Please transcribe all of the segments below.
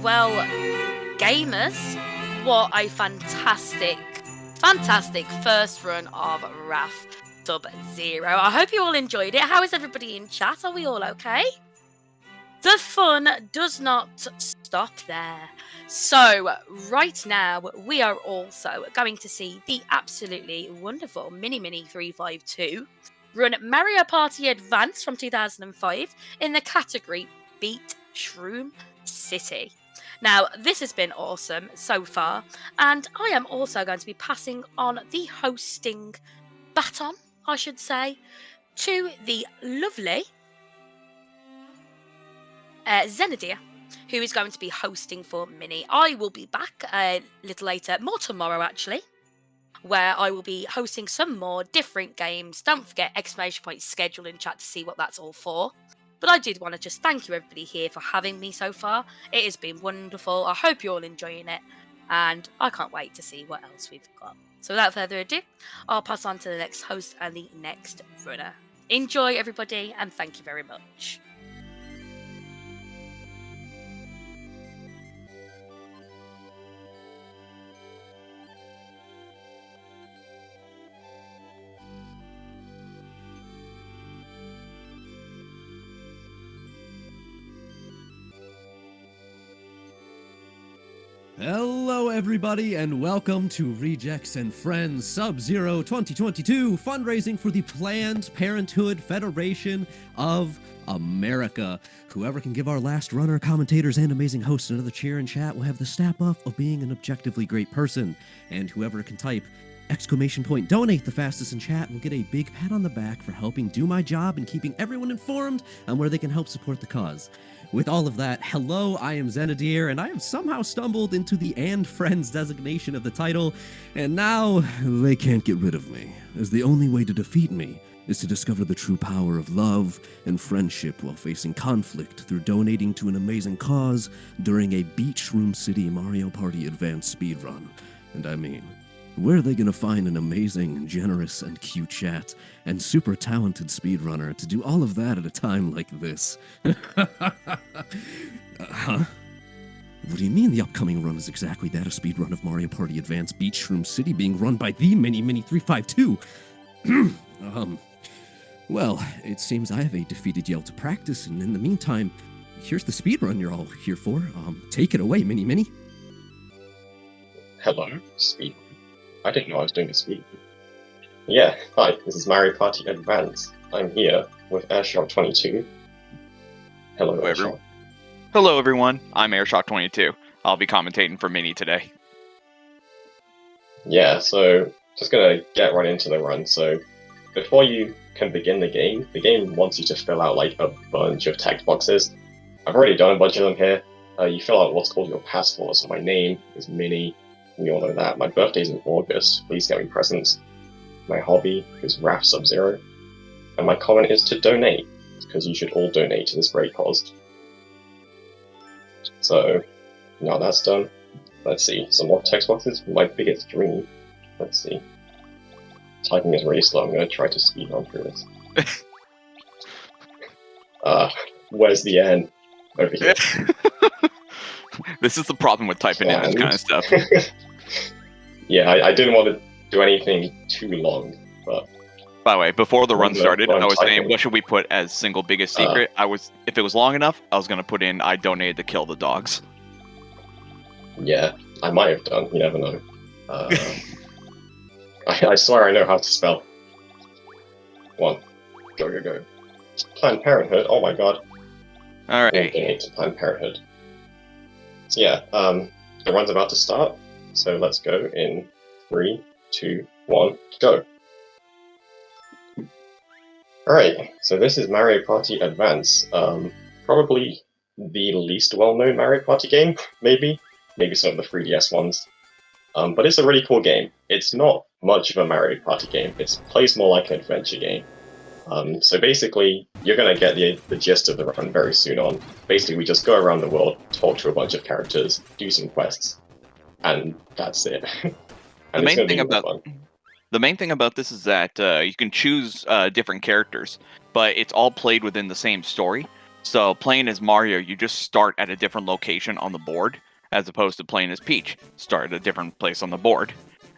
Well, gamers, what a fantastic first run of Wrath Sub-Zero. I hope you all enjoyed it. How is everybody in chat? Are we all okay? The fun does not stop there. So, right now, we are also going to see the absolutely wonderful minimini352 run Mario Party Advance from 2005 in the category Beat Shroom City. Now, this has been awesome so far, and I am also going to be passing on the hosting baton, I should say, to the lovely Zenadir, who is going to be hosting for Mini. I will be back a little later, more tomorrow actually, where I will be hosting some more different games. Don't forget exclamation point schedule in chat to see what that's all for. But I did want to just thank you everybody here for having me so far. It has been wonderful. I hope you're all enjoying it, and I can't wait to see what else we've got. So without further ado, I'll pass on to the next host and the next runner. Enjoy everybody, and thank you very much. Hello everybody and welcome to Rejects and Friends Sub-Zero 2022 fundraising for the Planned Parenthood Federation of America. Whoever can give our last runner, commentators, and amazing hosts another cheer in chat will have the stat buff of being an objectively great person. And whoever can type exclamation point donate the fastest in chat will get a big pat on the back for helping do my job and keeping everyone informed on where they can help support the cause. With all of that, hello, I am Zenadir, and I have somehow stumbled into the and friends designation of the title, and now they can't get rid of me, as the only way to defeat me is to discover the true power of love and friendship while facing conflict through donating to an amazing cause during a Beat Shroom City Mario Party Advance speedrun. And I mean, where are they gonna find an amazing, generous, and cute chat and super talented speedrunner to do all of that at a time like this? Huh? What do you mean the upcoming run is exactly that, a speedrun of Mario Party Advance Beat Shroom City being run by the minimini352? Well, it seems I have a defeated Yell to practice, and in the meantime, here's the speedrun you're all here for. Take it away, Mini. Hello, speedrun. I didn't know I was doing a speed. Yeah, hi, this is Mario Party Advance. I'm here with Airshock22. Hello, Airshock. Hello, everyone. I'm Airshock22. I'll be commentating for Mini today. Yeah, so just gonna get right into the run. So before you can begin the game wants you to fill out like a bunch of text boxes. I've already done a bunch of them here. You fill out what's called your passport. So my name is Mini. We all know that. My birthday's in August. Please get me presents. My hobby is Wrath Sub-Zero. And my comment is to donate, because you should all donate to this great cause. So, now that's done. Let's see. Some more text boxes. My biggest dream. Let's see. Typing is really slow. I'm going to try to speed run through this. Where's the end? Over here. This is the problem with typing in this kind of stuff. Yeah, I didn't want to do anything too long, but... By the way, before the run started, I was typing. saying, what should we put as single biggest secret? If it was long enough, I was going to put in, I donated to kill the dogs. Yeah, I might have done, you never know. I swear I know how to spell. One. Go. Planned Parenthood, oh my god. Alright. Donate to Planned Parenthood. So yeah, the run's about to start, so let's go in 3, 2, 1, go. Alright, so this is Mario Party Advance. Probably the least well-known Mario Party game, maybe some of the 3DS ones. But it's a really cool game. It's not much of a Mario Party game, it plays more like an adventure game. So basically, you're going to get the gist of the run very soon on. Basically, we just go around the world, talk to a bunch of characters, do some quests, and that's it. And the main thing about this is that you can choose different characters, but it's all played within the same story. So playing as Mario, you just start at a different location on the board, as opposed to playing as Peach, start at a different place on the board.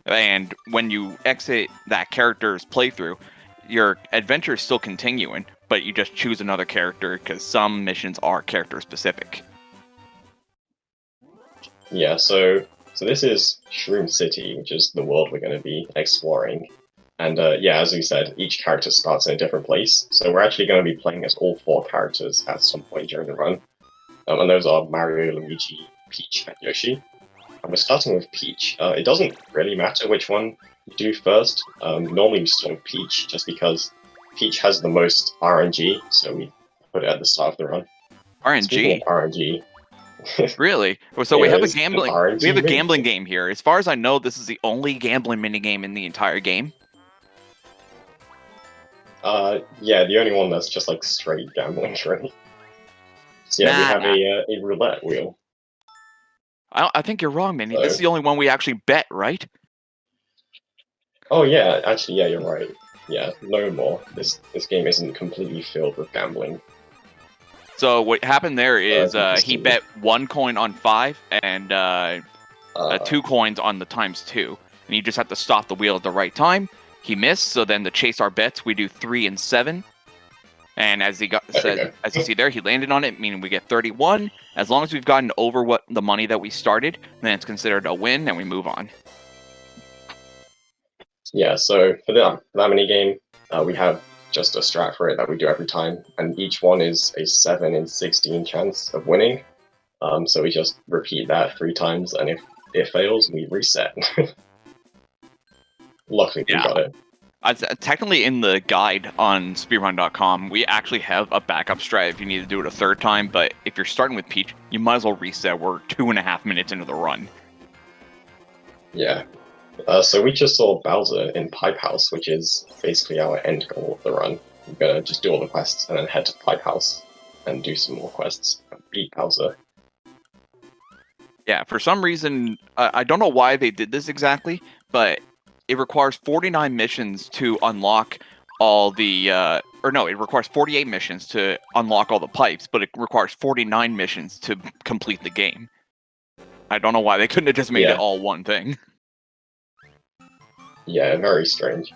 And when you exit that character's playthrough, your adventure is still continuing, but you just choose another character because some missions are character specific. Yeah, so this is Shroom City, which is the world we're going to be exploring. And yeah, as we said, each character starts in a different place. So we're actually going to be playing as all 4 characters at some point during the run. And those are Mario, Luigi, Peach, and Yoshi. And we're starting with Peach. It doesn't really matter which one you do first. Normally we start with Peach, just because Peach has the most RNG, so we put it at the start of the run. Speaking RNG? of RNG... Really? So we have a RNG we have a gambling game here. As far as I know, this is the only gambling minigame in the entire game. Yeah, the only one that's just like straight gambling, really. So yeah, we have a roulette wheel. I think you're wrong, Minnie. So... This is the only one we actually bet, right? Oh yeah, actually, yeah, you're right. Yeah, no more. This game isn't completely filled with gambling. So what happened there is he bet 1 coin on 5 and 2 coins on the ×2, and you just have to stop the wheel at the right time. He missed, so then to chase our bets, we do 3 and 7. And as as you see there, he landed on it, meaning we get 31. As long as we've gotten over what the money that we started, then it's considered a win, and we move on. Yeah, so for that mini game, we have just a strat for it that we do every time, and each one is a 7 in 16 chance of winning. So we just repeat that 3 times, and if it fails, we reset. Luckily, we got it. Technically, in the guide on speedrun.com, we actually have a backup strat if you need to do it a 3rd time, but if you're starting with Peach, you might as well reset. We're 2.5 minutes into the run. Yeah. So we just saw Bowser in Pipe House, which is basically our end goal of the run. We're gonna just do all the quests and then head to Pipe House and do some more quests and beat Bowser. Yeah, for some reason, I don't know why they did this exactly, but it requires 49 missions to unlock all the, it requires 48 missions to unlock all the pipes, but it requires 49 missions to complete the game. I don't know why they couldn't have just made it all one thing. Yeah, very strange.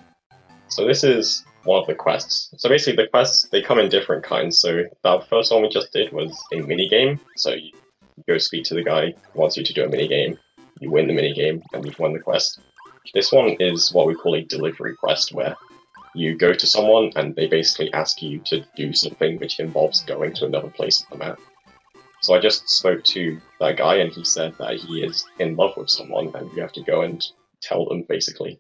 So this is one of the quests. So basically the quests, they come in different kinds. So that first one we just did was a mini-game. So you go speak to the guy who wants you to do a mini-game, you win the mini-game, and you've won the quest. This one is what we call a delivery quest, where you go to someone and they basically ask you to do something which involves going to another place on the map. So I just spoke to that guy and he said that he is in love with someone and you have to go and tell them, basically.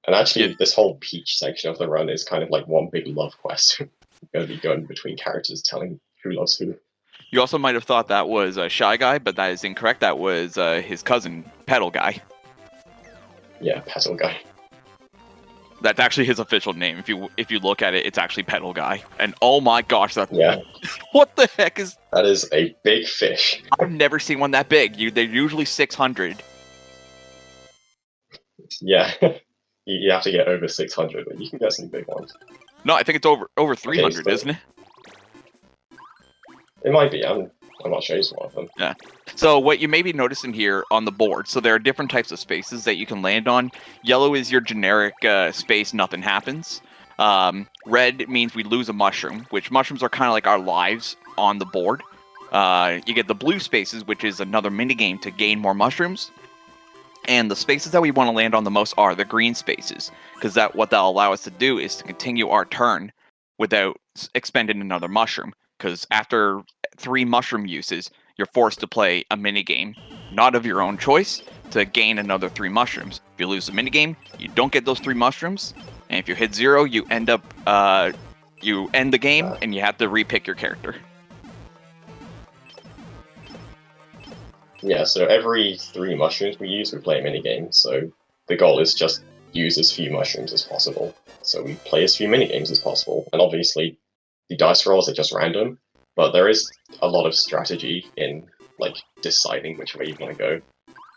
And actually, this whole Peach section of the run is kind of like one big love quest. You're going to be going between characters telling who loves who. You also might have thought that was a Shy Guy, but that is incorrect. That was his cousin, Pedal Guy. Yeah, Pedal Guy. That's actually his official name. If you look at it, it's actually Pedal Guy. And oh my gosh, that's what the heck is that? Is a big fish. I've never seen one that big. They're usually 600. Yeah, you have to get over 600, but you can get some big ones. No, I think it's over 300, isn't it? It might be. I'm not sure it's one of them. Yeah. So what you may be noticing here on the board, so there are different types of spaces that you can land on. Yellow is your generic space, nothing happens. Red means we lose a mushroom, which mushrooms are kind of like our lives on the board. You get the blue spaces, which is another minigame to gain more mushrooms. And the spaces that we want to land on the most are the green spaces, because what that'll allow us to do is to continue our turn without expending another mushroom. Because after 3 mushroom uses, you're forced to play a minigame, not of your own choice, to gain another 3 mushrooms. If you lose the minigame, you don't get those 3 mushrooms, and if you hit 0, you end up, you end the game, and you have to repick your character. Yeah, so every 3 mushrooms we use, we play a minigame, so the goal is just use as few mushrooms as possible. So we play as few minigames as possible, and obviously the dice rolls are just random, but there is a lot of strategy in like deciding which way you want to go,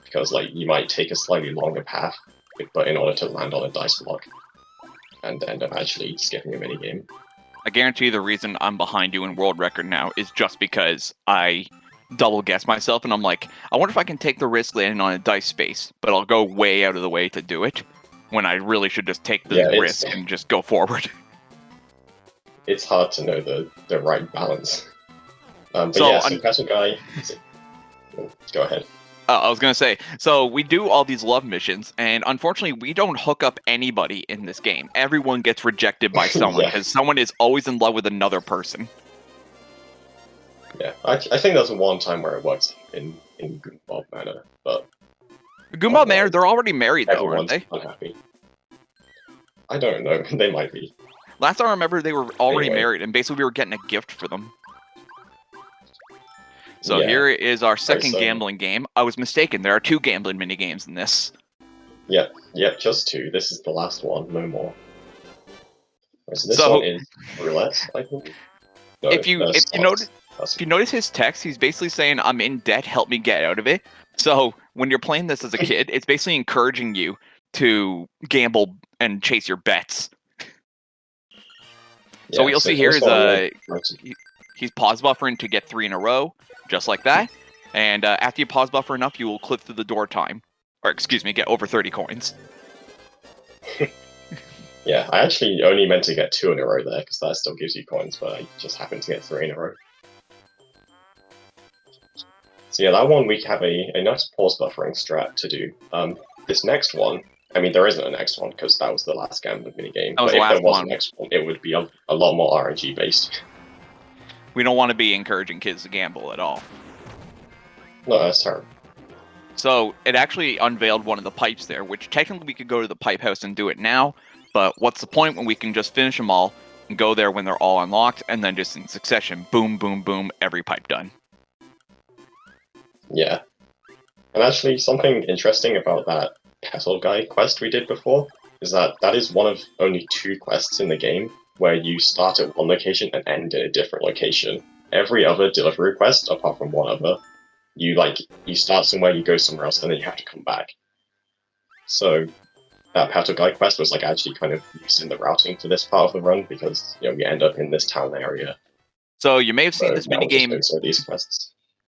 because like you might take a slightly longer path, but in order to land on a dice block, and end up actually skipping a minigame. I guarantee the reason I'm behind you in world record now is just because I double guess myself, and I'm like, I wonder if I can take the risk landing on a dice space, but I'll go way out of the way to do it, when I really should just take the risk and just go forward. It's hard to know the right balance. But So, yeah, so Petal Guy... Go ahead. I was going to say, so we do all these love missions, and unfortunately, we don't hook up anybody in this game. Everyone gets rejected by someone, because someone is always in love with another person. Yeah, I think there's one time where it works in Goomball Manor, but... Goomball Manor, they're already married, though, aren't they? Unhappy. I don't know, they might be. Last I remember, they were already married, and basically we were getting a gift for them. So here is our second gambling game. I was mistaken. There are 2 gambling minigames in this. Yep, just 2. This is the last one, no more. So this one is roulette, I think. No, if you notice his text, he's basically saying, "I'm in debt. Help me get out of it." So when you're playing this as a kid, it's basically encouraging you to gamble and chase your bets. So what you'll see here is he's pause buffering to get 3 in a row, just like that. And after you pause buffer enough, you will clip through the door time. Or excuse me, get over 30 coins. Yeah, I actually only meant to get 2 in a row there, because that still gives you coins, but I just happened to get 3 in a row. So yeah, that one we have a nice pause buffering strat to do. This next one, I mean, there isn't a next one, because that was the last gambling minigame. But if there was a next one, it would be a lot more RNG based. We don't want to be encouraging kids to gamble at all. No, that's terrible. So it actually unveiled one of the pipes there, which technically we could go to the pipe house and do it now, but what's the point when we can just finish them all and go there when they're all unlocked, and then just in succession, boom, boom, boom, every pipe done. Yeah. And actually, something interesting about that Petal Guy quest we did before is that is one of only 2 quests in the game where you start at one location and end in a different location. Every other delivery quest, apart from one other, you start somewhere, you go somewhere else, and then you have to come back. So that Petal Guy quest was actually kind of used in the routing for this part of the run, because we end up in this town area. So you may have seen this minigame. These quests.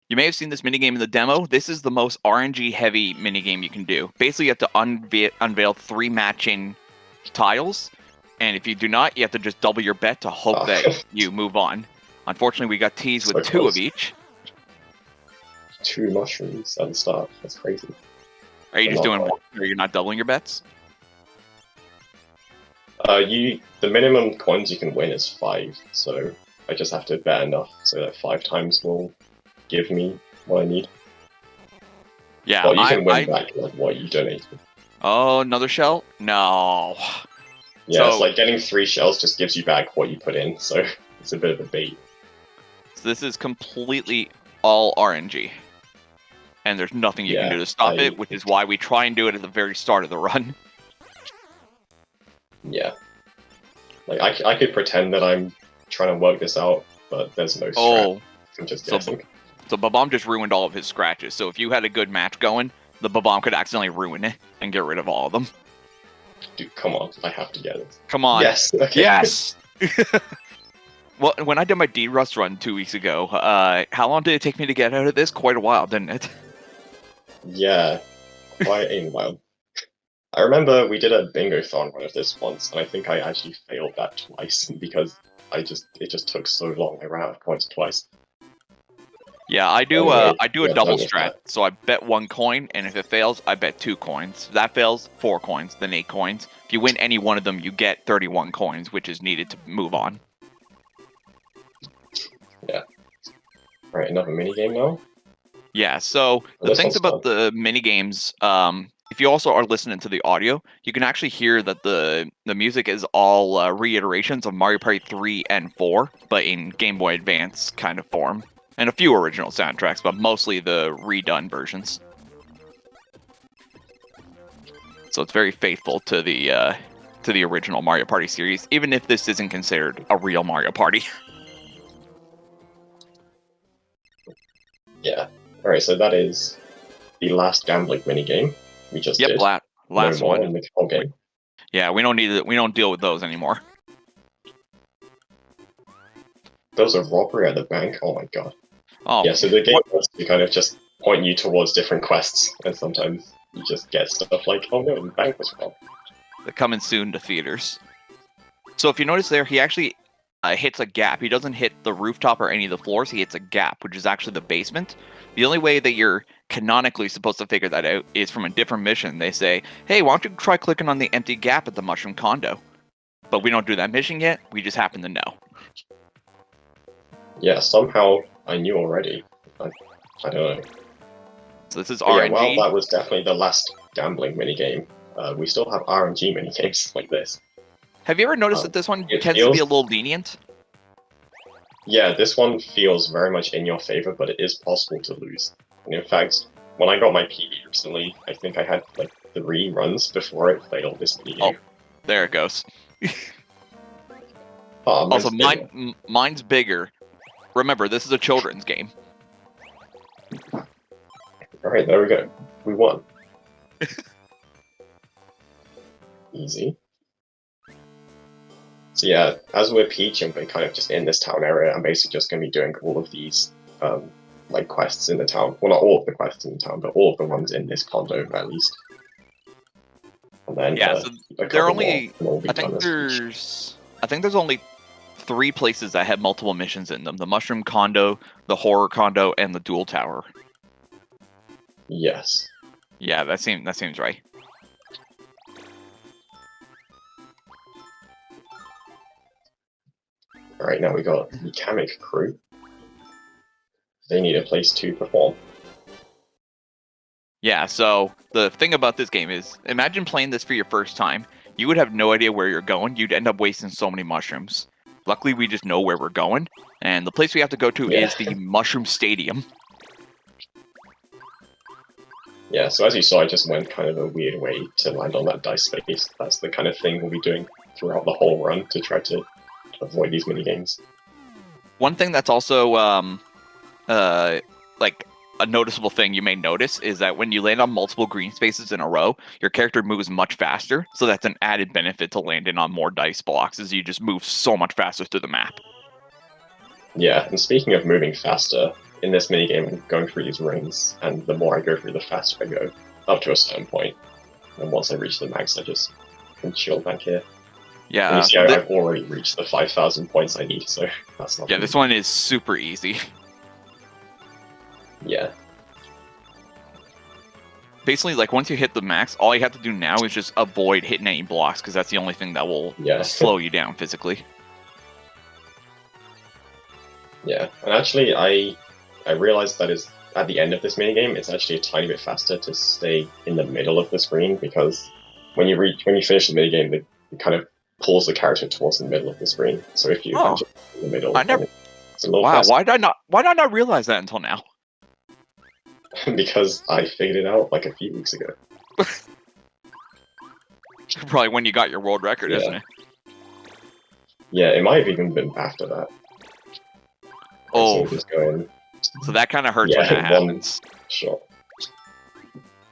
You may have seen this minigame in the demo. This is the most RNG-heavy minigame you can do. Basically, you have to unveil 3 matching tiles, and if you do not, you have to just double your bet to hope that you move on. Unfortunately, we got teased with 2 of each. 2 mushrooms at the start. That's crazy. Are you just doing one, or you're not doubling your bets? The minimum coins you can win is 5, so I just have to bet enough so that 5 times will give me what I need. Yeah, well, you can win back what you donated. Oh, another shell? No. Yeah, so, it's getting 3 shells just gives you back what you put in, so it's a bit of a bait. So this is completely all RNG. And there's nothing you can do to stop it, which is why we try and do it at the very start of the run. Yeah. I could pretend that I'm trying to work this out, but there's no strat. I'm just guessing. So Babam just ruined all of his scratches, so if you had a good match going, the Babam could accidentally ruin it and get rid of all of them. Dude, come on, I have to get it. Come on. Yes, okay. Yes! Well, when I did my D-Rust run 2 weeks ago, how long did it take me to get out of this? Quite a while, didn't it? Yeah, quite a while. I remember we did a bingo-thon run of this once, and I think I actually failed that twice, because it just took so long. I ran out of points twice. Yeah, I do a double strat. So I bet 1 coin, and if it fails, I bet 2 coins. If that fails, 4 coins, then 8 coins. If you win any one of them, you get 31 coins, which is needed to move on. Yeah. Alright, another minigame now? Yeah, so the things about the minigames, if you also are listening to the audio, you can actually hear that the music is all reiterations of Mario Party 3 and 4, but in Game Boy Advance kind of form. And a few original soundtracks, but mostly the redone versions. So it's very faithful to the original Mario Party series, even if this isn't considered a real Mario Party. Yeah. Alright, so that is the last gambling minigame we just did. Yep, last one. In the whole game. Yeah, we don't need it. We don't deal with those anymore. there was a robbery at the bank. Oh my god. Oh, Yeah, so the game what- wants to kind of just point you towards different quests, and sometimes you just get stuff like, oh no, the bank was robbed. they're coming soon to theaters. So if you notice there, he actually hits a gap. He doesn't hit the rooftop or any of the floors. He hits a gap, which is actually the basement. The only way that you're canonically supposed to figure that out is from a different mission. They say, hey, why don't you try clicking on the empty gap at the mushroom condo? But we don't do that mission yet. We just happen to know. Yeah, somehow I knew already. I don't know. So this is But yeah, RNG. while that was definitely the last gambling minigame, we still have RNG minigames like this. Have you ever noticed that this one it tends to be a feels- little lenient? Yeah, this one feels very much in your favor, but it is possible to lose. And in fact, when I got my PB recently, I think I had like 3 runs before I played all this minigame. Oh, there it goes. Oh, Also, mine's bigger. mine's bigger. Remember, this is a children's game. Alright, there we go. We won. Easy. So yeah, as we're Peach and we're kind of just in this town area, I'm basically just going to be doing all of these like quests in the town. Well, not all of the quests in the town, but all of the ones in this condo at least. And then Yeah, so a there are couple only. more, and we'll be I done think as Peach. there's only 3 places that have multiple missions in them: the mushroom condo, the horror condo, and the duel tower. Yes. Yeah, that seems right. Alright, now we got the Kamek crew. They need a place to perform. Yeah, so the thing about this game is, imagine playing this for your first time. You would have no idea where you're going. You'd end up wasting so many mushrooms. Luckily, we just know where we're going, and the place we have to go to Yeah. is the Mushroom Stadium. Yeah, so as you saw, I just went kind of a weird way to land on that dice space. That's the kind of thing we'll be doing throughout the whole run to try to avoid these minigames. One thing that's also like a noticeable thing you may notice is that when you land on multiple green spaces in a row, your character moves much faster. So that's an added benefit to landing on more dice blocks, is you just move so much faster through the map. Yeah, and speaking of moving faster, in this minigame I'm going through these rings, and the more I go through, the faster I go, up to a certain point. And once I reach the max, I just can chill back here. And Yeah, you see, so I've already reached the 5,000 points I need, so that's not yeah, this one is super easy. Yeah. Basically, like, once you hit the max, all you have to do now is just avoid hitting any blocks, because that's the only thing that will Yeah. slow you down physically. Yeah, and actually I realized that is at the end of this minigame, it's actually a tiny bit faster to stay in the middle of the screen, because when you finish the minigame, it kind of pulls the character towards the middle of the screen. So if you Oh. jump in the middle, I never- then it's a little Wow, faster. why did I not realize that until now? Because I figured it out like a few weeks ago. Probably when you got your world record, Yeah. isn't it? Yeah, it might have even been after that. Oh, So just go in, so that kind of hurts Yeah, when that one- happens. shot.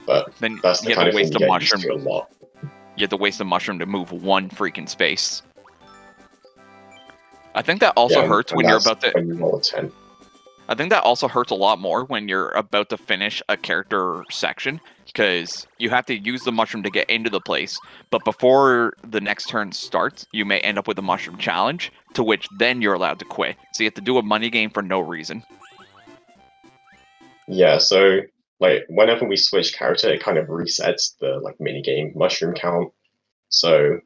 But Then that's the you kind have of to thing waste you a get used mushroom. to a lot. You have to waste a mushroom to move one freaking space. I think that also Yeah, hurts and when you're that's about to. when you roll a 10. I think that also hurts a lot more when you're about to finish a character section, because you have to use the mushroom to get into the place. But before the next turn starts, you may end up with a mushroom challenge, to which then you're allowed to quit. So you have to do a money game for no reason. Yeah, so like whenever we switch character, it kind of resets the like mini game mushroom count. So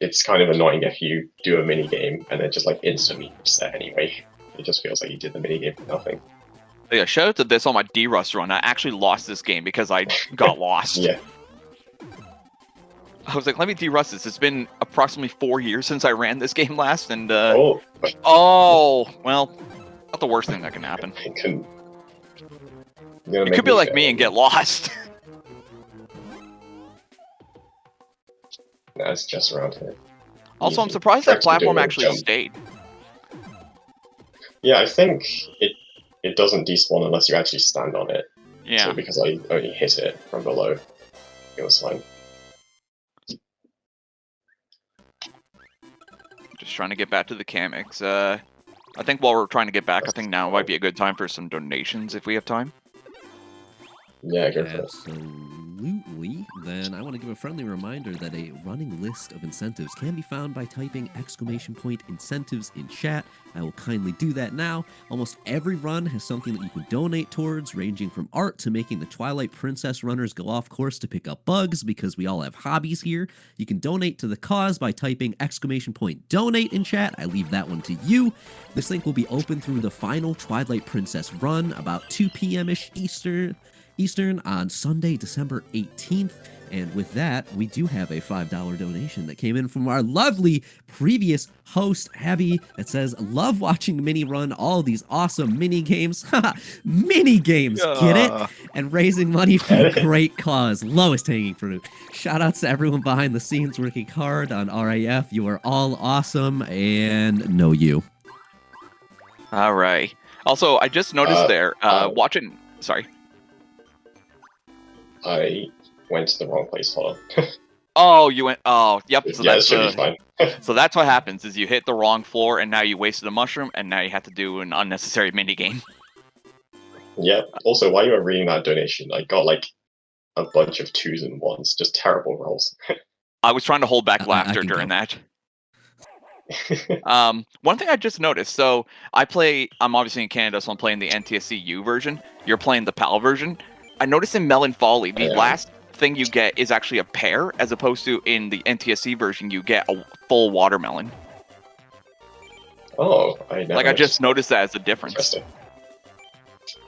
it's kind of annoying if you do a mini game and then just like instantly reset anyway. It just feels like you did the mini game for nothing. Yeah, shout out to this on my D-Rust run. I actually lost this game because I got lost. Yeah, I was like, let me D-Rust this. It's been approximately 4 years since I ran this game last, and oh, well, not the worst thing that can happen. it can. You could be like me and get lost. Nah, it's just around here. Also, I'm Easy. surprised that Tries to do platform a actually jump. stayed. Yeah, I think it doesn't despawn unless you actually stand on it. Yeah. So because I only hit it from below, it was fine. Just trying to get back to the Kamix. I think while we're trying to get back, I think now might be a good time for some donations if we have time. Yeah, go for it. Absolutely. Then I want to give a friendly reminder that a running list of incentives can be found by typing !incentives in chat. I will kindly do that now. Almost every run has something that you can donate towards, ranging from art to making the Twilight Princess runners go off course to pick up bugs, because we all have hobbies here. You can donate to the cause by typing !donate in chat. I leave that one to you. This link will be open through the final Twilight Princess run about 2 p.m.-ish Eastern on Sunday, December 18th. And with that, we do have a $5 donation that came in from our lovely previous host, Abby, that says, love watching Mini run all these awesome mini games. Mini games, get it? And raising money for a great cause. Lowest hanging fruit. Shout outs to everyone behind the scenes working hard on RAF. You are all awesome, and know you. All right. Also, I just noticed watching... Sorry. I went to the wrong place. Hold on. Oh, you went... Oh, yep. So yeah, that's it should be fine. So that's what happens, is you hit the wrong floor, and now you wasted a mushroom, and now you have to do an unnecessary minigame. Yeah. Also, while you were reading that donation, I got like a bunch of 2s and 1s. Just terrible rolls. I was trying to hold back laughter can during go. that. One thing I just noticed, so I'm obviously in Canada, so I'm playing the NTSC-U version. You're playing the PAL version. I noticed in Melon Folly, the last thing you get is actually a pear, as opposed to in the NTSC version, you get a full watermelon. Oh, I just noticed that as a difference. Interesting.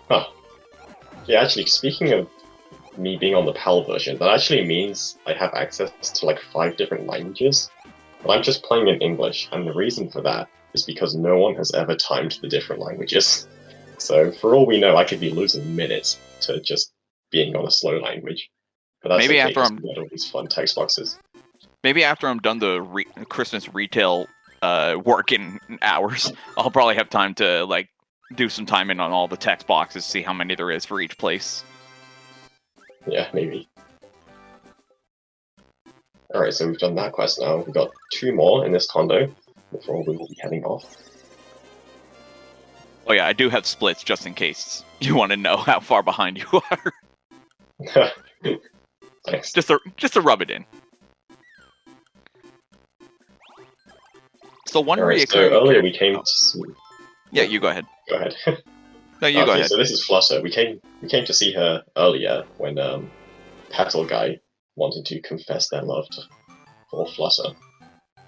Huh. Yeah, actually, speaking of me being on the PAL version, that actually means I have access to like 5 different languages. But I'm just playing in English, and the reason for that is because no one has ever timed the different languages. So for all we know, I could be losing minutes to just being on a slow language. But that's Maybe okay, after I'm we got all these fun text boxes. Maybe after I'm done the Christmas retail working hours, I'll probably have time to like do some timing on all the text boxes, see how many there is for each place. Yeah, maybe. Alright, so we've done that quest now. We've got 2 more in this condo before we will be heading off. Oh yeah, I do have splits just in case you want to know how far behind you are. Thanks. Just to rub it in. So one Alright, so earlier we came to see... Yeah, you go ahead. Go ahead. No, you go ahead. So this is Flutter. We came to see her earlier when Petal Guy wanted to confess their love for Flutter.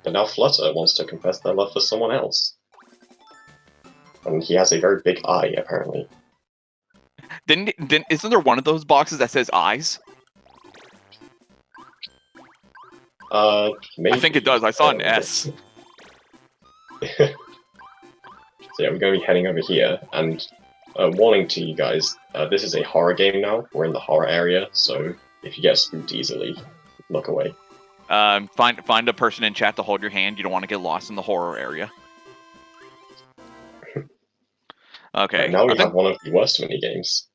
But now Flutter wants to confess their love for someone else. And he has a very big eye, apparently. Isn't there one of those boxes that says eyes? Maybe. I think it does. I saw an S. So yeah, we're going to be heading over here, and warning to you guys, this is a horror game now. We're in the horror area, so if you get spooked easily, look away. Find a person in chat to hold your hand. You don't want to get lost in the horror area. Okay. Right, now we have one of the worst minigames.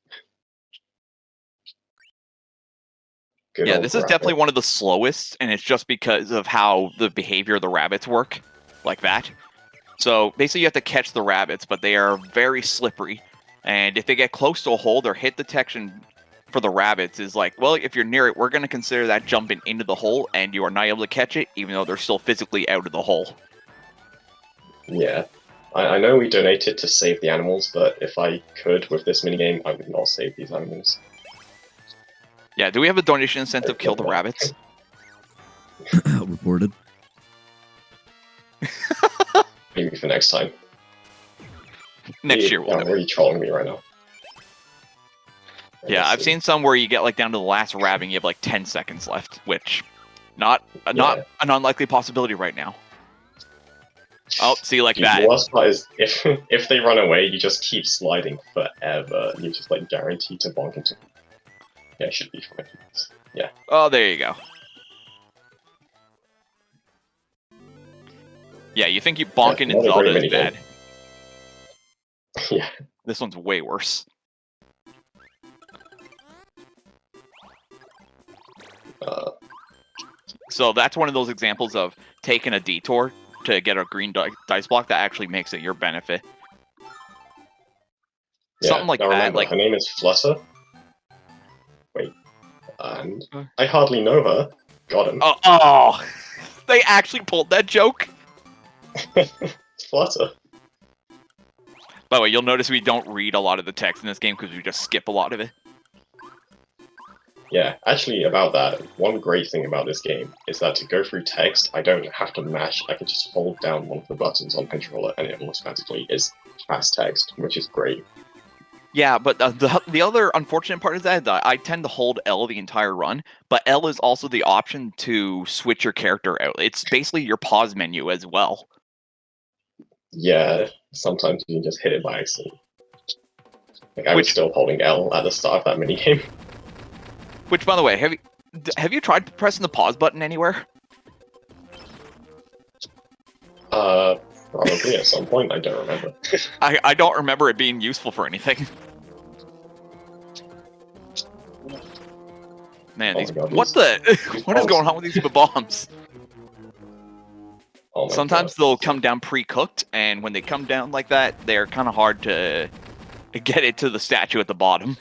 Yeah, this is definitely one of the slowest, and it's just because of how the behavior of the rabbits work, like that. So basically you have to catch the rabbits, but they are very slippery, and if they get close to a hole, their hit detection for the rabbits is like, well, if you're near it, we're going to consider that jumping into the hole, and you are not able to catch it, even though they're still physically out of the hole. Yeah. I know we donated to save the animals, but if I could with this minigame, I would not save these animals. Yeah, do we have a donation incentive? Kill the rabbits? Reported. Maybe for next time. Next year we'll do it. Really trolling me right now. Yeah, I've seen some where you get like down to the last rabbit and you have like 10 seconds left, which not an unlikely possibility right now. Oh, see, like that. The worst part is if they run away, you just keep sliding forever. You're just like guaranteed to bonk into. Yeah, it should be fine. Yeah. Oh, there you go. Yeah, you think you bonking in Zelda is bad. Yeah. This one's way worse. So that's one of those examples of taking a detour to get a green dice block, that actually makes it your benefit. Yeah, Something like now that. remember, Like her name is Flutter. Wait, and I hardly know her. Got him. oh, they actually pulled that joke. It's Flutter. By the way, you'll notice we don't read a lot of the text in this game because we just skip a lot of it. Yeah, actually, about that, one great thing about this game is that to go through text, I don't have to mash. I can just hold down one of the buttons on controller, and it automatically is fast text, which is great. Yeah, but the other unfortunate part is that I tend to hold L the entire run, but L is also the option to switch your character out. It's basically your pause menu as well. Yeah, sometimes you can just hit it by accident. Like I was still holding L at the start of that minigame. Which, by the way, have you tried pressing the pause button anywhere? Probably at some point. I don't remember. I don't remember it being useful for anything. Man, Oh these, my God, what is going on with these bombs? Oh my Sometimes God. they'll come down pre-cooked, and when they come down like that, they're kind of hard to get it to the statue at the bottom.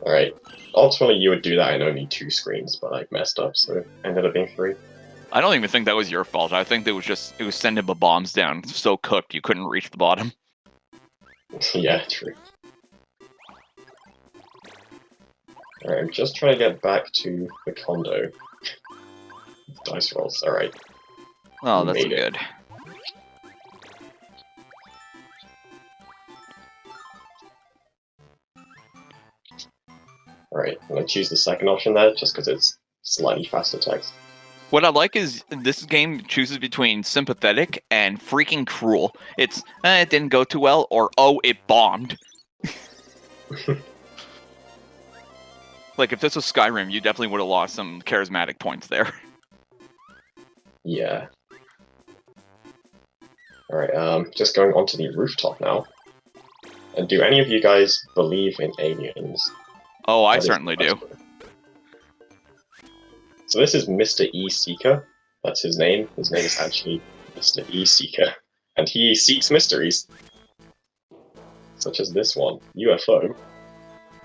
Alright. Ultimately, you would do that in only 2 screens, but I messed up, so it ended up being 3. I don't even think that was your fault. I think it was sending the bombs down so cooked you couldn't reach the bottom. Yeah, true. Alright, I'm just trying to get back to the condo. Dice rolls, alright. Oh, that's Made it. good. Alright, I'm gonna choose the second option there, just because it's slightly faster text. What I like is this game chooses between sympathetic and freaking cruel. It's, it didn't go too well, or, oh, it bombed. Like, if this was Skyrim, you definitely would have lost some charismatic points there. Yeah. Alright, just going onto the rooftop now. And do any of you guys believe in aliens? Oh, I That is certainly the do. first one. So this is Mr. E. Seeker. That's his name. His name is actually Mr. E. Seeker. And he seeks mysteries. Such as this one, UFO.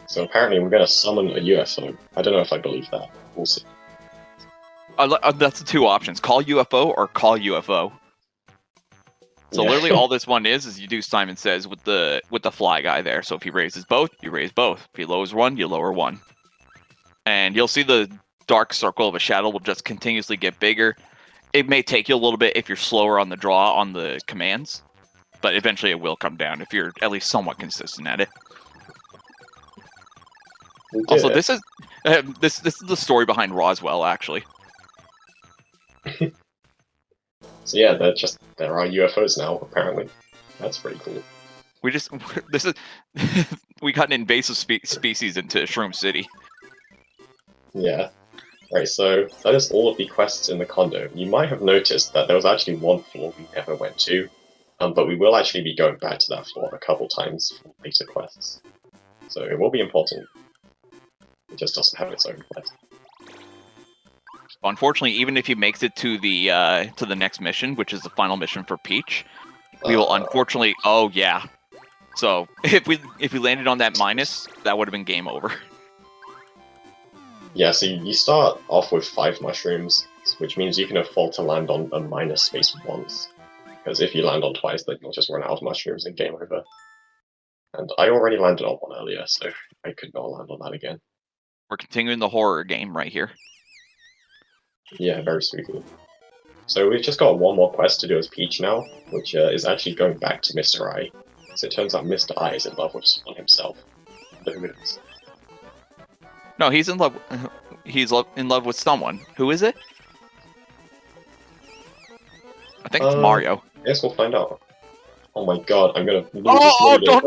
So apparently we're going to summon a UFO. I don't know if I believe that. We'll see. That's the two options. Call UFO or call UFO. So Yeah. literally all this one is you do Simon Says with the fly guy there. So if he raises both, you raise both. If he lowers one, you lower one. And you'll see the dark circle of a shadow will just continuously get bigger. It may take you a little bit if you're slower on the draw on the commands, but eventually it will come down if you're at least somewhat consistent at it. Also, this is this is the story behind Roswell, actually. So yeah, there are UFOs now, apparently. That's pretty cool. We got an invasive species into Shroom City. Yeah. Right, so that is all of the quests in the condo. You might have noticed that there was actually one floor we never went to, but we will actually be going back to that floor a couple times for later quests. So it will be important. It just doesn't have its own quest. Unfortunately, even if he makes it to the next mission, which is the final mission for Peach, we will unfortunately. Oh yeah. So if we landed on that minus, that would have been game over. Yeah, so you start off with 5 mushrooms, which means you can afford to land on a minus space once. Because if you land on twice, then you'll just run out of mushrooms and game over. And I already landed on one earlier, so I could not land on that again. We're continuing the horror game right here. Yeah, very spooky. So we've just got one more quest to do as Peach now, which is actually going back to Mr. I. So it turns out Mr. I is in love with someone himself. Who it is? No, he's in love. He's in love with someone. Who is it? I think it's Mario. I guess we'll find out. Oh my god, I'm gonna lose don't!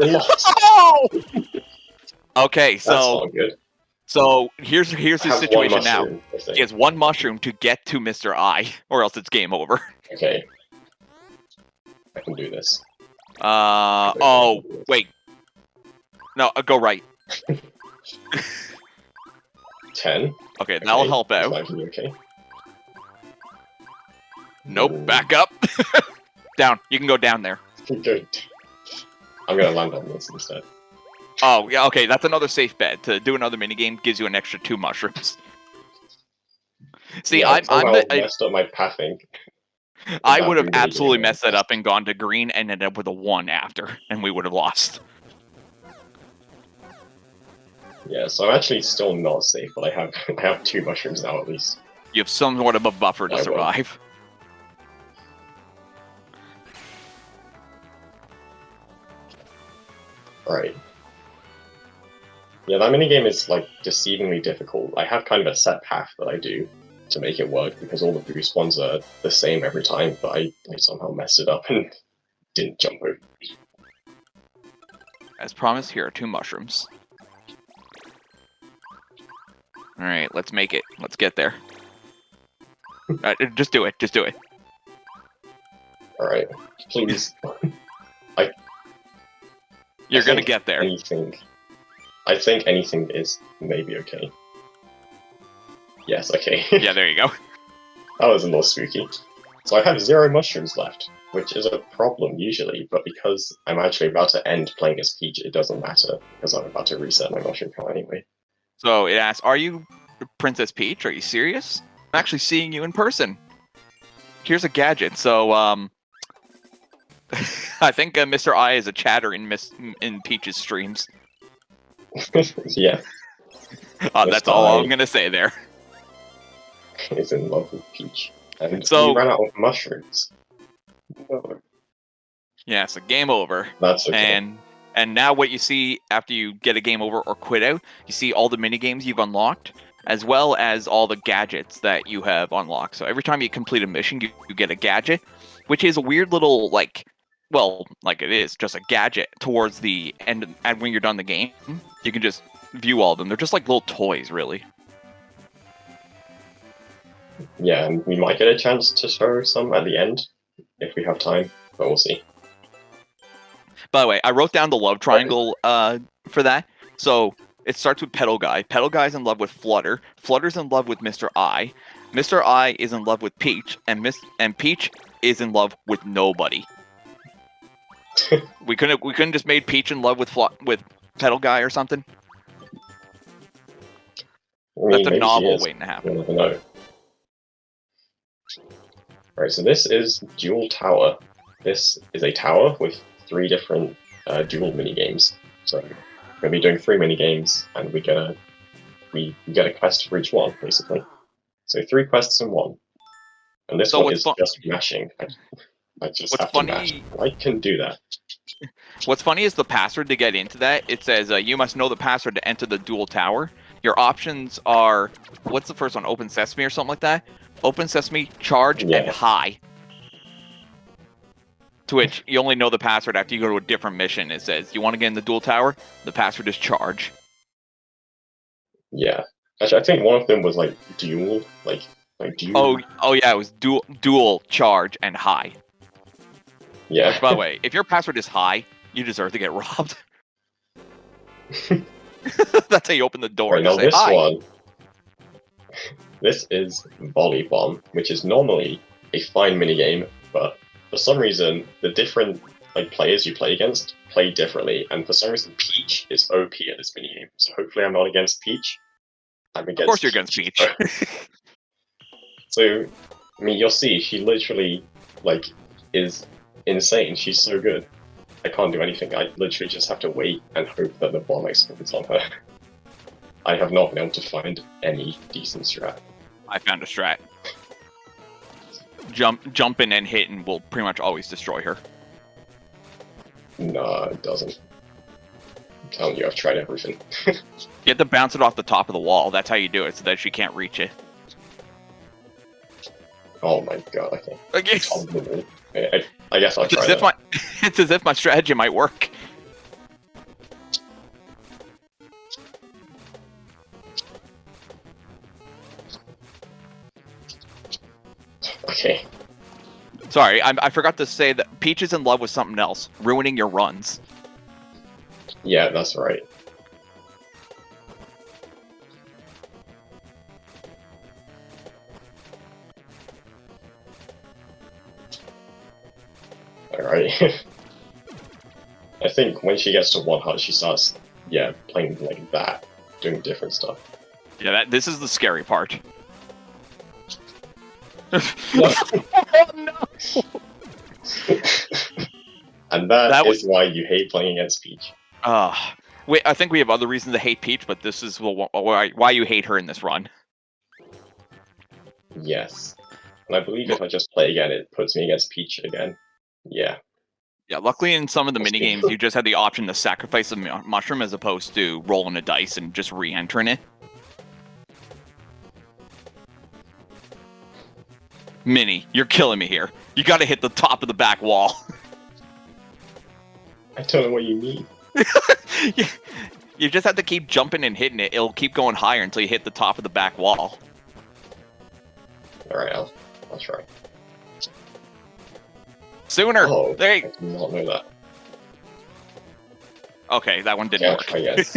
Okay, so that's not good. So here's his situation now. Mushroom, he has one mushroom to get to Mr. I, or else it's game over. Okay. I can do this. Oh, wait. No, go right. 10. Okay, that'll help out. Okay. Nope, back up. Down. You can go down there. Good. I'm gonna land on this instead. Oh, yeah, okay, that's another safe bet. To do another minigame gives you an extra 2 mushrooms. See, Yeah, I'm somehow the... messed up my pathing. I That would have minigame absolutely was messed that up and gone to green and ended up with a 1 after, and we would have lost. Yeah, so I'm actually still not safe, but I have 2 mushrooms now at least. You have some sort of a buffer to I will. survive. Right. Yeah, that minigame is like deceivingly difficult. I have kind of a set path that I do to make it work because all the boost ones are the same every time, but I somehow messed it up and didn't jump over. As promised, here are 2 mushrooms. Alright, let's make it. Let's get there. Just do it. Just do it. Alright, please. You're gonna get there. I think anything is maybe okay. Yes, okay. Yeah, there you go. That was a little spooky. So I have 0 mushrooms left, which is a problem usually, but because I'm actually about to end playing as Peach, it doesn't matter, because I'm about to reset my mushroom count anyway. So it asks, are you Princess Peach? Are you serious? I'm actually seeing you in person. Here's a gadget. So, I think Mr. I is a chatter in Peach's streams. Yeah. That's all I'm gonna say there. Is in love with Peach. And So- we ran out of mushrooms. No. Yeah, so game over. That's okay. And now what you see after you get a game over or quit out, you see all the minigames you've unlocked, as well as all the gadgets that you have unlocked. So every time you complete a mission, you get a gadget, which is a weird little, like it is, just a gadget towards the end, and when you're done the game, you can just view all of them. They're just like little toys, really. Yeah, and we might get a chance to show some at the end, if we have time, but we'll see. By the way, I wrote down the love triangle for that. So it starts with Petal Guy. Petal Guy's in love with Flutter. Flutter's in love with Mr. I. Mr. I is in love with Peach, and Peach is in love with nobody. we couldn't just made Peach in love with Petal Guy or something. That's a novel waiting to happen. We'll never know. Alright, so this is Dual Tower. This is a tower with 3 different dual minigames. So we're going to be doing 3 minigames, and we get a quest for each one, basically. So 3 quests in one. And this one is just mashing. I just have to mash. I can do that. What's funny is the password to get into that. It says, you must know the password to enter the dual tower. Your options are, what's the first one? Open Sesame or something like that? Open Sesame, charge, and high. To which you only know the password after you go to a different mission. It says, you want to get in the dual tower? The password is charge. Yeah. Actually, I think one of them was like dual, like dual. Oh yeah, it was dual, charge, and high. Yeah. Which, by the way, if your password is high, you deserve to get robbed. That's how you open the door. Right, now this one, this is Volley Bomb, which is normally a fine minigame, but for some reason, the different players you play against play differently, and for some reason, Peach is OP at this minigame. So hopefully, I'm not against Peach. I'm against. Of course, you're against Peach. So, I mean, you'll see. She literally is insane. She's so good. I can't do anything. I literally just have to wait and hope that the bomb explodes on her. I have not been able to find any decent strat. I found a strat. Jumping and hitting will pretty much always destroy her. Nah, it doesn't. I'm telling you, I've tried everything. You have to bounce it off the top of the wall. That's how you do it, so that she can't reach it. Oh my god, okay. I guess I'll try that. It's as if my strategy might work. Okay. Sorry, I forgot to say that Peach is in love with something else, ruining your runs. Yeah, that's right. I think when she gets to 1 heart, she starts, yeah, playing like that, doing different stuff. Yeah, this is the scary part. No. Oh no! And that That is why you hate playing against Peach. Wait, I think we have other reasons to hate Peach, but this is why you hate her in this run. Yes. And I believe if I just play again, it puts me against Peach again. Yeah. Yeah, luckily in some of the That's minigames, you just had the option to sacrifice a mushroom as opposed to rolling a dice and just re-entering it. Minnie, you're killing me here. You gotta hit the top of the back wall. I don't know what you mean. You just have to keep jumping and hitting it. It'll keep going higher until you hit the top of the back wall. Alright, I'll try. Sooner! Oh, There I you... did not know that. Okay, that one didn't Yeah, work. I guess.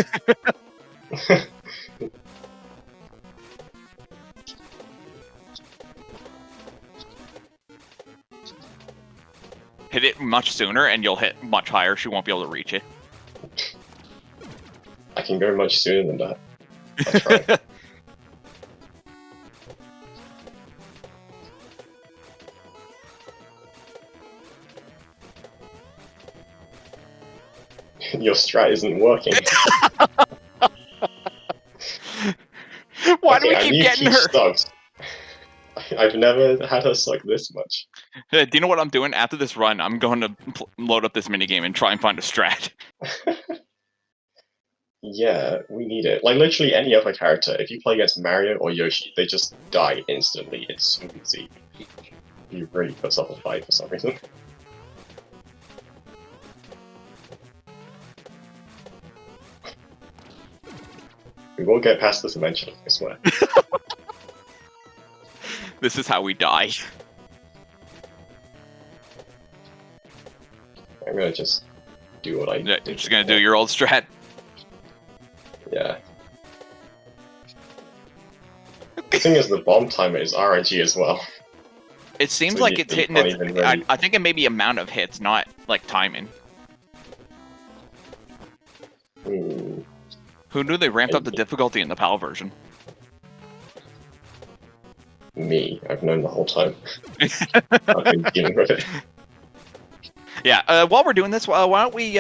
Hit it much sooner and you'll hit much higher. She won't be able to reach it. I can go much sooner than that. I'll try. Your strat isn't working. Why do we I keep knew getting Peach her? sucks. I've never had her suck this much. Do you know what I'm doing? After this run, I'm going to load up this minigame and try and find a strat. Yeah, we need it. Like, literally any other character, if you play against Mario or Yoshi, they just die instantly. It's so easy. You really puts up a fight for some reason. We will get past this eventually, I swear. This is how we die. I'm gonna just do what I You're did just gonna do before. your old strat. Yeah. The thing is, the bomb timer is RNG as well. It seems So like you- it's you hitting can't it. even really- I think it may be amount of hits, not like timing. Hmm. Who knew they ramped up the difficulty in the PAL version? Me. I've known the whole time. I've been dealing with it. Yeah. While we're doing this, why don't we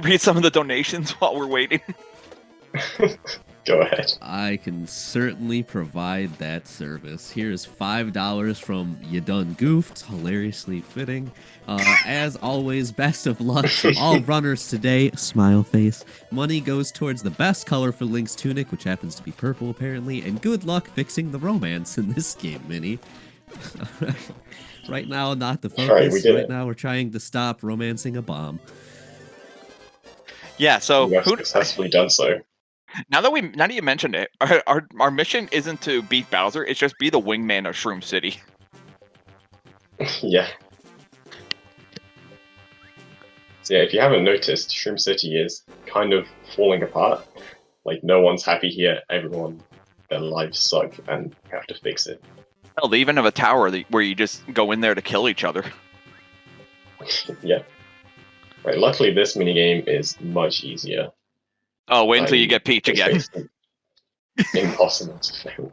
read some of the donations while we're waiting? Go ahead. I can certainly provide that service. Here's $5 from You Done Goofed, hilariously fitting. As always, best of luck to all runners today, smile face. Money goes towards the best color for Link's tunic, which happens to be purple apparently, and good luck fixing the romance in this game, Minnie. Right now, not the focus. Right, we did right it. now, we're trying to stop romancing a bomb. Yeah. So We have successfully done so. now that you mentioned it, our mission isn't to beat Bowser. It's just be the wingman of Shroom City. Yeah. So yeah, if you haven't noticed, Shroom City is kind of falling apart. Like, no one's happy here. Everyone, their lives suck, and you have to fix it. Hell, they even have a tower where you just go in there to kill each other. Yeah. Right, luckily this minigame is much easier. Oh, wait until you get Peach It's again. basically impossible to fail.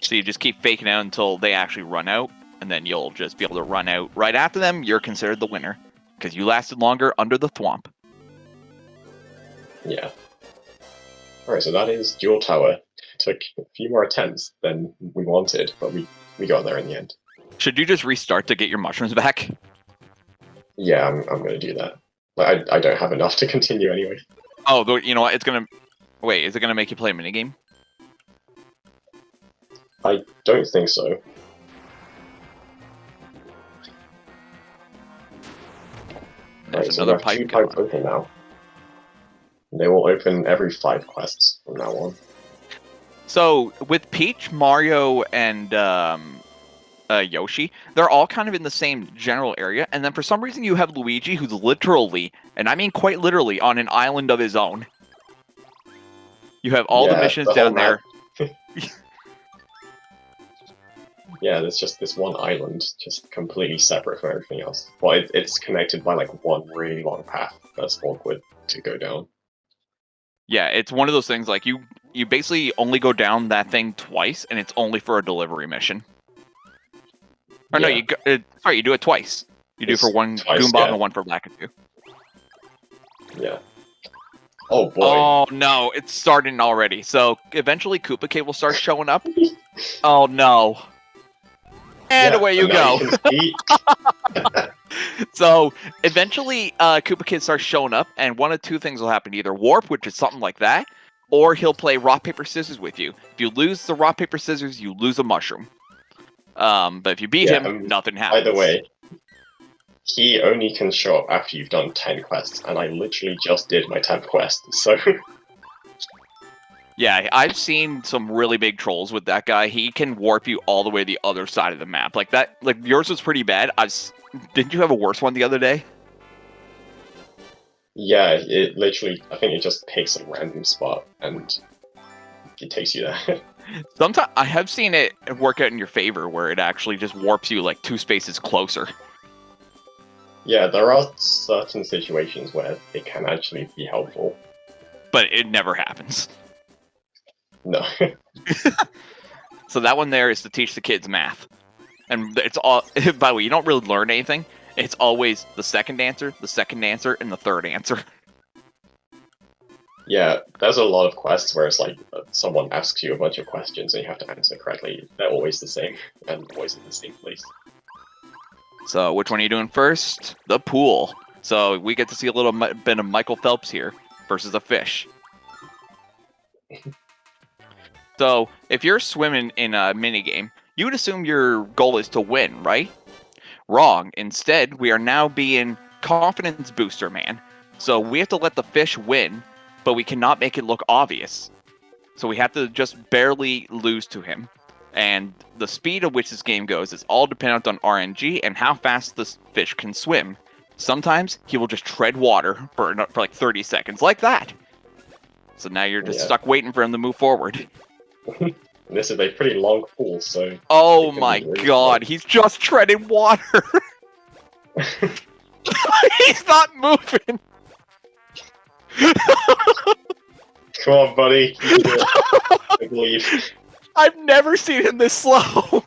So you just keep faking out until they actually run out, and then you'll just be able to run out right after them. You're considered the winner because you lasted longer under the thwomp. Yeah. Alright, so that is Dual Tower. It took a few more attempts than we wanted, but we got there in the end. Should you just restart to get your mushrooms back? Yeah, I'm gonna do that. Like, I don't have enough to continue anyway. Oh, you know what? It's gonna... Wait, is it gonna make you play a minigame? I don't think so. There's Right, so another we have 2 pipe pipes open now. They will open every 5 quests from now on. So, with Peach, Mario, and Yoshi, they're all kind of in the same general area, and then for some reason you have Luigi, who's literally, and I mean quite literally, on an island of his own. You have all the Yeah, missions the whole down there. Yeah, there's just this one island, just completely separate from everything else. Well, it's connected by like one really long path that's awkward to go down. Yeah, it's one of those things like you basically only go down that thing twice, and it's only for a delivery mission. Or no, Yeah. you do it twice. You do it for one Twice, Goombot yeah. and one for Lakitu. Yeah. Oh boy. Oh no, it's starting already. So eventually Koopa Kid will start showing up. Oh no. And Yeah, away you now go. You can see. So eventually Koopa Kid starts showing up, and one of two things will happen. Either warp, which is something like that, or he'll play rock, paper, scissors with you. If you lose the rock, paper, scissors, you lose a mushroom. But if you beat him, nothing happens. By the way, he only can show up after you've done 10 quests, and I literally just did my 10th quest, so... Yeah, I've seen some really big trolls with that guy. He can warp you all the way to the other side of the map. Like that, like yours was pretty bad. Didn't you have a worse one the other day? Yeah, it literally, I think it just picks a random spot, and it takes you there. Sometimes I have seen it work out in your favor, where it actually just warps you like 2 spaces closer. Yeah, there are certain situations where it can actually be helpful. But it never happens. No. So that one there is to teach the kids math. And it's all, by the way, you don't really learn anything. It's always the second answer, and the third answer. Yeah, there's a lot of quests where it's like someone asks you a bunch of questions and you have to answer correctly. They're always the same, and always in the same place. So which one are you doing first? The pool. So we get to see a little bit of Michael Phelps here versus a fish. So if you're swimming in a minigame, you would assume your goal is to win, right? Wrong. Instead, we are now being confidence booster man. So we have to let the fish win, but we cannot make it look obvious. So we have to just barely lose to him. And the speed at which this game goes is all dependent on RNG and how fast this fish can swim. Sometimes he will just tread water for like 30 seconds, like that. So now you're just stuck waiting for him to move forward. This is a pretty long pool, so... Oh my god, he's just treading water! He's not moving! Come on, buddy. You can do it. I believe. I've never seen him this slow!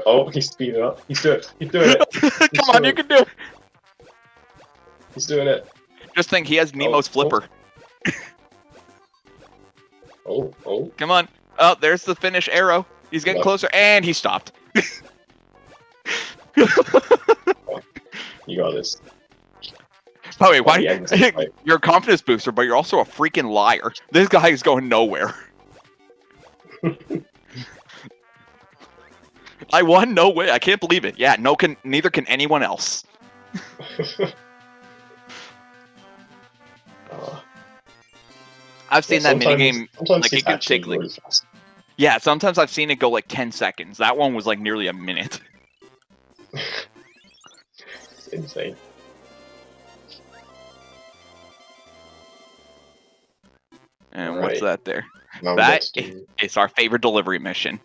Oh, he's speeding up. He's doing it. He's doing it. Come on, you can do it! He's doing it. Just think, he has Nemo's flipper. Oh. Come on. Oh, there's the finish arrow. He's getting closer, and he stopped. You got this. Oh wait, why? You're a confidence booster, but you're also a freaking liar. This guy is going nowhere. I won? No way. I can't believe it. Yeah, neither can anyone else. I've seen that minigame, like, it could take, like... Really fast. Yeah, sometimes I've seen it go, like, 10 seconds. That one was, like, nearly a minute. It's insane. And what's that there? Now That is our favorite delivery mission.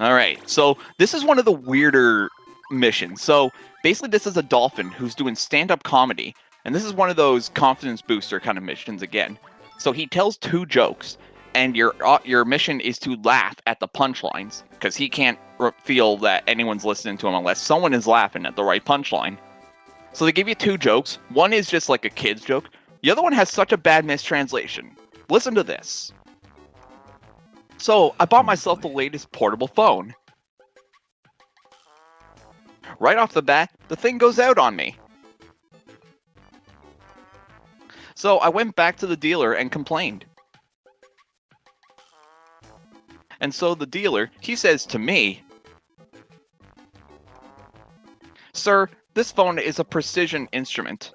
Alright, so this is one of the weirder missions. So, basically this is a dolphin who's doing stand-up comedy. And this is one of those confidence booster kind of missions again. So he tells 2 jokes, and your mission is to laugh at the punchlines, because he can't feel that anyone's listening to him unless someone is laughing at the right punchline. So they give you 2 jokes. One is just like a kid's joke. The other one has such a bad mistranslation. Listen to this. So, I bought myself the latest portable phone. Right off the bat, the thing goes out on me. So I went back to the dealer and complained. And so the dealer, he says to me, "Sir, this phone is a precision instrument.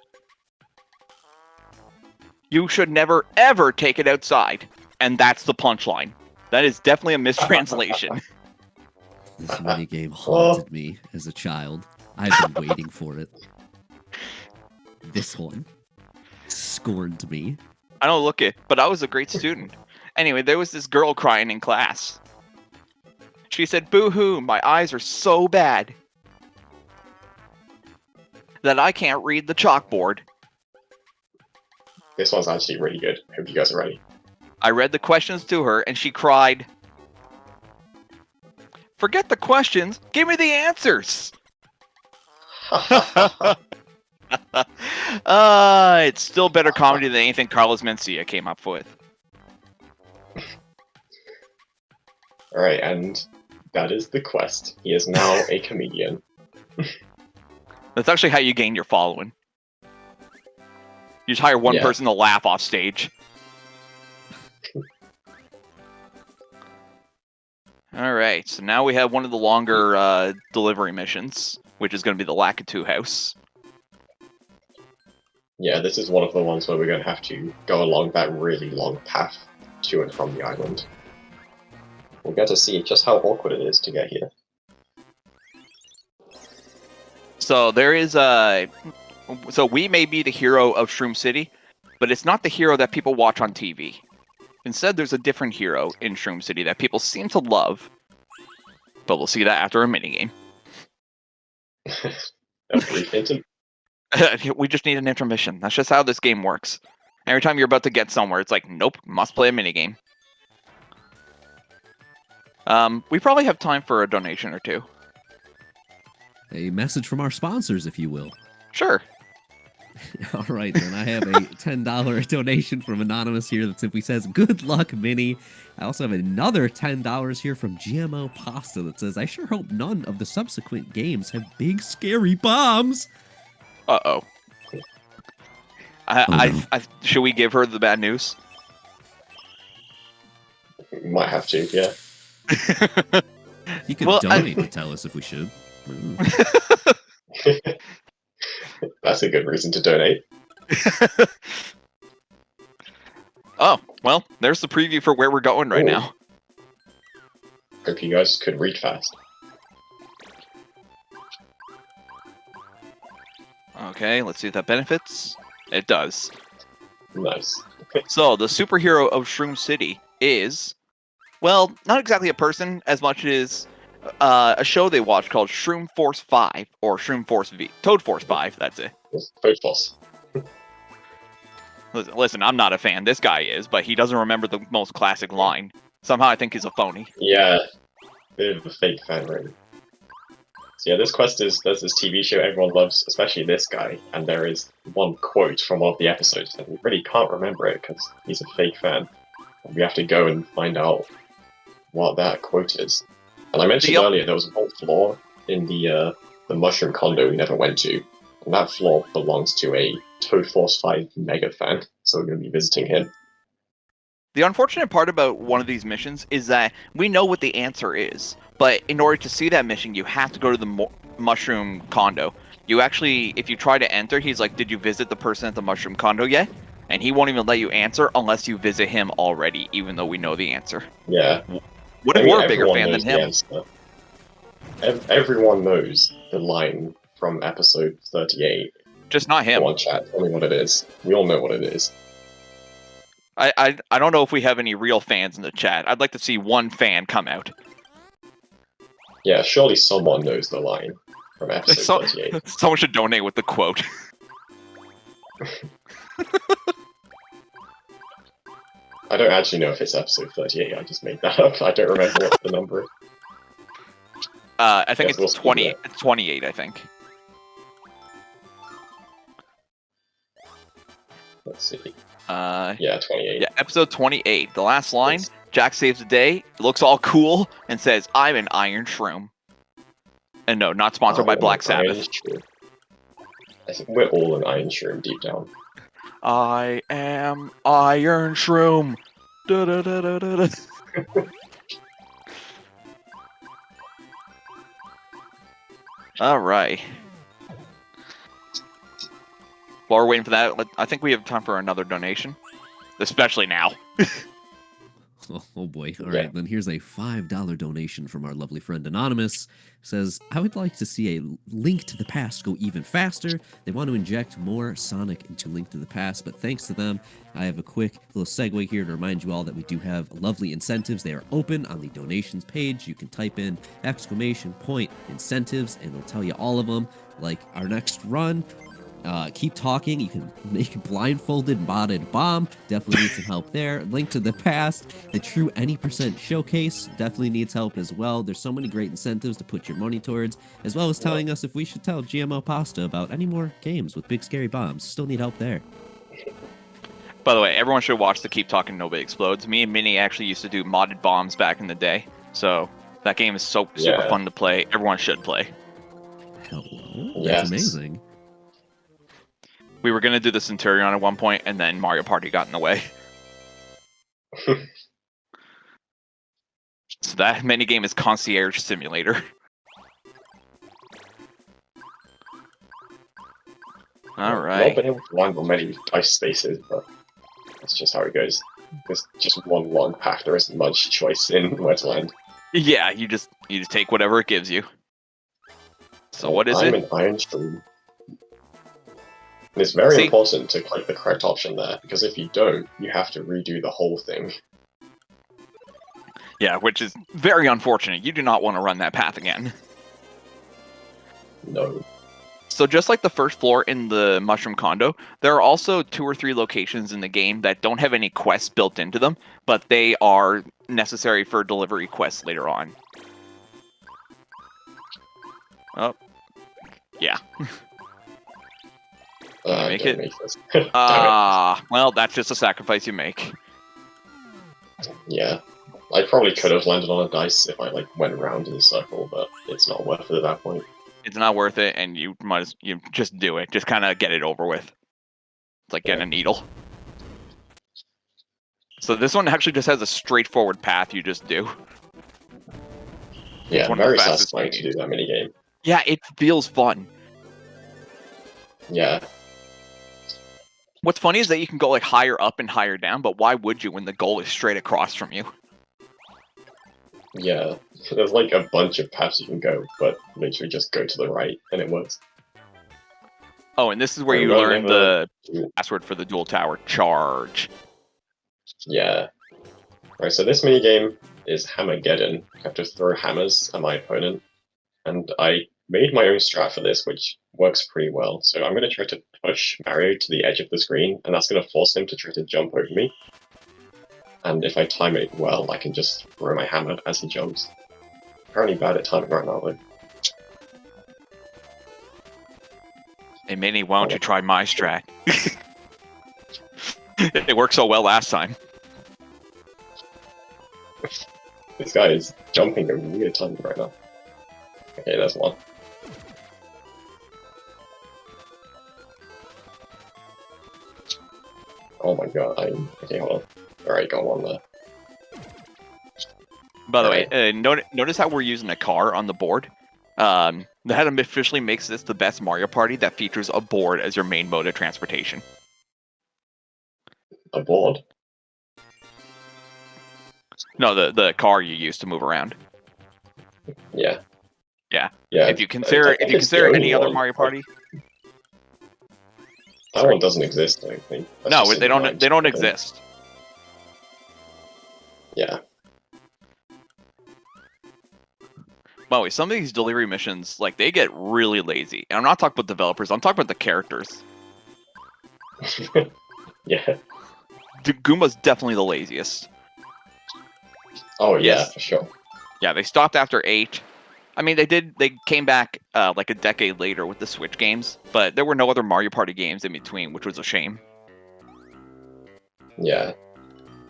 You should never, ever take it outside." And that's the punchline. That is definitely a mistranslation. This minigame haunted me as a child. I've been waiting for it. This one scorned me. I don't look it, but I was a great student. Anyway, there was this girl crying in class. She said, "Boo-hoo, my eyes are so bad that I can't read the chalkboard." This one's actually really good. Hope you guys are ready. I read the questions to her, and she cried, "Forget the questions, give me the answers!" It's still better comedy than anything Carlos Mencia came up with. Alright, and that is the quest. He is now a comedian. That's actually how you gain your following. You just hire one person to laugh off stage. Alright, so now we have one of the longer delivery missions, which is going to be the Lakitu house. Yeah, this is one of the ones where we're going to have to go along that really long path to and from the island. We'll get to see just how awkward it is to get here. So there is so we may be the hero of Shroom City, but it's not the hero that people watch on TV. Instead, there's a different hero in Shroom City that people seem to love. But we'll see that after a minigame. A brief intermission. We just need an intermission. That's just how this game works. Every time you're about to get somewhere, it's like, nope, must play a minigame. We probably have time for a donation or two. A message from our sponsors, if you will. Sure. All right, then. I have a $10 donation from Anonymous here that simply says, "Good luck, Minnie." I also have another $10 here from GMO Pasta that says, "I sure hope none of the subsequent games have big, scary bombs." Uh-oh. Should we give her the bad news? Might have to, yeah. You can donate to tell us if we should. That's a good reason to donate. Oh, well, there's the preview for where we're going right now. Hope you guys could read fast. Okay, let's see if that benefits. It does. Nice. So, the superhero of Shroom City is, well, not exactly a person as much as a show they watch called Shroom Force 5, or Shroom Force V. Toad Force 5, that's it. Toad Force. Listen, I'm not a fan. This guy is, but he doesn't remember the most classic line. Somehow I think he's a phony. Yeah, bit of a fake fan, really. So yeah, this quest is, there's this TV show everyone loves, especially this guy, and there is one quote from one of the episodes, and we really can't remember it because he's a fake fan. And we have to go and find out what that quote is. And I mentioned earlier there was one floor in the mushroom condo we never went to, and that floor belongs to a Toad Force 5 mega fan, so we're going to be visiting him. The unfortunate part about one of these missions is that we know what the answer is, but in order to see that mission, you have to go to the mushroom condo. You actually, if you try to enter, he's like, "Did you visit the person at the mushroom condo yet?" And he won't even let you answer unless you visit him already, even though we know the answer. Yeah. What if we're a bigger fan than him? Everyone knows the line from episode 38. Just not him. Come on, chat. Tell me what it is. We all know what it is. I don't know if we have any real fans in the chat. I'd like to see one fan come out. Yeah, surely someone knows the line from episode 38. Someone should donate with the quote. I don't actually know if it's episode 38. I just made that up. I don't remember what the number is. I think it's 28. It's 28, I think. Let's see. Yeah, 28. Yeah, episode 28. The last line, Jack saves the day, looks all cool, and says, "I'm an Iron Shroom." And no, not sponsored by Black Sabbath. I think we're all an Iron Shroom deep down. I am Iron Shroom. Da -da -da -da -da -da. All right. While we're waiting for that, I think we have time for another donation. Especially now. Oh boy. All Yeah. right, then here's a $5 donation from our lovely friend Anonymous. Says, I would like to see a Link to the Past go even faster. They want to inject more Sonic into Link to the Past, but thanks to them, I have a quick little segue here to remind you all that we do have lovely incentives. They are open on the donations page. You can type in !incentives and it'll tell you all of them. Like our next run, keep talking. You can make a blindfolded modded bomb. Definitely need some help there. Link to the Past, the true any % showcase definitely needs help as well. There's so many great incentives to put your money towards, as well as telling us if we should tell GMO Pasta about any more games with big scary bombs. Still need help there. By the way, everyone should watch the Keep Talking Nobody Explodes. Me and Minnie actually used to do modded bombs back in the day, so that game is super fun to play. Everyone should play. Hello? That's Yes. amazing. We were going to do the Centurion at one point, and then Mario Party got in the way. So that minigame is Concierge Simulator. All Not right. been able to land on many ice spaces, but that's just how it goes. There's just one long pack. There isn't much choice in where to land. Yeah, you just take whatever it gives you. So what is I'm it? an Iron Shroom. And it's very See- important to click the correct option there, because if you don't, you have to redo the whole thing. Yeah, which is very unfortunate. You do not want to run that path again. No. So just like the first floor in the Mushroom Condo, there are also 2 or 3 locations in the game that don't have any quests built into them, but they are necessary for delivery quests later on. Oh. Yeah. I make didn't it? make this. Damn Well, that's just a sacrifice you make. it. Yeah. I probably could have landed on a dice if I went around in a circle, but it's not worth it at that point. It's not worth it, and you just do it. Just kind of get it over with. It's like getting a needle. So this one actually just has a straightforward path you just do. Yeah, one of the very fastest satisfying to do that minigame. Yeah, it feels fun. Yeah. What's funny is that you can go higher up and higher down, but why would you when the goal is straight across from you? Yeah. There's a bunch of paths you can go, but literally just go to the right and it works. Oh, and this is where I'm you going learn over the to- password for the dual tower. Charge. Yeah. Right, so this minigame is Hammergeddon. I have to throw hammers at my opponent. And I made my own strat for this, which works pretty well. So I'm going to try to push Mario to the edge of the screen, and that's going to force him to try to jump over me. And if I time it well, I can just throw my hammer as he jumps. Apparently bad at timing right now, though. Hey, Minnie, why don't you try my strat? It worked so well last time. This guy is jumping a weird time right now. Okay, there's one. Oh my god, okay, hold on. Alright, got one there. By the way, notice how we're using a car on the board? That officially makes this the best Mario Party that features a board as your main mode of transportation. A board. No, the car you use to move around. Yeah. Yeah. Yeah. If you consider any other Mario Party, That one doesn't exist, I don't think. That's no, just they in don't. mind, They don't I think. exist. Yeah. By the way, some of these delivery missions, they get really lazy. And I'm not talking about developers. I'm talking about the characters. Yeah. Goomba's definitely the laziest. Oh yeah, Yes. for sure. Yeah, they stopped after 8. I mean, they came back a decade later with the Switch games, but there were no other Mario Party games in between, which was a shame. Yeah.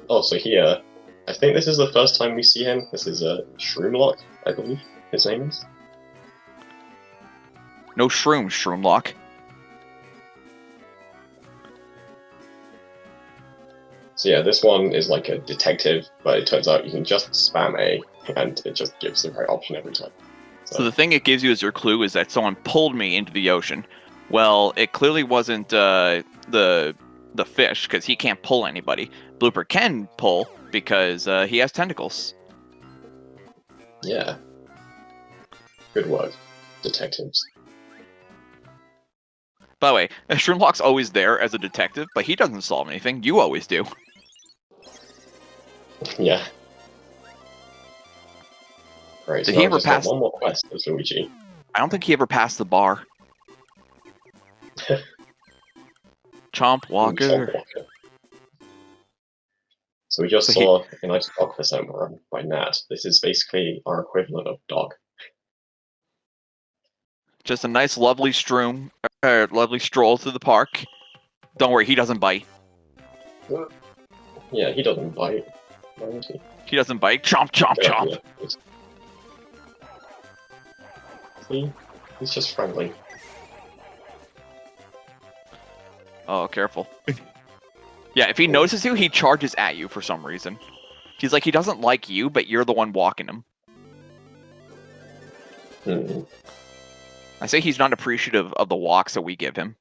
Oh, so here, I think this is the first time we see him. This is Shroomlock, I believe his name is. No Shroomlock. So yeah, this one is like a detective, but it turns out you can just spam A, and it just gives the right option every time. So the thing it gives you as your clue is that someone pulled me into the ocean. Well, it clearly wasn't the fish, because he can't pull anybody. Blooper can pull because he has tentacles. Yeah. Good work, detectives. By the way, Shroomlock's always there as a detective, but he doesn't solve anything. You always do. Yeah. Right, so Did he now ever I've just got pass- one more quest as Luigi. I don't think he ever passed the bar. Chomp Walker. Chomp Walker. So we just So saw a nice dog for Emperor by Nat. This is basically our equivalent of dog. Just a nice, lovely lovely stroll through the park. Don't worry, he doesn't bite. Yeah, he doesn't bite. Mind he? He doesn't bite. Chomp, chomp, Yeah, chomp. yeah. See? He's just friendly. Oh, careful. Yeah, if he notices you, he charges at you for some reason. He's like, he doesn't like you, but you're the one walking him. Hmm. I say he's not appreciative of the walks that we give him.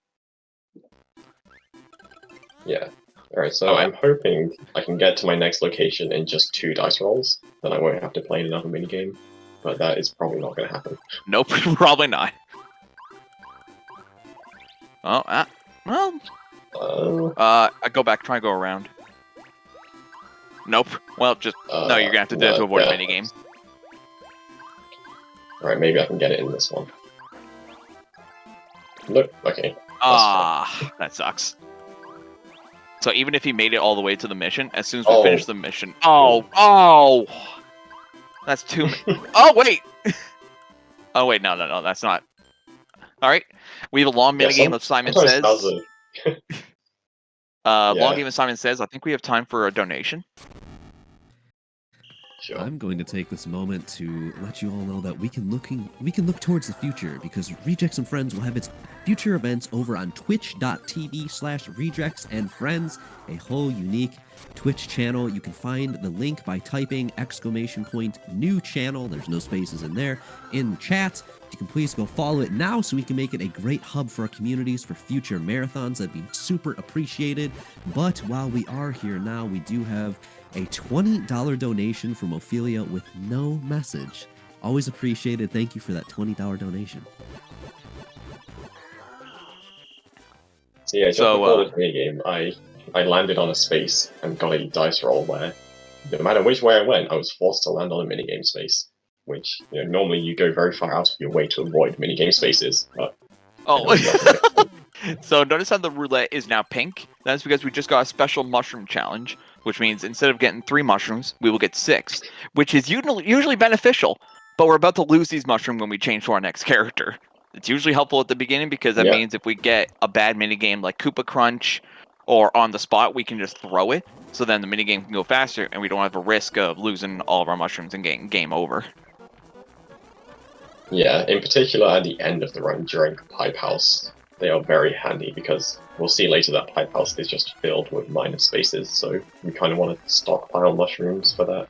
Yeah. Alright, so Okay. I'm hoping I can get to my next location in just 2 dice rolls. Then I won't have to play another minigame. But that is probably not going to happen. Nope, probably not. Oh, well, I go back, try and go around. Nope. Well, just no. You're gonna have to do it to avoid a minigame. Alright, maybe I can get it in this one. Nope. Okay. Ah, that sucks. So even if he made it all the way to the mission, as soon as we finish the mission, that's too. Oh wait. Oh wait, no, that's not. All right, we have a long minigame of Simon Says. Long game of Simon Says. I think we have time for a donation. Sure. I'm going to take this moment to let you all know that we can look towards the future, because Rejects and Friends will have its future events over on twitch.tv/Rejects and Friends, a whole unique Twitch channel. You can find the link by typing !new channel, there's no spaces in there, in chat. You can please go follow it now so we can make it a great hub for our communities for future marathons. That'd be super appreciated. But while we are here now, we do have a $20 donation from Ophelia with no message. Always appreciated. Thank you for that $20 donation. So yeah, just before this minigame, I landed on a space and got a dice roll where no matter which way I went, I was forced to land on a minigame space. Which, normally you go very far out of your way to avoid minigame spaces, but... Oh, so notice how the roulette is now pink? That's because we just got a special mushroom challenge, which means instead of getting 3 mushrooms, we will get 6, which is usually beneficial, but we're about to lose these mushrooms when we change to our next character. It's usually helpful at the beginning because that means if we get a bad minigame like Koopa Crunch or on the spot, we can just throw it, so then the minigame can go faster and we don't have a risk of losing all of our mushrooms and getting game over. Yeah, in particular at the end of the run during Pipe House, they are very handy because we'll see later that Pipe House is just filled with minor spaces, so we kind of want to stockpile mushrooms for that.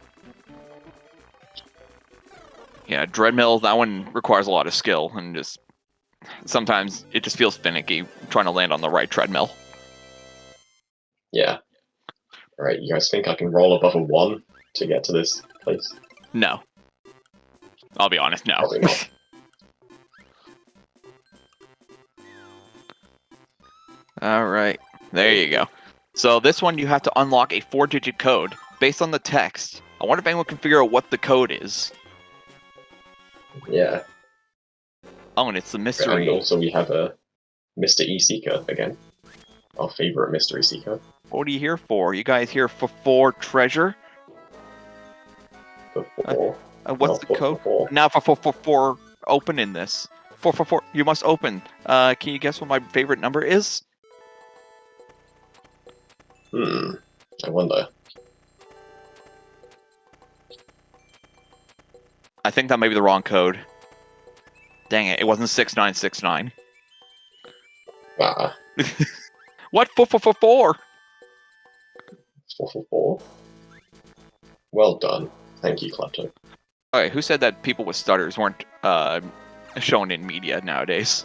Yeah, Dreadmill, that one requires a lot of skill, and just sometimes it just feels finicky trying to land on the right treadmill. Yeah. Alright, you guys think I can roll above a 1 to get to this place? No. I'll be honest, no. Probably not. Alright, there you go. So this one you have to unlock a 4-digit code based on the text. I wonder if anyone can figure out what the code is. Yeah. Oh, and it's the mystery. And also we have a Mr. E-Seeker again. Our favorite mystery seeker. What are you here for? You guys here for 4 treasure? For 4. What's the code? Now for opening this. 4. You must open. Can you guess what my favorite number is? I wonder. I think that may be the wrong code. Dang it, it wasn't 6969. Ah. What? 4? 4. Well done. Thank you, Klepto. Alright, who said that people with stutters weren't shown in media nowadays?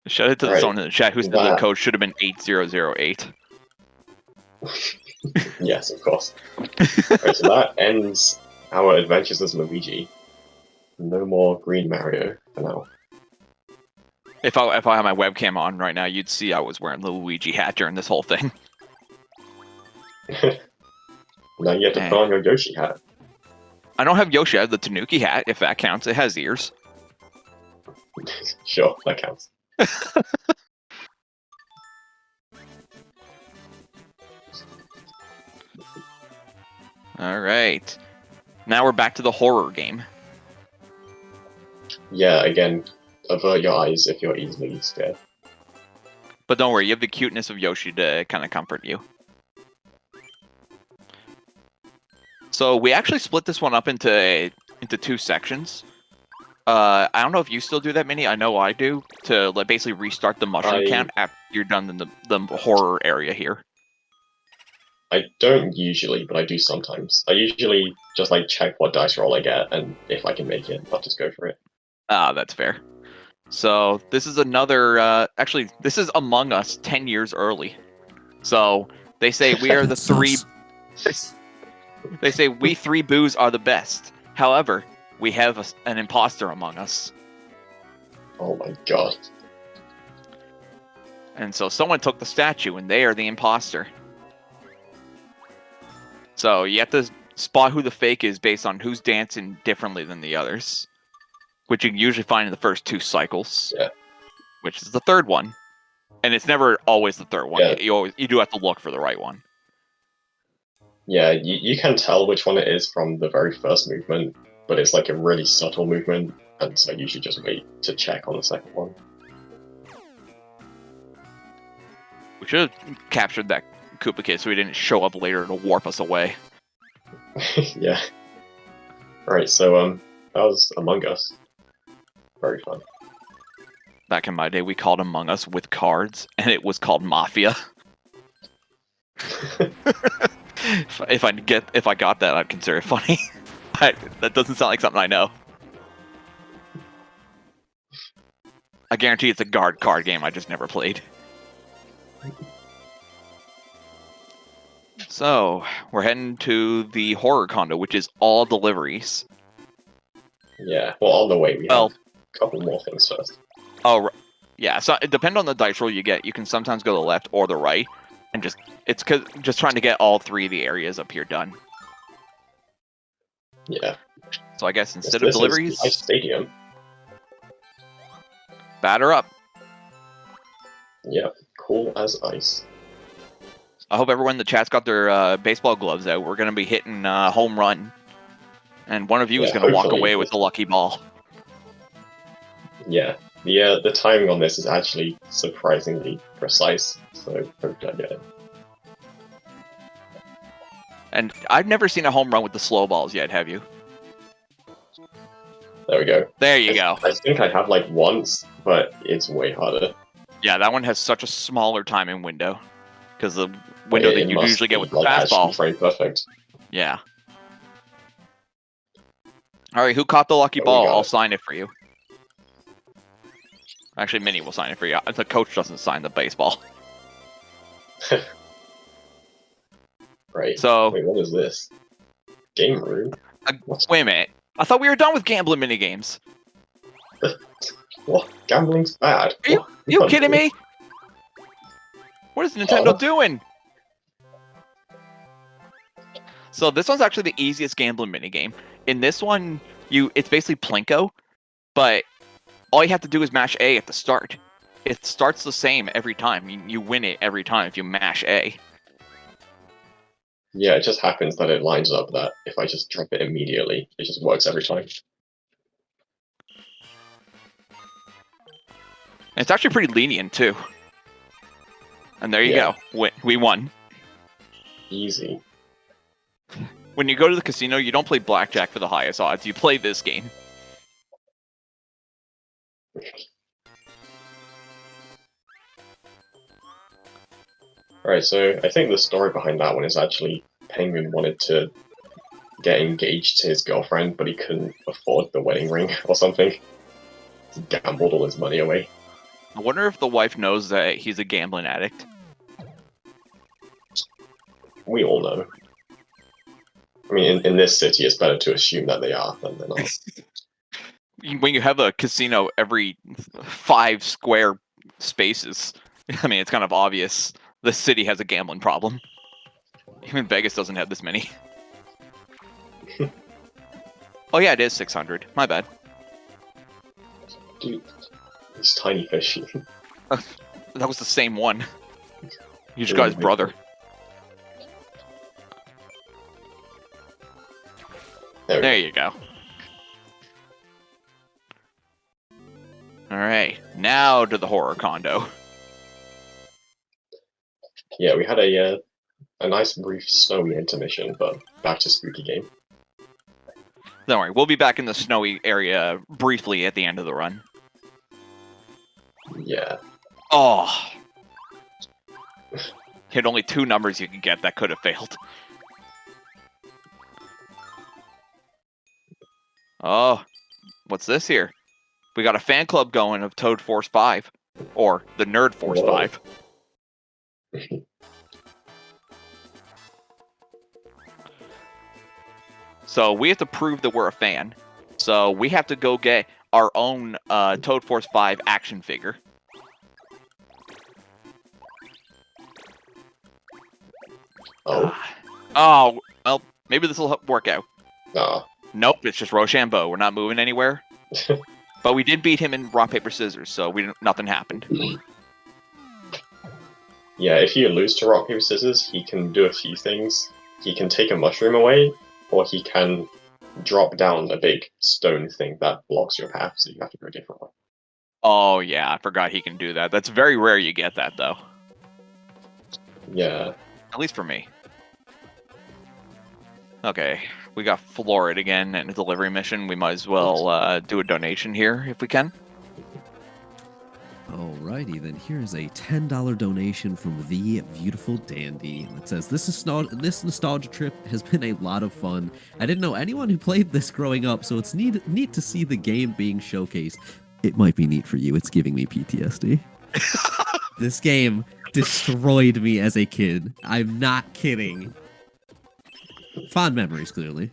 Shout out to Right. someone in the chat who said the code should have been 8008. Yes, of course. Right, so that ends our adventures as Luigi. No more Green Mario for now. If I had my webcam on right now, you'd see I was wearing the Luigi hat during this whole thing. Now you have to put on your Yoshi hat. I don't have Yoshi, I have the Tanuki hat, if that counts. It has ears. Sure, that counts. Alright. Now we're back to the horror game. Yeah, again, avert your eyes if you're easily scared. But don't worry, you have the cuteness of Yoshi to kind of comfort you. So we actually split this one up into two sections. I don't know if you still do that, Minnie. I know I do, to basically restart the mushroom count after you're done in the horror area here. I don't usually, but I do sometimes. I usually just like check what dice roll I get, and if I can make it, I'll just go for it. Ah, that's fair. So this is another. Actually, this is Among Us 10 years early. So they say we are the three. They say we three boos are the best. However, we have an imposter among us. Oh my god. And so someone took the statue, and they are the imposter. So you have to spot who the fake is based on who's dancing differently than the others, which you can usually find in the first two cycles. Yeah. Which is the third one, and it's never always the third one. Yeah. You do have to look for the right one. Yeah, you can tell which one it is from the very first movement, but it's like a really subtle movement, and so you should just wait to check on the second one. We should have captured that Koopa Kid so he didn't show up later to warp us away. Yeah. Alright, so that was Among Us. Very fun. Back in my day, we called Among Us with cards, and it was called Mafia. If I got that, I'd consider it funny. That doesn't sound like something I know. I guarantee it's a card game I just never played. So, we're heading to the horror condo, which is all deliveries. Yeah, well, on the way we have a couple more things first. Oh, yeah, so it depends on the dice roll you get. You can sometimes go to the left or the right, and it's just trying to get all three of the areas up here done. Yeah. So I guess instead of deliveries... This is stadium. Batter up. Yeah, cool as ice. I hope everyone in the chat's got their baseball gloves out. We're going to be hitting home run. And one of you is going to walk away with the lucky ball. Yeah. The timing on this is actually surprisingly precise, so hopefully I get it. And I've never seen a home run with the slow balls yet, have you? There we go. There you go. I think I have like once, but it's way harder. Yeah, that one has such a smaller timing window. Because the window that you usually get with the fastball. Frame perfect. Yeah. Alright, who caught the lucky ball? I'll sign it for you. Actually, Minnie will sign it for you. The coach doesn't sign the baseball. Right. So, wait, what is this? Game room? Wait a minute. I thought we were done with gambling minigames. What? Gambling's bad. Are you kidding me? What is Nintendo doing? So this one's actually the easiest gambling minigame. In this one, it's basically Plinko, but all you have to do is mash A at the start. It starts the same every time. You win it every time if you mash A. Yeah, it just happens that it lines up that if I just drop it immediately, it just works every time. And it's actually pretty lenient, too. And there you go. We won. Easy. When you go to the casino, you don't play blackjack for the highest odds. You play this game. Alright, so I think the story behind that one is actually Penguin wanted to get engaged to his girlfriend, but he couldn't afford the wedding ring or something. He gambled all his money away. I wonder if the wife knows that he's a gambling addict. We all know. I mean, in this city, it's better to assume that they are than they're not. When you have a casino every 5 square spaces, I mean, it's kind of obvious the city has a gambling problem. Even Vegas doesn't have this many. Oh yeah, it is 600. My bad. Dude, these tiny fish. That was the same one. You just got his brother. There you go. Alright, now to the horror condo. Yeah, we had a nice brief snowy intermission, but back to spooky game. Don't worry, we'll be back in the snowy area briefly at the end of the run. Yeah. Oh! Hit only 2 numbers you could get that could have failed. Oh, what's this here? We got a fan club going of Toad Force 5. Or the Nerd Force Whoa. 5. So we have to prove that we're a fan. So we have to go get our own Toad Force 5 action figure. Oh. Oh, well, maybe this will work out. Nah. Nope, it's just Rochambeau. We're not moving anywhere. But we did beat him in rock, paper, scissors, so nothing happened. Yeah, if you lose to rock, paper, scissors, he can do a few things. He can take a mushroom away, or he can drop down a big stone thing that blocks your path, so you have to go a different way. Oh, yeah, I forgot he can do that. That's very rare you get that, though. Yeah. At least for me. Okay, we got Florid again and a delivery mission. We might as well do a donation here if we can. Alrighty, then here's a $10 donation from the beautiful Dandy. It says, this nostalgia trip has been a lot of fun. I didn't know anyone who played this growing up, so it's neat to see the game being showcased. It might be neat for you. It's giving me PTSD. This game destroyed me as a kid. I'm not kidding. Fond memories, clearly.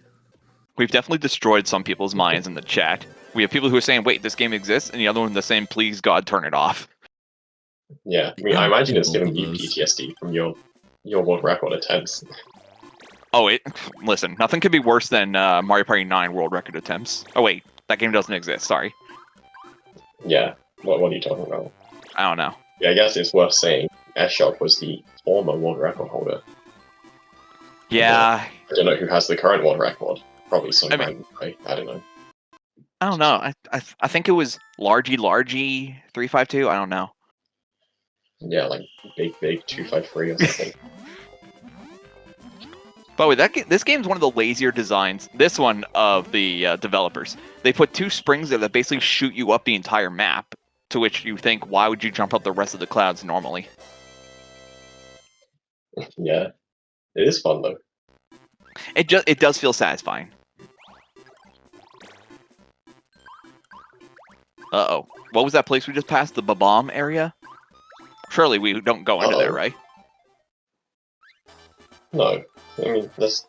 We've definitely destroyed some people's minds in the chat. We have people who are saying, wait, this game exists, and the other one that's saying, please, God, turn it off. Yeah, I mean, I imagine it's both giving of you those. PTSD from your world record attempts. Oh, listen, nothing could be worse than Mario Party 9 world record attempts. Oh, wait, that game doesn't exist, sorry. Yeah, what are you talking about? I don't know. Yeah, I guess it's worth saying Airshot was the former world record holder. Yeah, I don't know who has the current world record. Probably some random guy. I don't know. I don't know. I think it was Largy 352. I don't know. Yeah, like big 253 or something. By the way, this game's one of the lazier designs. This one of the developers. They put 2 springs there that basically shoot you up the entire map. To which you think, why would you jump up the rest of the clouds normally? Yeah, it is fun though. It does feel satisfying. Uh-oh. What was that place we just passed? The Babam area? Surely we don't go into there, right? No, I mean that's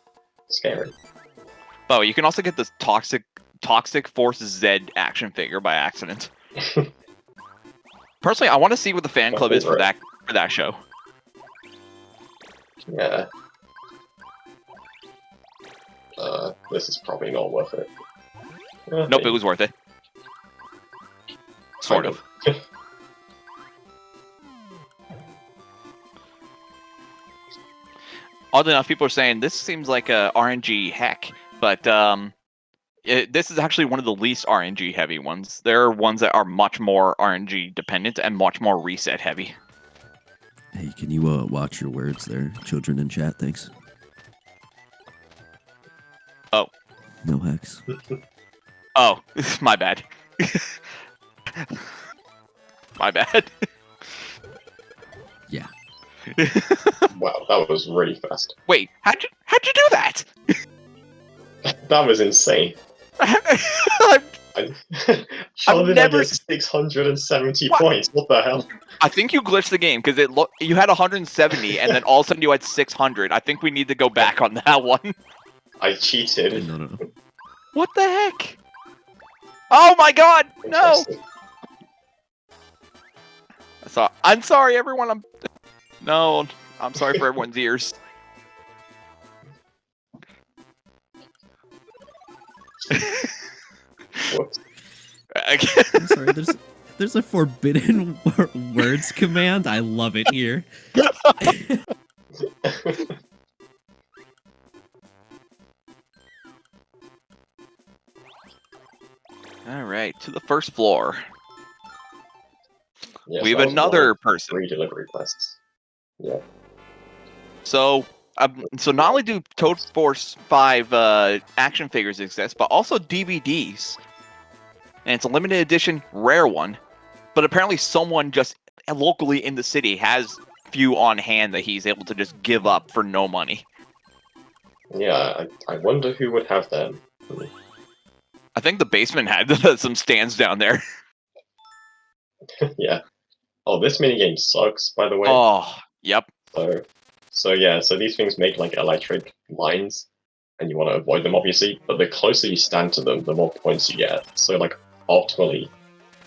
scary. Oh, you can also get this Toxic Force Z action figure by accident. Personally, I want to see what the fan club is for that show. Yeah. This is probably not worth it. Nope, it was worth it. Sort of. Oddly enough, people are saying this seems like a RNG heck, but this is actually one of the least RNG heavy ones. There are ones that are much more RNG dependent and much more reset heavy. Hey, can you watch your words there, children in chat? Thanks. Oh. No hex. Oh, my bad. My bad. Yeah. Wow, that was really fast. Wait, how'd you do that? That was insane. How did I never get 670 What? points? What the hell? I think you glitched the game because you had 170 and then all of a sudden you had 600. I think we need to go back on that one. I cheated. No. What the heck? Oh my god! No! Interesting. So I'm sorry, everyone. I'm sorry for everyone's ears. Whoops. I'm sorry. There's a forbidden words command. I love it here. All right, to the first floor. Yes, We have that was one another of person. 3 delivery quests. Yeah. So not only do Toad Force 5 action figures exist, but also DVDs. And it's a limited edition, rare one. But apparently someone just locally in the city has few on hand that he's able to just give up for no money. Yeah, I wonder who would have them. I think the basement had some stands down there. Yeah. Oh, this minigame sucks, by the way. Oh, yep. So yeah, so these things make like electric lines, and you want to avoid them, obviously. But the closer you stand to them, the more points you get. So like optimally,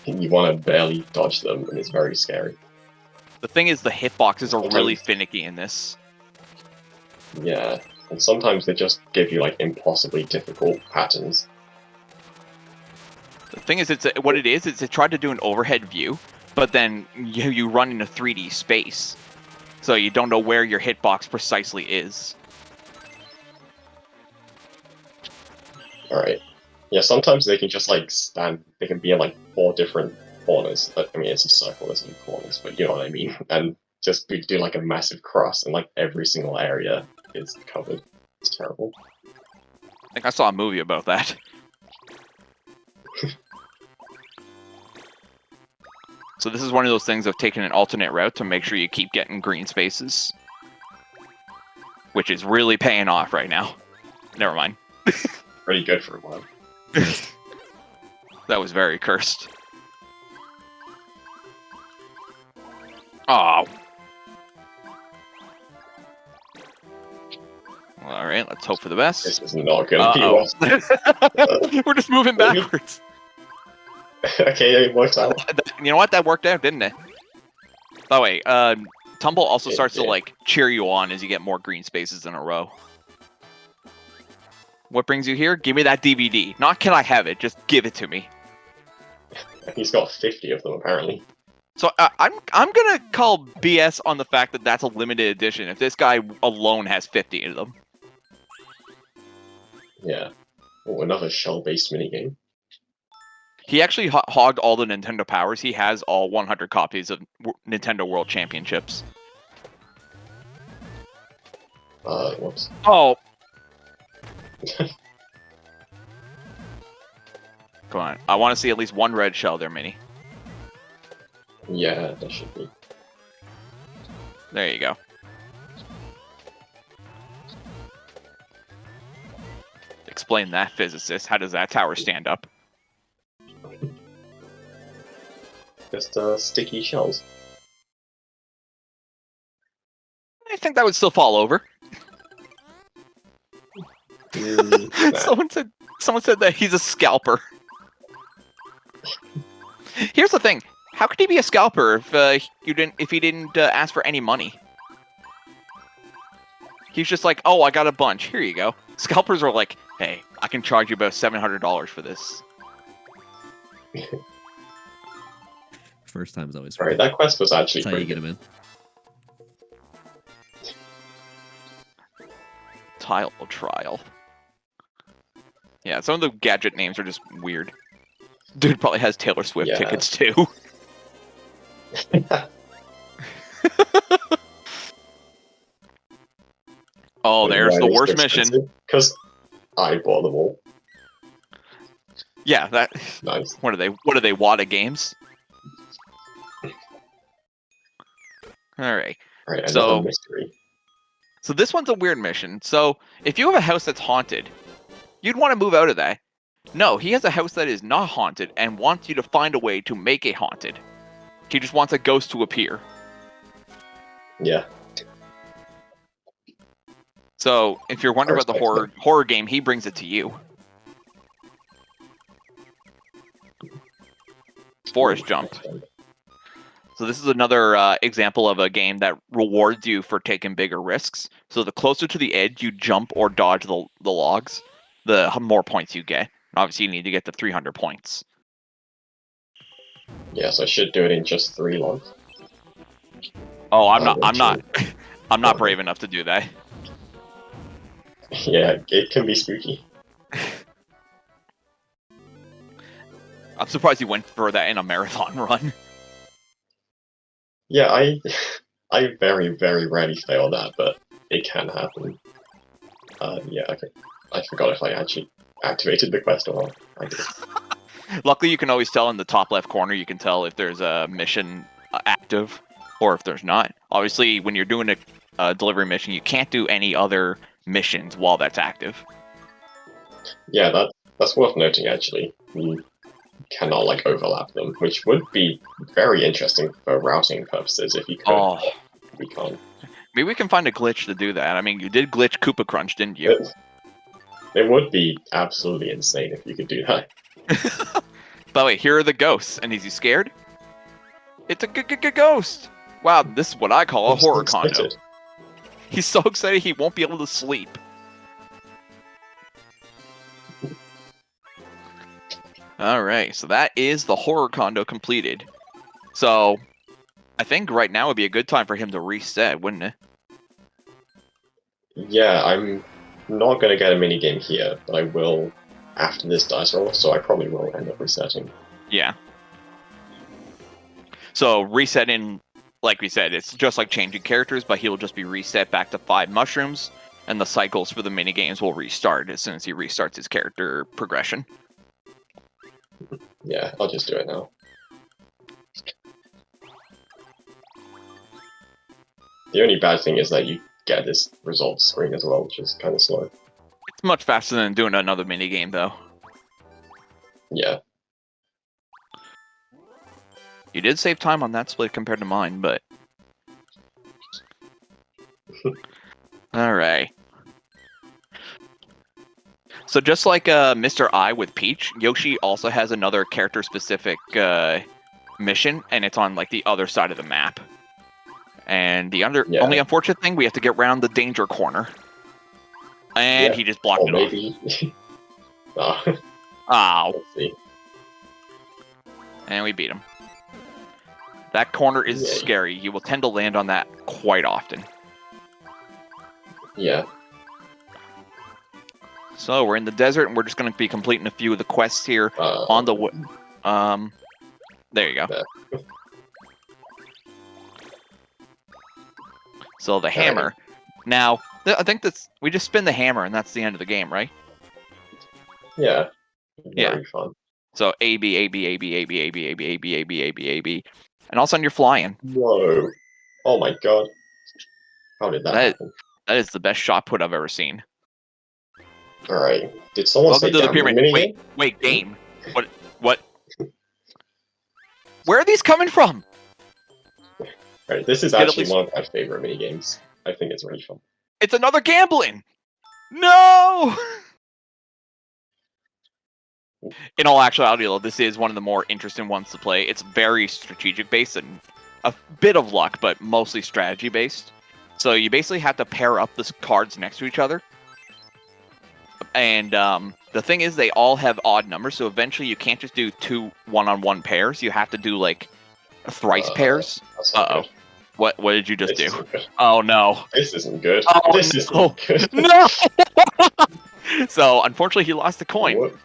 you want to barely dodge them, and it's very scary. The thing is, the hitboxes are really Sometimes- finicky in this. Yeah, and sometimes they just give you like impossibly difficult patterns. The thing is, what it is it tried to do an overhead view, but then you run in a 3D space. So you don't know where your hitbox precisely is. Alright. Yeah, sometimes they can just like stand, they can be in like 4 different corners. I mean, it's a circle, there's no corners, but you know what I mean. And just do like a massive cross, and like every single area is covered. It's terrible. I think I saw a movie about that. So this is one of those things of taking an alternate route to make sure you keep getting green spaces. Which is really paying off right now. Never mind. Pretty good for a while. That was very cursed. Oh. Alright, let's hope for the best. This is not gonna be well. We're just moving backwards. Okay, it worked out. You know what? That worked out, didn't it? By the way, Tumble also It starts to did. like cheer you on as you get more green spaces in a row. What brings you here? Give me that DVD. Not can I have it, just give it to me. He's got 50 of them, apparently. So I'm gonna call BS on the fact that that's a limited edition. If this guy alone has 50 of them, Yeah. Oh, another shell-based minigame. he actually hogged all the Nintendo powers. He has all 100 copies of Nintendo World Championships. Whoops. Oh. Come on. I want to see at least one red shell there, Mini. Yeah, that should be. There you go. Explain that, physicist. How does that tower stand up? Just sticky shells. I think that would still fall over. Nah. Someone said that he's a scalper. Here's the thing: how could he be a scalper if he didn't ask for any money? He's just like, oh, I got a bunch. Here you go. Scalpers are like, hey, I can charge you about $700 for this. First time's always Alright, fun. that quest was actually That's how you pretty get good. him in. Tile trial. Yeah, some of the gadget names are just weird. Dude probably has Taylor Swift Yeah. tickets too. Oh, there's the worst mission. Because I bought them all. Yeah, that. Nice. What are they? What are they? WADA games? All right. Alright, So- another mystery. So this one's a weird mission. So if you have a house that's haunted, you'd want to move out of that. No, he has a house that is not haunted and wants you to find a way to make it haunted. He just wants a ghost to appear. Yeah. So, if you're wondering about the Respect horror game, he brings it to you. Forest Jump. So this is another example of a game that rewards you for taking bigger risks. So the closer to the edge you jump or dodge the logs, the more points you get. Obviously, you need to get to 300 points. Yes, I should do it in just 3 logs. Oh, I'm Oh, not okay. brave enough to do that. Yeah, it can be spooky. I'm surprised you went for that in a marathon run. Yeah, I very, very rarely fail that, but it can happen. Yeah, okay. I forgot if I actually activated the quest or not. I did. Luckily, you can always tell in the top left corner, you can tell if there's a mission active or if there's not. Obviously, when you're doing a delivery mission, you can't do any other missions while that's active. Yeah, that's worth noting, actually. You cannot, like, overlap them, which would be very interesting for routing purposes if you could. Oh, We can't. maybe we can find a glitch to do that. I mean, you did glitch Koopa Crunch, didn't you? It would be absolutely insane if you could do that. By the way, here are the ghosts. And is he scared? It's a ghost! Wow, this is what I call a I'm so horror condo. excited. He's so excited he won't be able to sleep. Alright, so that is the horror condo completed. So, I think right now would be a good time for him to reset, wouldn't it? Yeah, I'm not going to get a minigame here, but I will after this dice roll, so I probably will end up resetting. Yeah. So, resetting, like we said, it's just like changing characters, but he'll just be reset back to 5 mushrooms, and the cycles for the minigames will restart as soon as he restarts his character progression. Yeah, I'll just do it now. The only bad thing is that you get this results screen as well, which is kind of slow. It's much faster than doing another minigame, though. Yeah. You did save time on that split compared to mine, but... Alright. So just like Mr. I with Peach, Yoshi also has another character-specific mission, and it's on like the other side of the map. And the only unfortunate thing, we have to get around the danger corner. And he just blocked it maybe. off. Oh, Ow. let's see. And we beat him. That corner is scary. You will tend to land on that quite often. Yeah. So we're in the desert, and we're just going to be completing a few of the quests here on the... there you go. Yeah. So the hammer. Now, I think we just spin the hammer, and that's the end of the game, right? Yeah. Yeah. Very fun. So A, B, A, B, A, B, A, B, A, B, A, B, A, B, A, B, A, B, A, B. And all of a sudden you're flying. Whoa. Oh my god. How did that happen? That is the best shot put I've ever seen. Alright. Did someone say Welcome to the gambling pyramid. minigame? Wait, game. What? Where are these coming from? Right, this is actually one of my favorite minigames. I think it's really fun. It's another gambling! No! In all actuality, though, this is one of the more interesting ones to play. It's very strategic-based and a bit of luck, but mostly strategy-based. So you basically have to pair up the cards next to each other. And the thing is, they all have odd numbers, so eventually you can't just do 2 one-on-one pairs. You have to do, like, thrice pairs. Uh-oh. What did you just do? Oh, no. This isn't good. Oh, this isn't good. No! So, unfortunately, he lost the coin. What?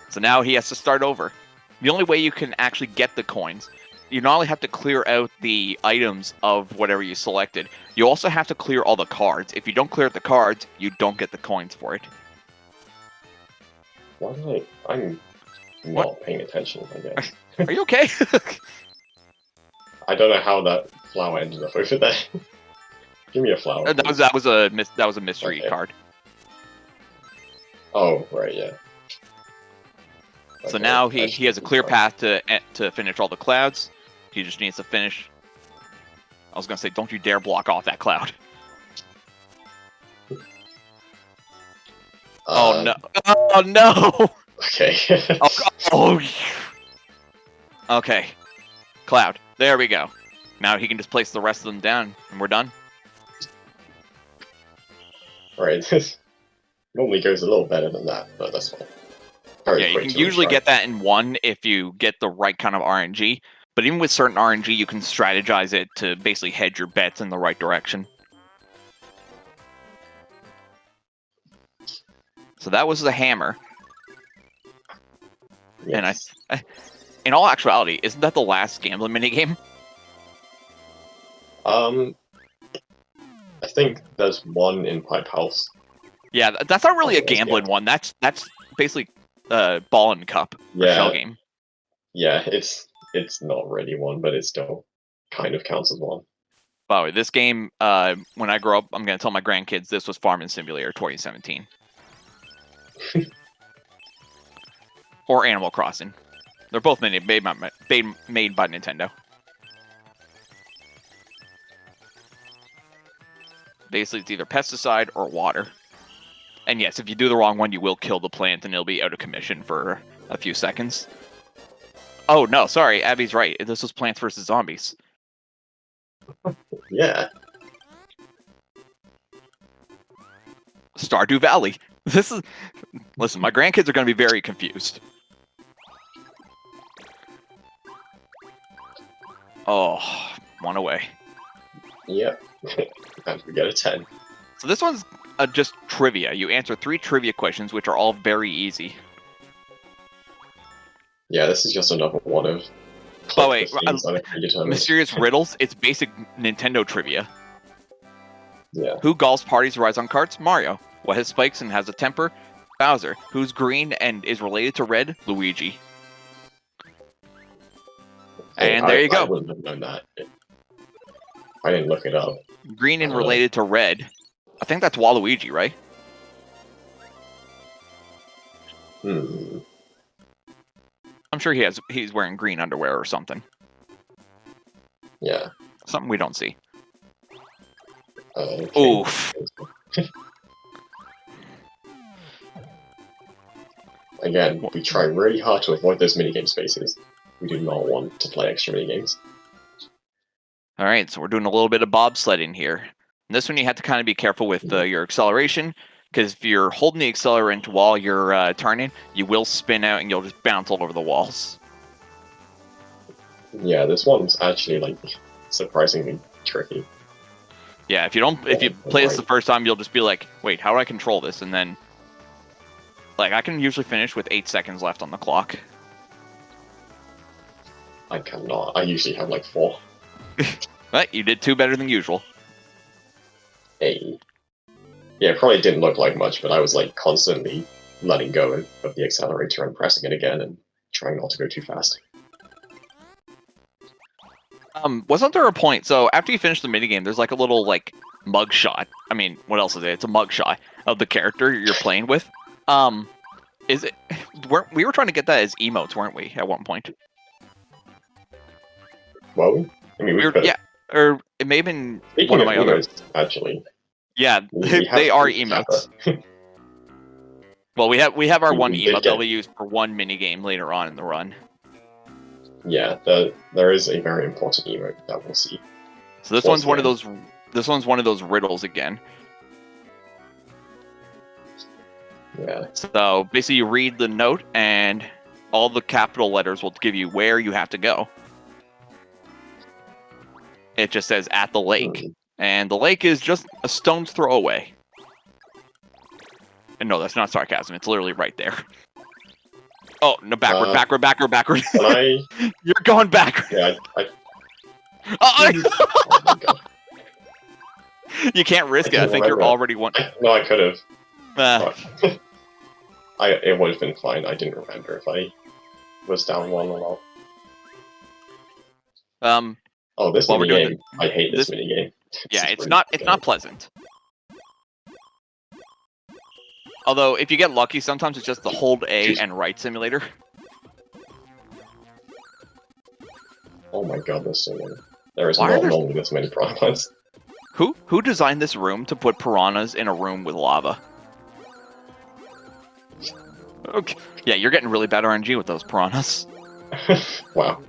So now he has to start over. The only way you can actually get the coins, you not only have to clear out the items of whatever you selected, you also have to clear all the cards. If you don't clear out the cards, you don't get the coins for it. Why did I'm not paying attention, I guess. Are you okay? I don't know how that flower ended up over there. Give me a flower. That was a mystery card. Oh, right, yeah. So Okay, now that he has a should be clear fine. path to finish all the clouds. He just needs to finish. I was gonna say, don't you dare block off that cloud. Oh no! Oh no! Okay. Oh, oh. Okay. Cloud. There we go. Now he can just place the rest of them down, and we're done. Alright, this normally goes a little better than that, but that's fine. Very Yeah, you quick can to usually retry. get that in one if you get the right kind of RNG. But even with certain RNG, you can strategize it to basically hedge your bets in the right direction. So that was the hammer. Yes. And in all actuality, isn't that the last gambling minigame? I think there's one in Pipe House. Yeah, that's not really a Oh, yeah. gambling one. That's basically ball and cup or Yeah. shell game. Yeah, it's not really one, but it still kind of counts as one. By the way, this game, when I grow up, I'm going to tell my grandkids this was Farming Simulator 2017. Or Animal Crossing. They're both made by Nintendo. Basically, it's either pesticide or water. And yes, if you do the wrong one, you will kill the plant and it'll be out of commission for a few seconds. Oh, no, sorry, Abby's right. This was Plants vs. Zombies. Yeah. Stardew Valley. This is... Listen, my grandkids are going to be very confused. Oh, one away. Yep. And we get a 10. So this one's just trivia. You answer 3 trivia questions, which are all very easy. Yeah, this is just another one of By the way, things that are predetermined. Mysterious Riddles, it's basic Nintendo trivia. Yeah. Who golfs parties rise on carts? Mario. What has spikes and has a temper? Bowser. Who's green and is related to red? Luigi. And there you I go. wouldn't have known that. I didn't look it up. Green and related to red. I think that's Waluigi, right? Hmm. I'm sure he's wearing green underwear or something. Yeah. Something we don't see. Okay. Oof. Again, we try really hard to avoid those minigame spaces. We do not want to play extra minigames. Alright, so we're doing a little bit of bobsledding here. And this one you have to kind of be careful with your acceleration, because if you're holding the accelerant while you're turning, you will spin out and you'll just bounce all over the walls. Yeah, this one's actually, like, surprisingly tricky. Yeah, if you play this the first time, you'll just be like, wait, how do I control this? And then, like, I can usually finish with 8 seconds left on the clock. I cannot. I usually have, like, 4. But you did 2 better than usual. Hey. Yeah, it probably didn't look like much, but I was, like, constantly letting go of the accelerator and pressing it again and trying not to go too fast. Wasn't there a point? So after you finish the minigame, there's like a little like mug shot. I mean, what else is it? It's a mug shot of the character you're playing with. Is it? We were trying to get that as emotes, weren't we? At one point. Well, I mean, we could. Yeah, or it may have been Speaking one of of my other. emotes, actually. Yeah, We they have are Fruit emotes. Zapper. Well, we have our one We did emote that get- we use for one minigame later on in the run. Yeah, there is a very important emote that we'll see. So this one's one of those. This one's one of those riddles again. Yeah. So basically, you read the note, and all the capital letters will give you where you have to go. It just says at the lake, and the lake is just a stone's throw away. And no, that's not sarcasm. It's literally right there. Oh no! Backward. Can You're going backward. Yeah, Oh, oh my god. you can't risk it. I didn't think you're remember. already one. No, I could have. Uh, It would have been fine. I didn't remember if I was down one or not. Oh, this While we're doing minigame. I hate this minigame. yeah, This is it's not pleasant. Although, if you get lucky, sometimes it's just the hold A and right simulator. Oh my god, there's so many. There is Why are not there- normally this many piranha plants. Who designed this room to put piranhas in a room with lava? Okay. Yeah, you're getting really bad RNG with those piranhas. Wow.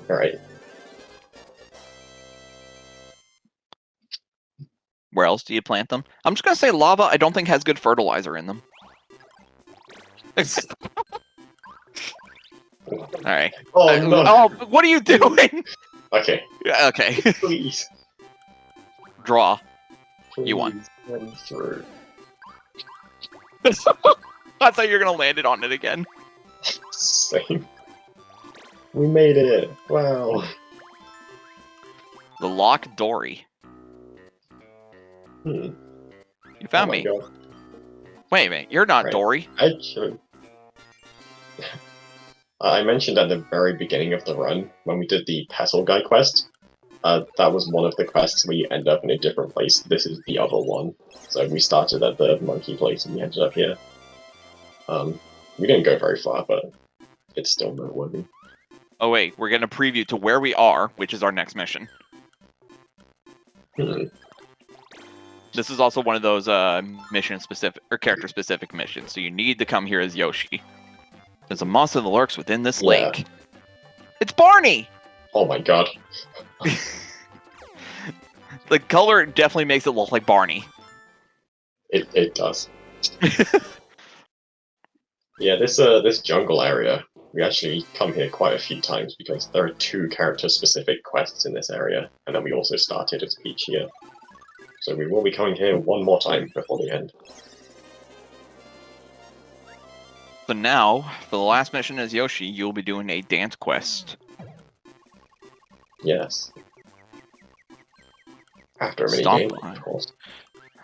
Alright. Where else do you plant them? I'm just gonna say lava. I don't think has good fertilizer in them. All right. Oh no! Oh, what are you doing? Okay, Yeah, okay. please. Draw. Please You won. let me through. I thought you were gonna land it on it again. Same. We made it! Wow. The Lock Dory. Hmm. You found Oh my me. God. Wait a minute. You're not Right. Dory. Actually, I mentioned at the very beginning of the run, when we did the Petal Guy quest, that was one of the quests where you end up in a different place. This is the other one. So we started at the monkey place and we ended up here. We didn't go very far, but it's still noteworthy. Oh wait, we're getting a preview to where we are, which is our next mission. Hmm. This is also one of those mission specific or character specific missions, so you need to come here as Yoshi. There's a monster that lurks within this Yeah. lake. It's Barney! Oh my god. The color definitely makes it look like Barney. It does. Yeah, this jungle area, we actually come here quite a few times because there are 2 character-specific quests in this area, and then we also started as Peach here. So we will be coming here one more time before the end. So now, for the last mission as Yoshi, you'll be doing a dance quest. Yes. After a Stomp minigame, on. of course.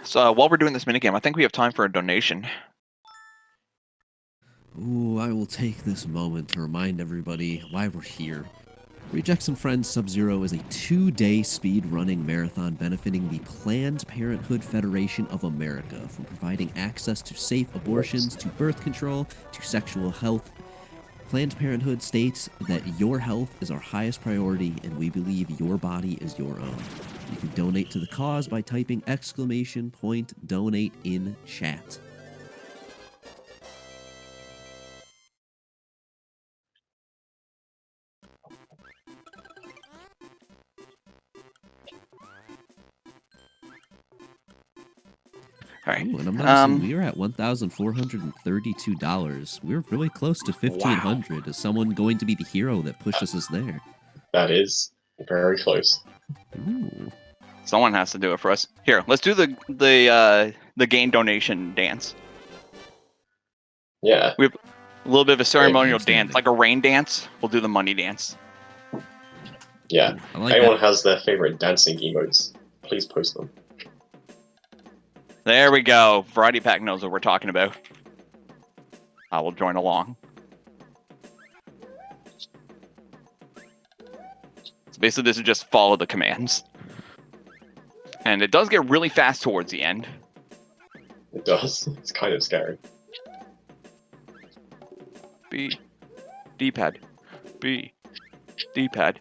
So while we're doing this minigame, I think we have time for a donation. Ooh, I will take this moment to remind everybody why we're here. Rejects and Friends Sub-Zero is a 2-day speed-running marathon benefiting the Planned Parenthood Federation of America, from providing access to safe abortions, to birth control, to sexual health. Planned Parenthood states that your health is our highest priority, and we believe your body is your own. You can donate to the cause by typing !donate in chat. All right. Ooh, and I'm noticing we are at $1,432. We're really close to $1,500. Is someone going to be the hero that pushes us there? That is very close. Ooh. Someone has to do it for us. Here, let's do the gain donation dance. Yeah, A little bit of a ceremonial outstanding. dance, like a rain dance. We'll do the money dance. yeah. I like Anyone that. has their favorite dancing emotes, please post them. There we go. Variety Pack knows what we're talking about. I will join along. So basically, this is just follow the commands. And it does get really fast towards the end. It does. It's kind of scary. B. D-pad. B. D-pad.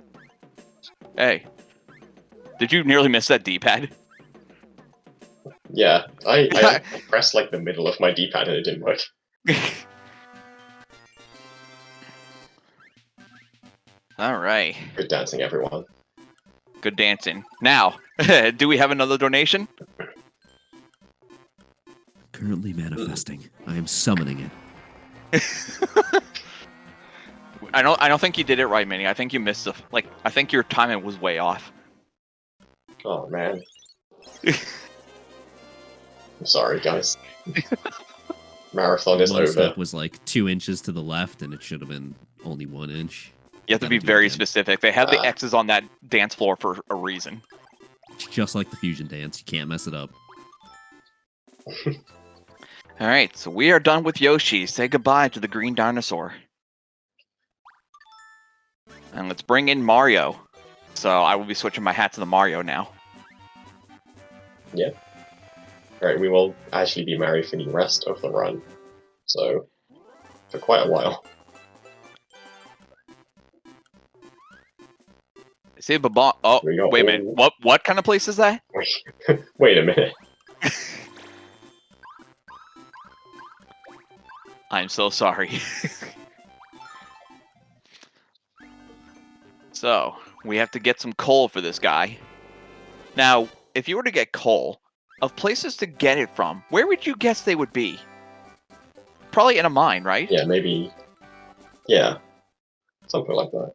A. Did you nearly miss that D-pad? Yeah, I pressed like the middle of my D-pad and it didn't work. All right. Good dancing, everyone. Good dancing. Now, do we have another donation? Currently manifesting. I am summoning it. I don't think you did it right, Minnie. I think you missed the I think your timing was way off. Oh man. I'm sorry, guys. Marathon is One over. step was like 2 inches to the left, and it should have been only 1 inch. You have to Gotta be do it very again. specific. They have the Ah. X's on that dance floor for a reason. It's just like the fusion dance. You can't mess it up. All right, so we are done with Yoshi. Say goodbye to the green dinosaur. And let's bring in Mario. So I will be switching my hat to the Mario now. Alright, we will actually be married for the rest of the run. So, for quite a while. See a bomb. Oh, We got wait a minute. What kind of place is that? Wait a minute. I'm so sorry. So, we have to get some coal for this guy. Now, if you were to get coal, of places to get it from, where would you guess they would be? Probably in a mine, right? Yeah, maybe. Yeah, something like that.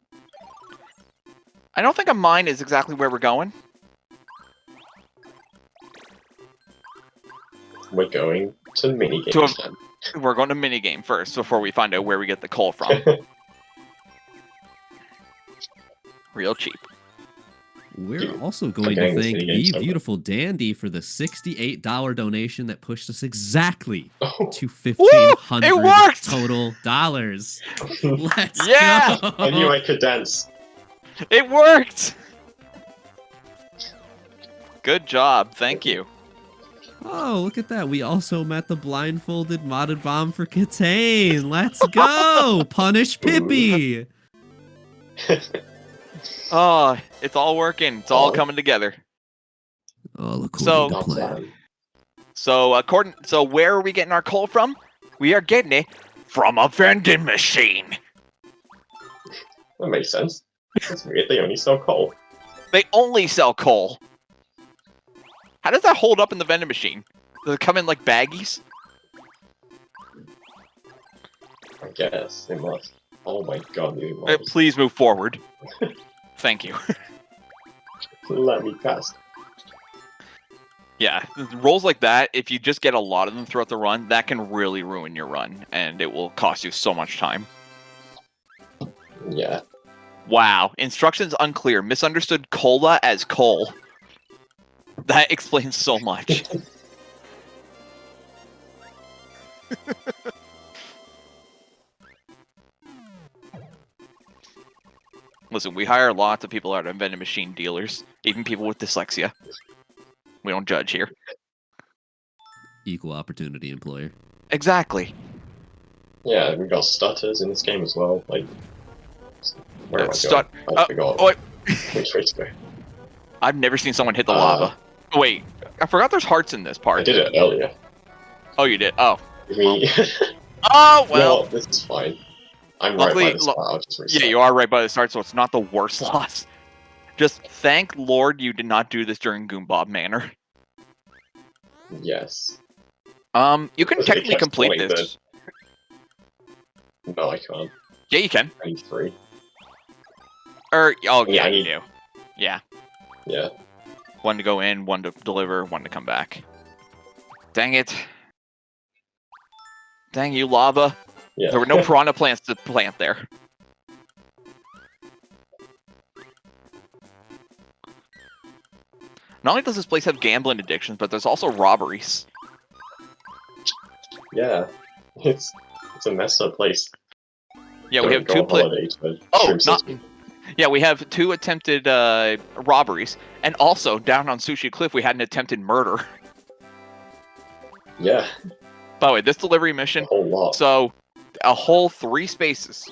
I don't think a mine is exactly where we're going. We're going to minigames To a- then. We're going to minigame first before we find out where we get the coal from. Real cheap. We're also going to getting this thank minigame the so much. beautiful Dandy for the $68 donation that pushed us exactly Oh, to $1,500 it worked! total dollars. Let's Yeah! go! I knew I could dance. It worked! Good job. Thank you. Oh, look at that. We also met the blindfolded modded bomb for Catane. Let's go! Punish Pippi! Oh, it's all working. It's all Oh. coming together. All according So- to Not plan. bad. So where are we getting our coal from? We are getting it from a vending machine. That makes sense. That's weird. They only sell coal. They only sell coal. How does that hold up in the vending machine? Does it come in like baggies? I guess it must. Oh my god, new mobs. Please move forward. Thank you. Let me pass. Yeah, rolls like that, if you just get a lot of them throughout the run, that can really ruin your run, and it will cost you so much time. Yeah. Wow, instructions unclear. Misunderstood cola as coal. That explains so much. Listen, we hire lots of people out of vending machine dealers, even people with dyslexia. We don't judge here. Equal opportunity employer. Exactly. Yeah, we got stutters in this game as well. Like, where am I Stut- going? I forgot. oh, wait. Which way to go? I've never seen someone hit the lava. Oh, wait, I forgot there's hearts in this part. I did it earlier. Oh, you did? Oh. We... Oh, well. no, this is fine. I'm Luckily- right by the spot. I'll just reset. Yeah, you are right by the start, so it's not the worst loss. Just thank Lord you did not do this during Goombob Manor. Yes. You can They technically kept complete calling this. No, I can't. Yeah, you can. I need 3. Oh, Yeah, yeah, I you need- do. Yeah. Yeah. One to go in, one to deliver, one to come back. Dang it. Dang you, lava. Yeah. There were no piranha plants to plant there. Not only does this place have gambling addictions, but there's also robberies. Yeah. It's a messed up place. Yeah, we have Go two on holiday to Oh, Shroom not- City. Yeah, we have 2 attempted robberies, and also down on Sushi Cliff we had an attempted murder. Yeah, By the way, this delivery a mission, whole lot. so a whole 3 spaces.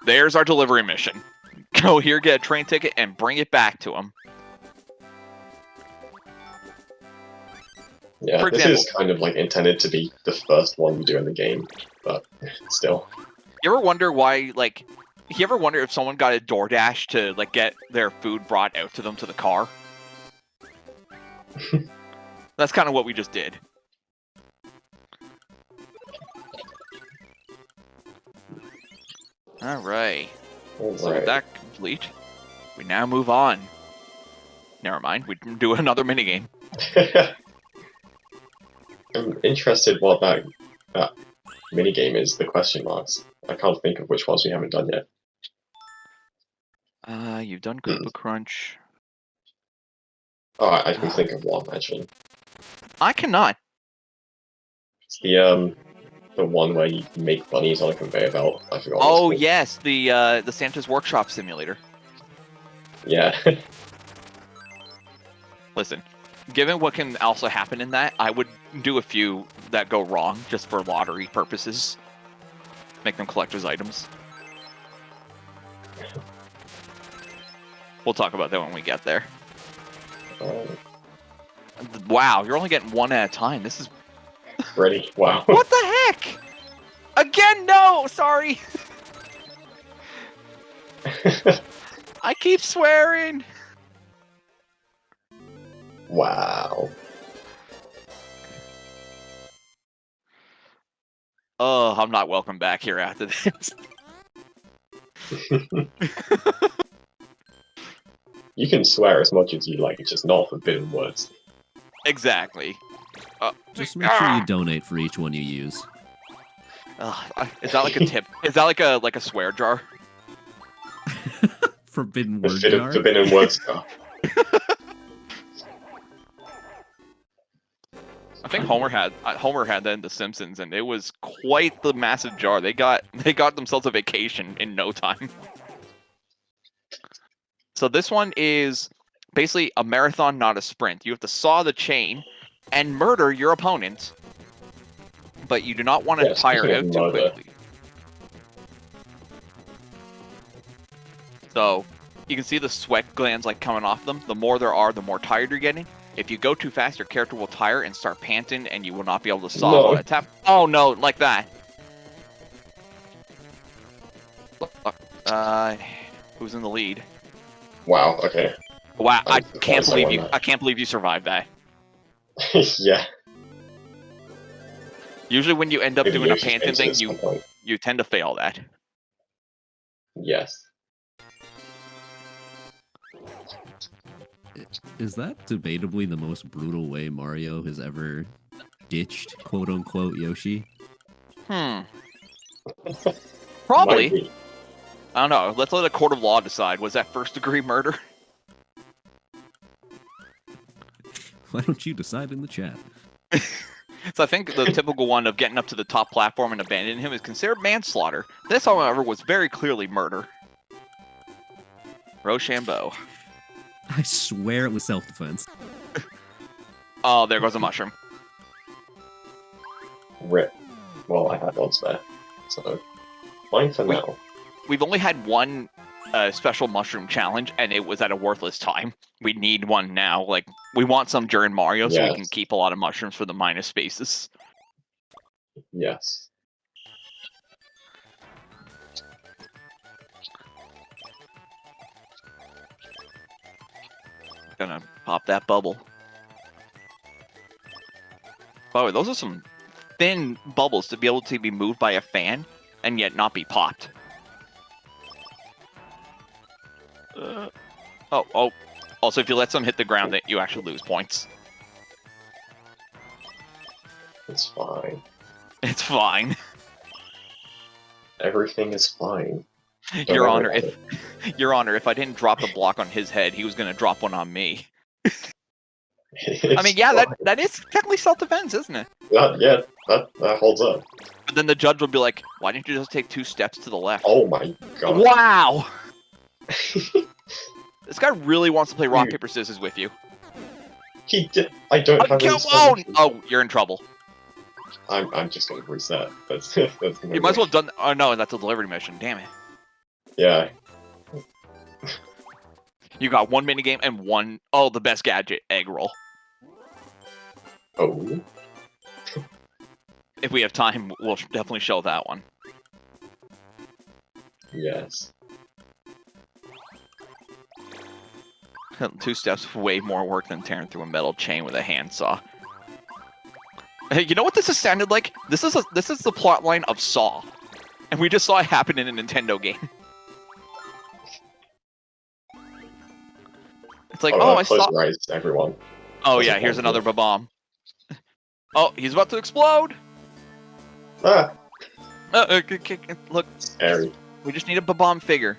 There's our delivery mission. Go here, get a train ticket, and bring it back to him. Yeah, for this example- is kind of like intended to be the first one you do in the game, but still. You ever wonder why, like, you ever wonder if someone got a DoorDash to, like, get their food brought out to them to the car? That's kind of what we just did. Alright. So with Alright. that complete, we now move on. Never mind, we can do another minigame. I'm interested what that minigame is, the question marks. I can't think of which ones we haven't done yet. You've done Goomba Crunch. Oh, I can think of one, actually. I cannot. It's the one where you make bunnies on a conveyor belt. I forgot what it's Oh called. yes, the Santa's Workshop Simulator. Yeah. Listen, given what can also happen in that, I would do a few that go wrong just for lottery purposes. Make them collector's items. We'll talk about that when we get there. Uh, Wow, you're only getting one at a time. This is... ready? Wow. What the heck? Again, no! Sorry. I keep swearing. Wow. Oh, I'm not welcome back here after this. You can swear as much as you like, it's just not forbidden words. Exactly. Just make sure you donate for each one you use. Is that like a tip? Is that like a swear jar? Forbidden The word jar. forbidden words. Oh, I think Homer had that in The Simpsons, and it was quite the massive jar. They got themselves a vacation in no time. So this one is basically a marathon, not a sprint. You have to saw the chain and murder your opponent, but you do not want to Yeah, tire speaking out of too murder. quickly. So you can see the sweat glands like coming off them. The more there are, the more tired you're getting. If you go too fast, your character will tire and start panting, and you will not be able to saw No. on a tap. Oh no, like that. Who's in the lead? wow. Okay. Wow, I I'm can't surprised I believe won you. that. I can't believe you survived that. Yeah. Usually, when you end up Maybe doing a Yoshi's panting into thing, this you some point. tend to fail that. Yes. Is that debatably the most brutal way Mario has ever ditched quote unquote Yoshi? Might Probably. be. I don't know. Let's let a court of law decide. Was that first-degree murder? Why don't you decide in the chat? So I think the typical one of getting up to the top platform and abandoning him is considered manslaughter. This, however, was very clearly murder. Rochambeau. I swear it was self-defense. Oh, there goes a mushroom. Rip. Well, I had one spare. So, fine for now. We've only had one special mushroom challenge, and it was at a worthless time. We need one now. Like, we want some during Mario so we Yes. can keep a lot of mushrooms for the minus spaces. Yes. Gonna pop that bubble. By the way, those are some thin bubbles to be able to be moved by a fan and yet not be popped. Oh. Also, if you let some hit the ground, that you actually lose points. It's fine. It's fine. Everything is fine. Your worry Honor, about Your Honor, if I didn't drop the block on his head, he was gonna drop one on me. I mean, yeah, that is technically self-defense, isn't it? That holds up. But then the judge would be like, "Why didn't you just take 2 steps to the left?" Oh my god. Wow! This guy really wants to play rock, paper, scissors with you. He did. I don't have any Oh, solution. oh, you're in trouble. I'm just gonna reset. That's You might as well have done. Oh no, that's a delivery mission. Damn it! Yeah. You got 1 minigame and one. Oh, the best gadget, egg roll. Oh. If we have time, we'll definitely show that one. Yes. 2 steps, way more work than tearing through a metal chain with a handsaw. Hey, you know what this has sounded like? This is the plot line of Saw, and we just saw it happen in a Nintendo game. It's like, oh, I close saw. your eyes, everyone. Oh Close yeah, your here's eyes. another bomb. Oh, he's about to explode. Ah, Look, scary. we just need a bomb figure.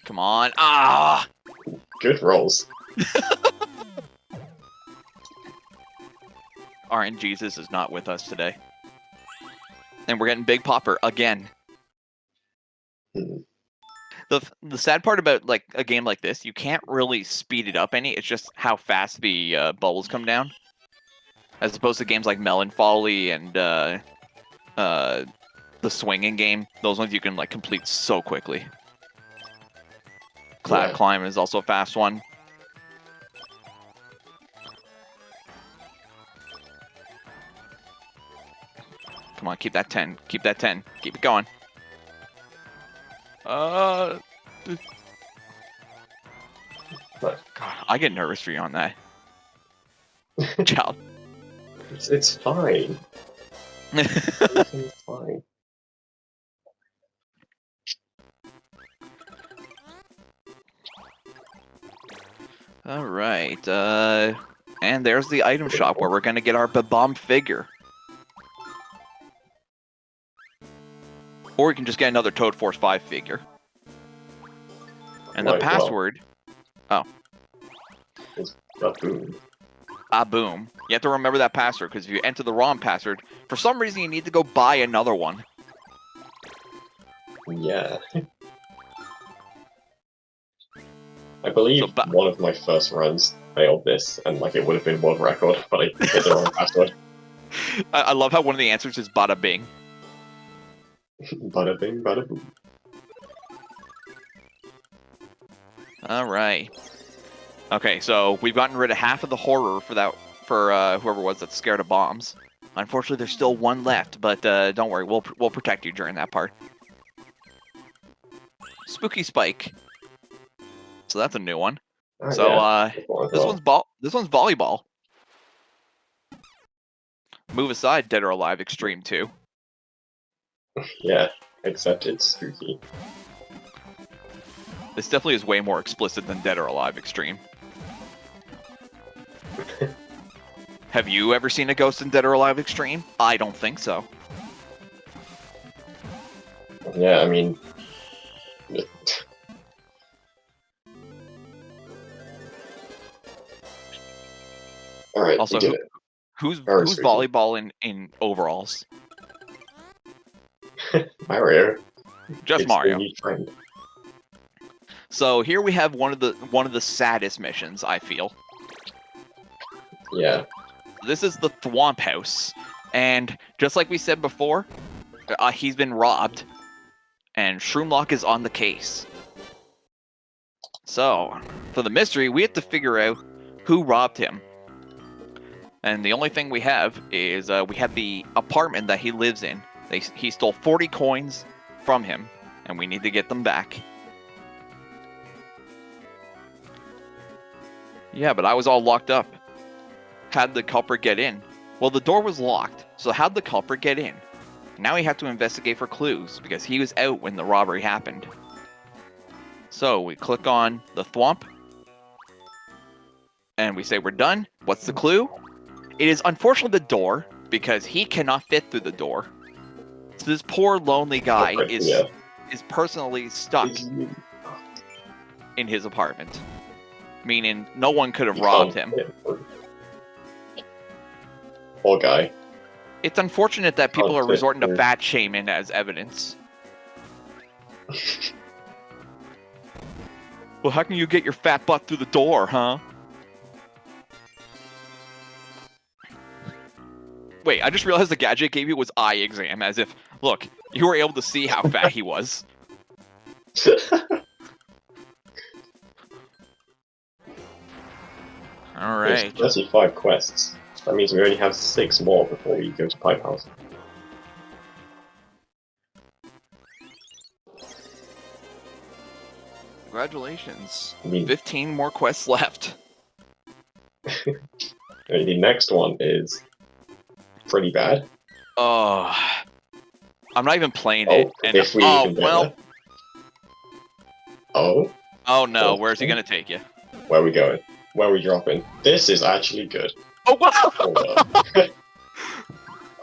Come on. Ah! Good rolls. RNGesus is not with us today. And we're getting Big Popper again. Hmm. The sad part about like a game like this, you can't really speed it up any. It's just how fast the bubbles come down, as opposed to games like Melon Folly and the swinging game. Those ones you can like complete so quickly. Cloud Yeah. Climb is also a fast one. Come on, keep that 10. Keep that 10. Keep it going. God, I get nervous for you on that. Child. It's fine. Everything's fine. All right. And there's the item shop where we're gonna get our bomb figure. Or we can just get another Toad Force 5 figure. And the Might as well. password. Boom. Boom. You have to remember that password, because if you enter the wrong password, for some reason you need to go buy another one. Yeah. I believe So, one of my first runs failed this, and like it would have been world record, but I hit the wrong password. I love how one of the answers is bada bing. Bada bing, bada boom. Alright. Okay, so we've gotten rid of half of the horror for whoever was that's scared of bombs. Unfortunately, there's still one left, but don't worry, we'll protect you during that part. Spooky Spike. So that's a new one. Oh, So yeah. this one's volleyball. Move aside, Dead or Alive Extreme 2. Yeah, except it's spooky. This definitely is way more explicit than Dead or Alive Extreme. Have you ever seen a ghost in Dead or Alive Extreme? I don't think so. Yeah, I mean... Alright, Also, we did it. Who's Very spooky. volleyball in overalls? Mario. Just It's Mario. the new trend. So here we have one of the saddest missions, I feel. Yeah. This is the Thwomp House, and just like we said before, he's been robbed, and Shroomlock is on the case. So, for the mystery, we have to figure out who robbed him. And the only thing we have is we have the apartment that he lives in. He stole 40 coins from him, and we need to get them back. Yeah, but I was all locked up. How'd the culprit get in? Well, the door was locked, so how'd the culprit get in? Now we have to investigate for clues, because he was out when the robbery happened. So, we click on the Thwomp, and we say we're done. What's the clue? It is unfortunately the door, because he cannot fit through the door. So this poor lonely guy is personally stuck in his apartment. Meaning no one could have robbed him. Poor guy. It's unfortunate that people are resorting to fat shaming as evidence. Well, how can you get your fat butt through the door, huh? Wait, I just realized the gadget gave you was eye exam, as if, look, you were able to see how fat he was. Alright. There's 35 quests. That means we only have 6 more before we go to Pipe House. Congratulations. I mean, 15 more quests left. the next one is pretty bad. Oh. I'm not even playing it. And, if we can get there. Oh? Oh no, where's he gonna take you? Where are we going? Where are we dropping? This is actually good. Oh wow! Hold up.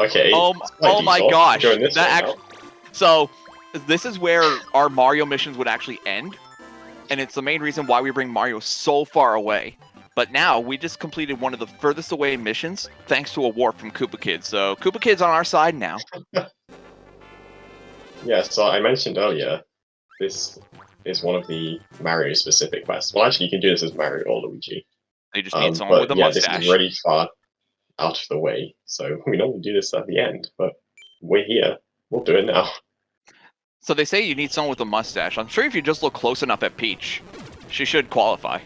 Okay. Oh my default. gosh! Going this way That now. So, this is where our Mario missions would actually end, and it's the main reason why we bring Mario so far away. But now, we just completed one of the furthest away missions, thanks to a warp from Koopa Kid. So, Koopa Kid's on our side now. Yeah, so I mentioned earlier, this is one of the Mario-specific quests. Well, actually, you can do this as Mario or Luigi. They just need someone with a mustache. This is really far out of the way, so we normally do this at the end, but we're here. We'll do it now. So they say you need someone with a mustache. I'm sure if you just look close enough at Peach, she should qualify.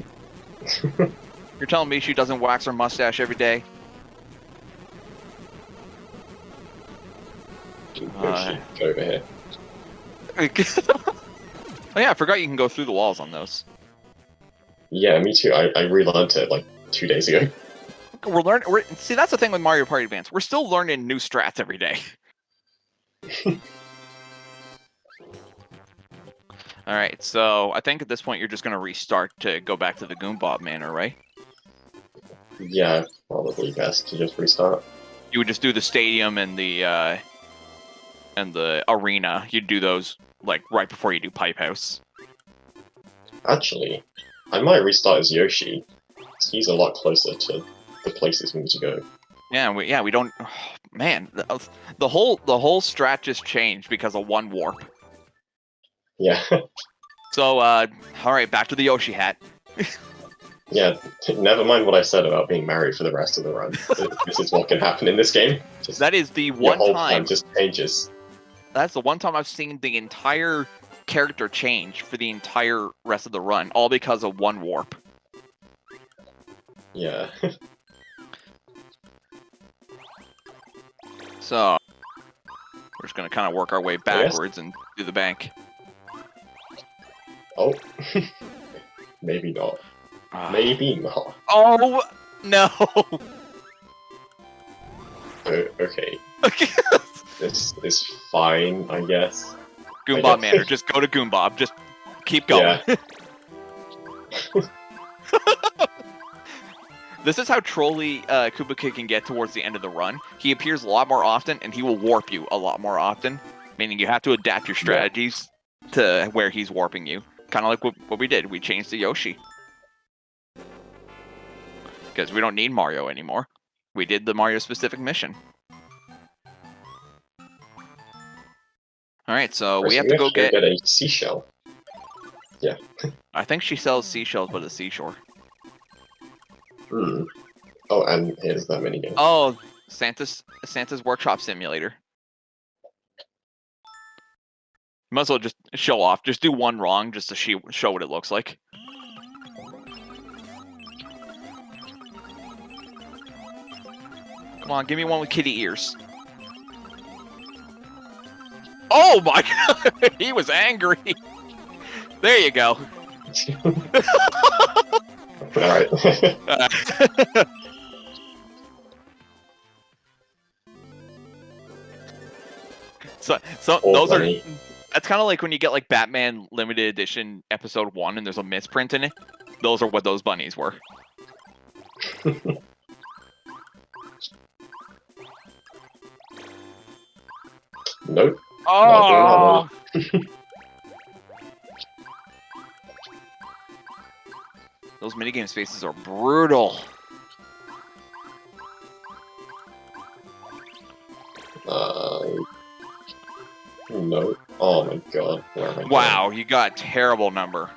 You're telling me she doesn't wax her mustache every day? Yoshi, go over here. Oh yeah, I forgot you can go through the walls on those. Yeah, me too. I relearned it like 2 days ago. We're learning. See, that's the thing with Mario Party Advance. We're still learning new strats every day. All right, so I think at this point you're just gonna restart to go back to the Goombob Manor, right? Yeah, probably best to just restart. You would just do the stadium and the arena. You'd do those like right before you do Pipe House. Actually, I might restart as Yoshi. He's a lot closer to the places we need to go. Yeah, we don't. Oh, man, the whole strat just changed because of one warp. Yeah. So, all right, back to the Yoshi hat. Yeah, never mind what I said about being married for the rest of the run. This is what can happen in this game. Just, That is the your one whole time. plan just changes. That's the one time I've seen the entire character change for the entire rest of the run, all because of one warp. Yeah. So, we're just gonna kind of work our way backwards and do the bank. Oh. Maybe not. Ah. Maybe not. Oh no! Okay. This is fine, I guess. Goombob Manor, just go to Goombob. Just keep going. Yeah. This is how trolly Koopa Kid can get towards the end of the run. He appears a lot more often, and he will warp you a lot more often. Meaning you have to adapt your strategies to where he's warping you. Kind of like what we did. We changed to Yoshi. Because we don't need Mario anymore. We did the Mario-specific mission. Alright, so we have to go get a seashell. Yeah. I think she sells seashells by the seashore. Hmm. Oh, and here's that minigame. Oh, Santa's Workshop Simulator. Might as well just show off. Just do one wrong just to show what it looks like. Come on, give me one with kitty ears. Oh my god! He was angry! There you go. Alright. So those are... That's kind of like when you get like Batman Limited Edition Episode 1 and there's a misprint in it. Those are what those bunnies were. Nope. Oh! Those minigame spaces are brutal. No. Oh my god. Where am I Wow, you got a terrible number.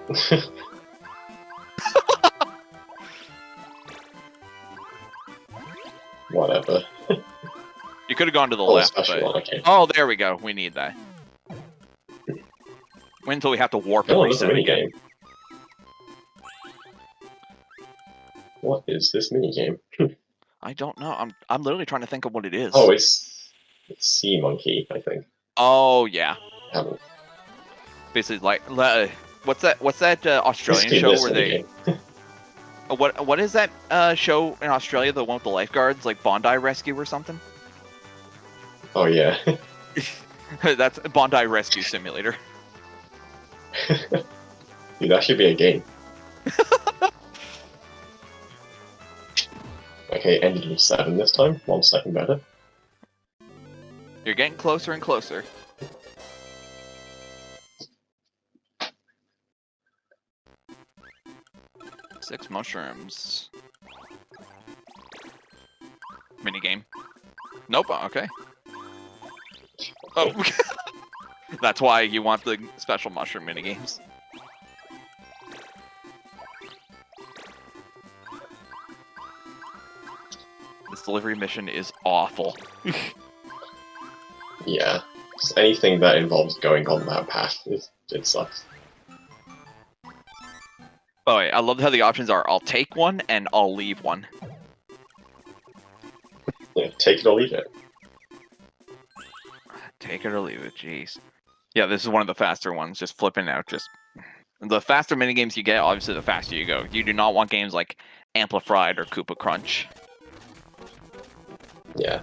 going? Whatever. You could have gone to the Oh, left, special but... one, okay. Oh, there we go. We need that. Wait until we have to warp and Oh, there's a reset again. minigame. What is this minigame? I don't know. I'm literally trying to think of what it is. Oh, it's Sea Monkey, I think. Oh, yeah. Haven't. Basically, like, what's that Australian Basically show this where they... minigame. What is that show in Australia, the one with the lifeguards, like Bondi Rescue or something? Oh yeah. That's Bondi Rescue Simulator. Dude, that should be a game. Okay, ended with 7 this time. 1 second better. You're getting closer and closer. Six mushrooms. Minigame. Nope, okay. Oh, that's why you want the special mushroom minigames. This delivery mission is awful. Yeah, just anything that involves going on that path, it sucks. Oh wait, I love how the options are I'll take one and I'll leave one. Yeah, take it or leave it. Take it or leave it, jeez. Yeah, this is one of the faster ones, just flipping out. Just the faster minigames you get, obviously the faster you go. You do not want games like Amplified or Koopa Crunch. Yeah.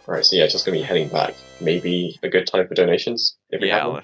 Alright, so yeah, just gonna be heading back. Maybe a good time for donations, if we have one.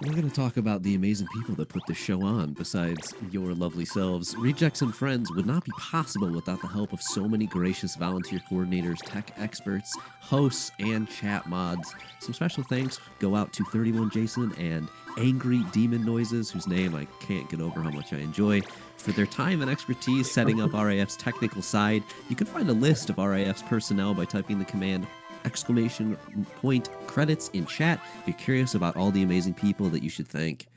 We're going to talk about the amazing people that put this show on. Besides your lovely selves, Rejects and Friends would not be possible without the help of so many gracious volunteer coordinators, tech experts, hosts, and chat mods. Some special thanks go out to 31 Jason and Angry Demon Noises, whose name I can't get over how much I enjoy, for their time and expertise setting up RAF's technical side. You can find a list of RAF's personnel by typing the command !credits in chat if you're curious about all the amazing people that you should thank.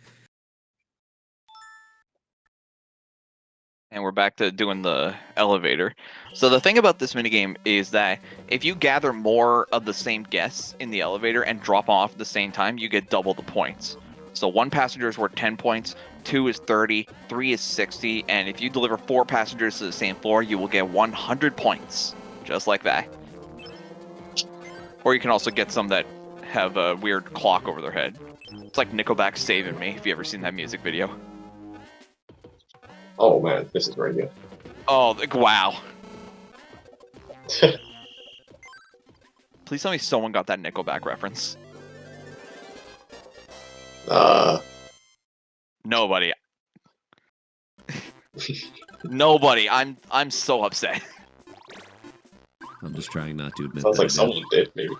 And we're back to doing the elevator. So the thing about this minigame is that if you gather more of the same guests in the elevator and drop off at the same time, you get double the points. So 1 passenger is worth 10 points, 2 is 30, 3 is 60, and if you deliver 4 passengers to the same floor, you will get 100 points. Just like that. Or you can also get some that have a weird clock over their head. It's like Nickelback Saving Me, if you ever seen that music video. Oh man, this is very good. Oh, wow. Please tell me someone got that Nickelback reference. Nobody. Nobody. I'm so upset. I'm just trying not to admit Sounds that like someone did, maybe.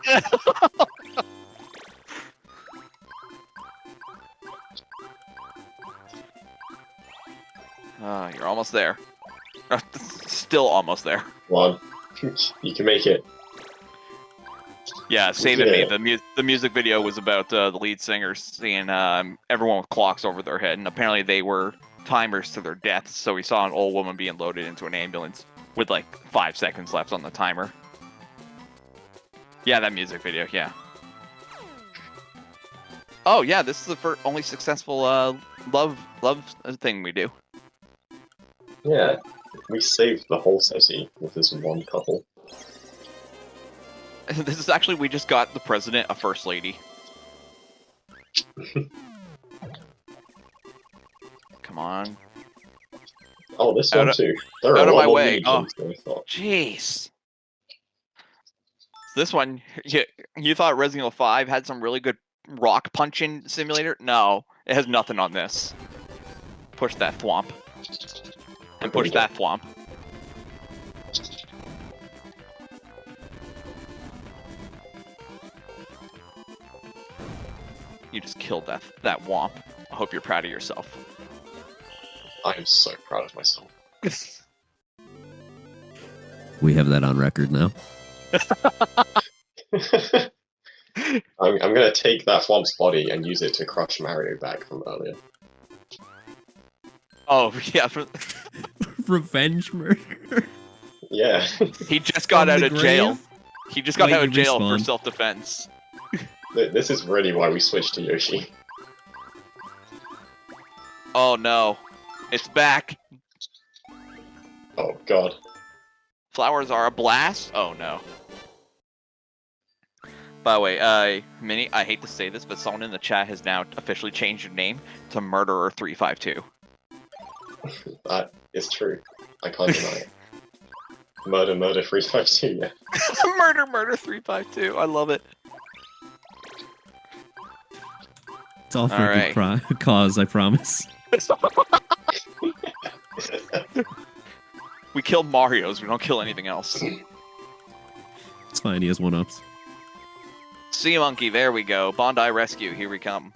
You're almost there. Still almost there. Come on. You can make it. Yeah, Saving Me. The music video was about the lead singer seeing everyone with clocks over their head, and apparently they were timers to their deaths, so we saw an old woman being loaded into an ambulance with like 5 seconds left on the timer. Yeah, that music video, yeah. Oh yeah, this is the only successful love thing we do. Yeah, we saved the whole city with this one couple. This is actually, we just got the president a first lady. Come on. Oh, this one too. There out are of a lot my more way. Oh, minigames than I thought. jeez. This one, you thought Resident Evil 5 had some really good rock punching simulator? No, it has nothing on this. Push that thwomp. And push that thwomp. You just killed that womp. I hope you're proud of yourself. I am so proud of myself. We have that on record now. I'm gonna take that Thwomp's body and use it to crush Mario back from earlier. Oh, yeah. Revenge murder. Yeah. He just got out of jail. grave? He just got Wait, out of you jail for respawn. self-defense. This is really why we switched to Yoshi. Oh no. It's back. Oh god. Flowers are a blast? Oh no. By the way, Minnie, I hate to say this, but someone in the chat has now officially changed your name to Murderer352. That is true. I can't deny it. Murder 352, yeah. Murder352. I love it. It's all for a good cause, I promise. We kill Marios, we don't kill anything else. It's fine, he has 1-ups. Sea Monkey, there we go. Bondi Rescue, here we come.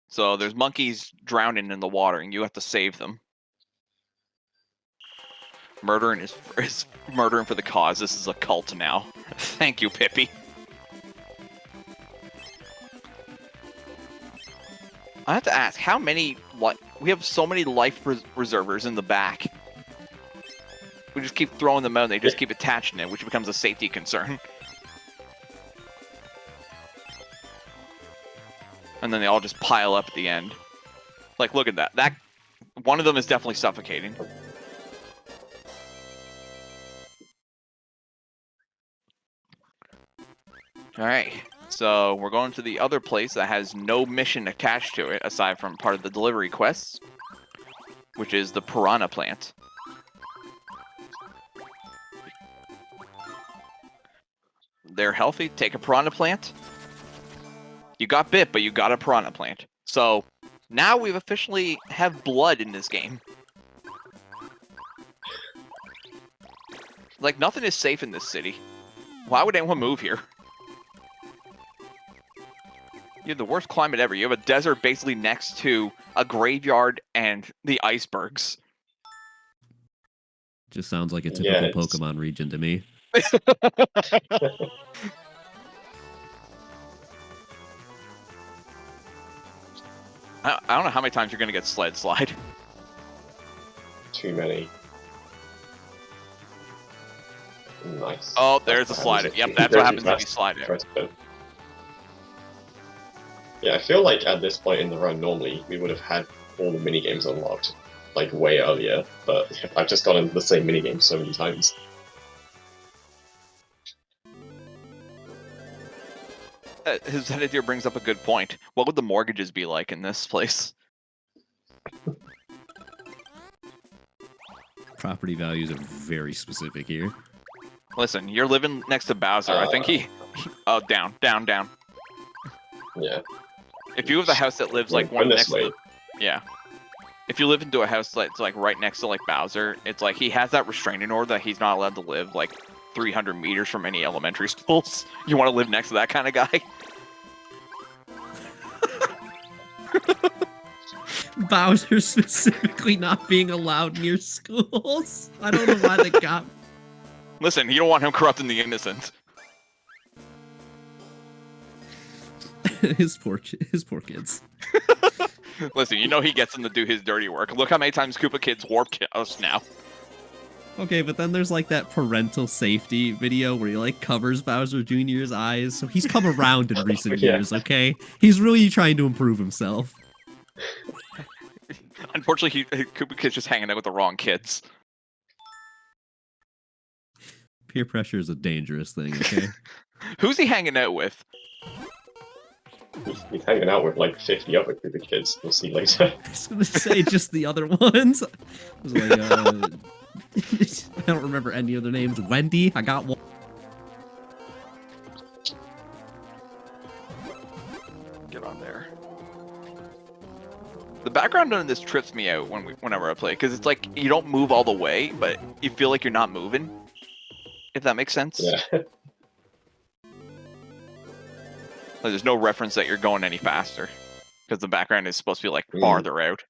So there's monkeys drowning in the water, and you have to save them. Murdering is murdering for the cause. This is a cult now. Thank you, Pippi. I have to ask, how many... we have so many life reservers in the back. We just keep throwing them out and they just keep attaching it, which becomes a safety concern. And then they all just pile up at the end. Like, look at that. One of them is definitely suffocating. Alright, so we're going to the other place that has no mission attached to it, aside from part of the delivery quests, which is the piranha plant. They're healthy. Take a piranha plant. You got bit, but you got a piranha plant. So, now we've officially have blood in this game. Like, nothing is safe in this city. Why would anyone move here? You have the worst climate ever. You have a desert basically next to a graveyard and the icebergs. Just sounds like a typical Pokemon region to me. I don't know how many times you're going to get slide. Too many. Nice. Oh, there's a slide. Yep, that's what happens when you slide it. Yeah, I feel like at this point in the run, normally, we would have had all the minigames unlocked, like, way earlier, but I've just gone into the same minigame so many times. His editor brings up a good point. What would the mortgages be like in this place? Property values are very specific here. Listen, you're living next to Bowser. I think he... Oh, down. Yeah. If you have a house that lives like one next to... Yeah. If you live into a house that's like right next to like Bowser, it's like he has that restraining order that he's not allowed to live like 300 meters from any elementary schools. You want to live next to that kind of guy? Bowser specifically not being allowed near schools. I don't know why they got... Listen, you don't want him corrupting the innocent. his poor kids. Listen, you know he gets them to do his dirty work. Look how many times Koopa Kids warped us now. Okay, but then there's like that parental safety video where he like covers Bowser Jr.'s eyes, so he's come around in recent years, okay? He's really trying to improve himself. Unfortunately, Koopa Kid's just hanging out with the wrong kids. Peer pressure is a dangerous thing, okay? Who's he hanging out with? He's hanging out with like 50 other Koopa Kids. We'll see later. I was gonna say just the other ones. I was like, I don't remember any other names. Wendy, I got one. Get on there. The background on this trips me out whenever I play, because it's like you don't move all the way, but you feel like you're not moving. If that makes sense. Yeah. Like, there's no reference that you're going any faster, because the background is supposed to be like farther out.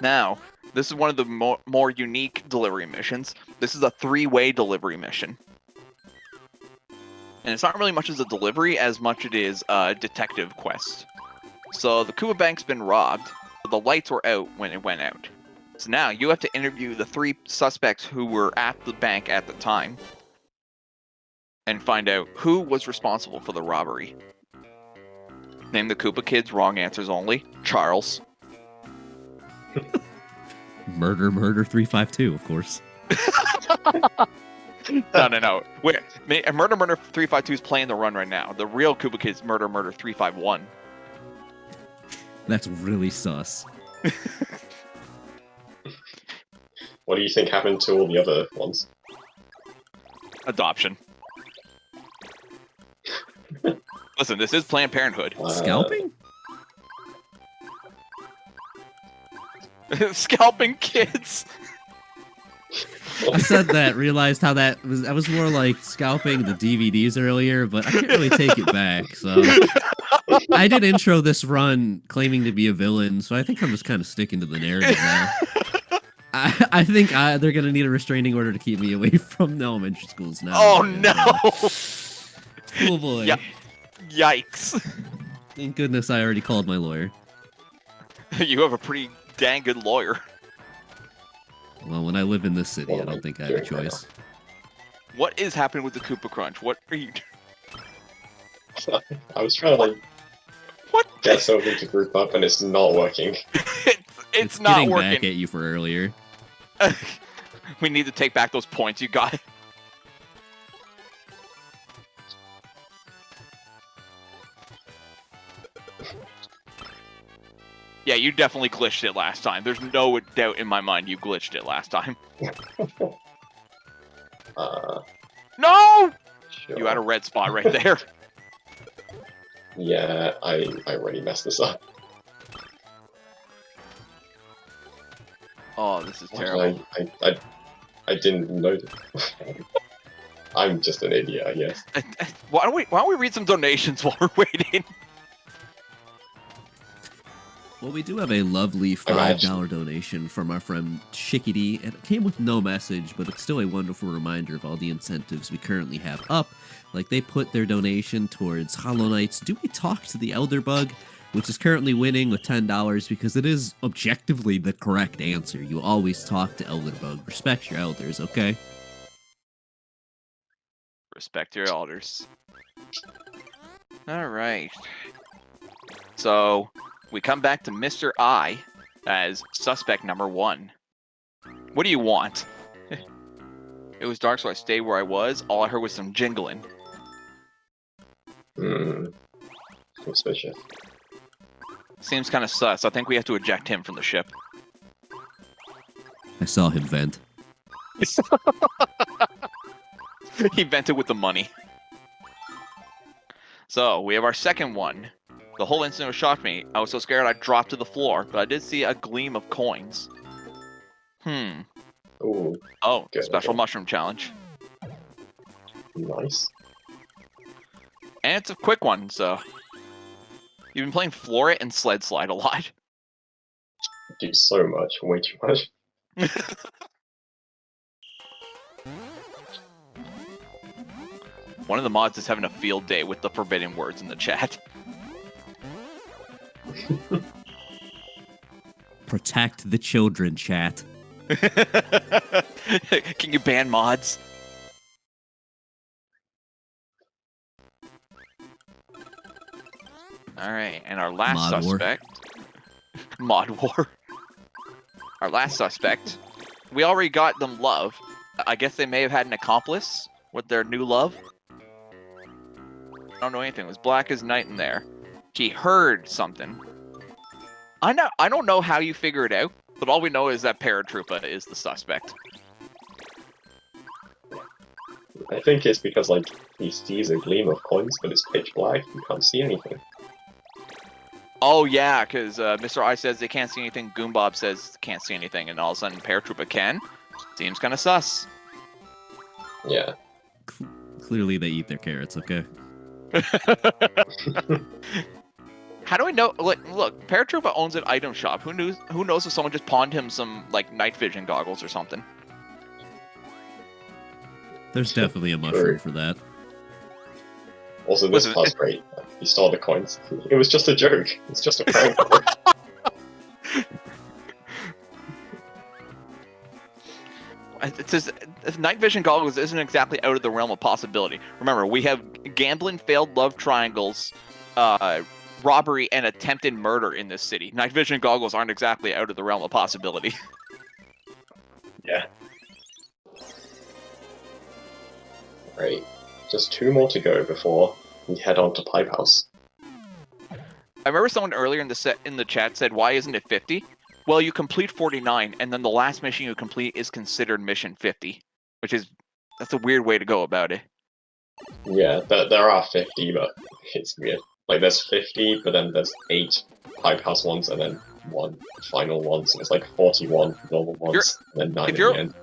Now, this is one of the more unique delivery missions. This is a 3-way delivery mission. And it's not really much as a delivery as much it is a detective quest. So the Koopa Bank's been robbed, but the lights were out when it went out. So now you have to interview the 3 suspects who were at the bank at the time and find out who was responsible for the robbery. Name the Koopa Kids, wrong answers only. Charles. Murder 352, of course. No. Wait, Murder 352 is playing the run right now. The real Koopa Kids, Murder 351. That's really sus. What do you think happened to all the other ones? Adoption. Listen, this is Planned Parenthood. Scalping? Scalping kids. I said that, realized how that was more like scalping the DVDs earlier, but I can't really take it back, so... I did intro this run claiming to be a villain, so I think I'm just kind of sticking to the narrative now. I think they're going to need a restraining order to keep me away from the elementary schools now. Oh, no! Oh, boy. Yikes. Thank goodness I already called my lawyer. You have a pretty dang good lawyer. Well, when I live in this city, What I am I don't think I have a doing right choice. What is happening with the Koopa Crunch? What are you... I was trying to like What? get something to group up, and it's not working. it's not getting working. back at you for earlier. We need to take back those points you got. Yeah, you definitely glitched it last time. There's no doubt in my mind you glitched it last time. No! Sure. You had a red spot right there. Yeah, I already messed this up. Oh, this is terrible. I didn't notice. I'm just an idiot, I guess. Why don't we read some donations while we're waiting? Well, we do have a lovely $5 donation from our friend Shickety, and it came with no message, but it's still a wonderful reminder of all the incentives we currently have up. Like, they put their donation towards Hollow Knight's Do We Talk to the Elderbug, which is currently winning with $10 because it is objectively the correct answer. You always talk to Elderbug. Respect your elders, okay? Respect your elders. Alright. So, we come back to Mr. I as suspect number 1. What do you want? It was dark, so I stayed where I was. All I heard was some jingling. Suspicious. Seems kind of sus. I think we have to eject him from the ship. I saw him vent. He vented with the money. So, we have our second one. The whole incident shocked me. I was so scared I dropped to the floor, but I did see a gleam of coins. Ooh, Oh, good, special okay. mushroom challenge. nice. And it's a quick one, so... You've been playing Floor It and Sled Slide a lot. Do so much, way too much. One of the mods is having a field day with the forbidden words in the chat. Protect the children, chat. Can you ban mods? Alright, and our last Mod war. suspect... Mod war. Our last suspect. We already got them love. I guess they may have had an accomplice with their new love. I don't know anything. It was black as night in there. He heard something. I don't know how you figure it out, but all we know is that Paratroopa is the suspect. I think it's because, like, he sees a gleam of coins, but it's pitch black, you can't see anything. Oh yeah, because Mr. I says they can't see anything, Goombob says can't see anything, and all of a sudden Paratroopa can. Seems kind of sus. Yeah. Clearly they eat their carrots, okay? How do I know? Look, Paratroopa owns an item shop. Who knows if someone just pawned him some like night vision goggles or something? There's definitely a mushroom for that. Also, this Listen, part's great. He stole the coins. It was just a joke. It's just a prank. It says night vision goggles isn't exactly out of the realm of possibility. Remember, we have gambling, failed love triangles, robbery, and attempted murder in this city. Night vision goggles aren't exactly out of the realm of possibility. Yeah. Right. Just 2 more to go before we head on to Pipe House. I remember someone earlier in the chat said, "Why isn't it 50?" Well, you complete 49, and then the last mission you complete is considered mission 50, that's a weird way to go about it. Yeah, there are 50, but it's weird. Like, there's 50, but then there's 8 Pipe House ones, and then 1 final one, so it's like 41 normal ones, and then 9 at the end.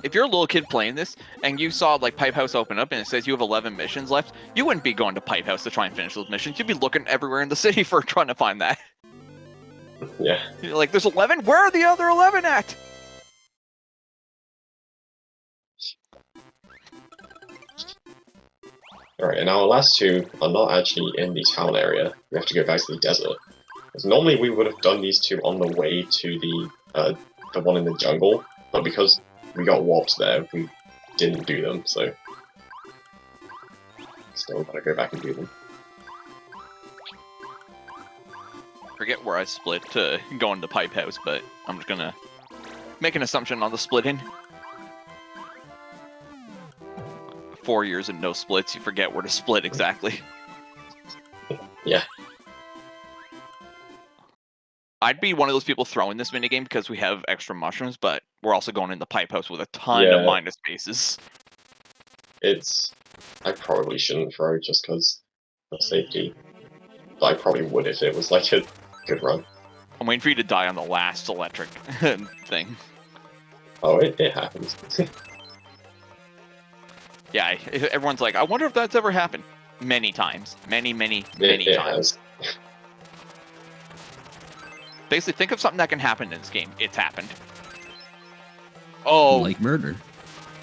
If you're a little kid playing this, and you saw like Pipe House open up and it says you have 11 missions left, you wouldn't be going to Pipe House to try and finish those missions. You'd be looking everywhere in the city for trying to find that. Yeah. You're like, there's 11? Where are the other 11 at? Alright, and our last two are not actually in the town area. We have to go back to the desert. Because normally we would have done these two on the way to the one in the jungle, but because we got warped there, we didn't do them, so... Still gotta go back and do them. Forget where I split to go into the pipe house, but I'm just gonna make an assumption on the splitting. 4 years and no splits, you forget where to split exactly. Yeah. I'd be one of those people throwing this minigame because we have extra mushrooms, but we're also going in the pipe house with a ton of minus spaces. I probably shouldn't throw just because of safety. But I probably would if it was like a good run. I'm waiting for you to die on the last electric thing. Oh, it happens. Yeah, everyone's like, I wonder if that's ever happened. Many times. Many It times. has. Basically, think of something that can happen in this game. It's happened. Oh. Like murder.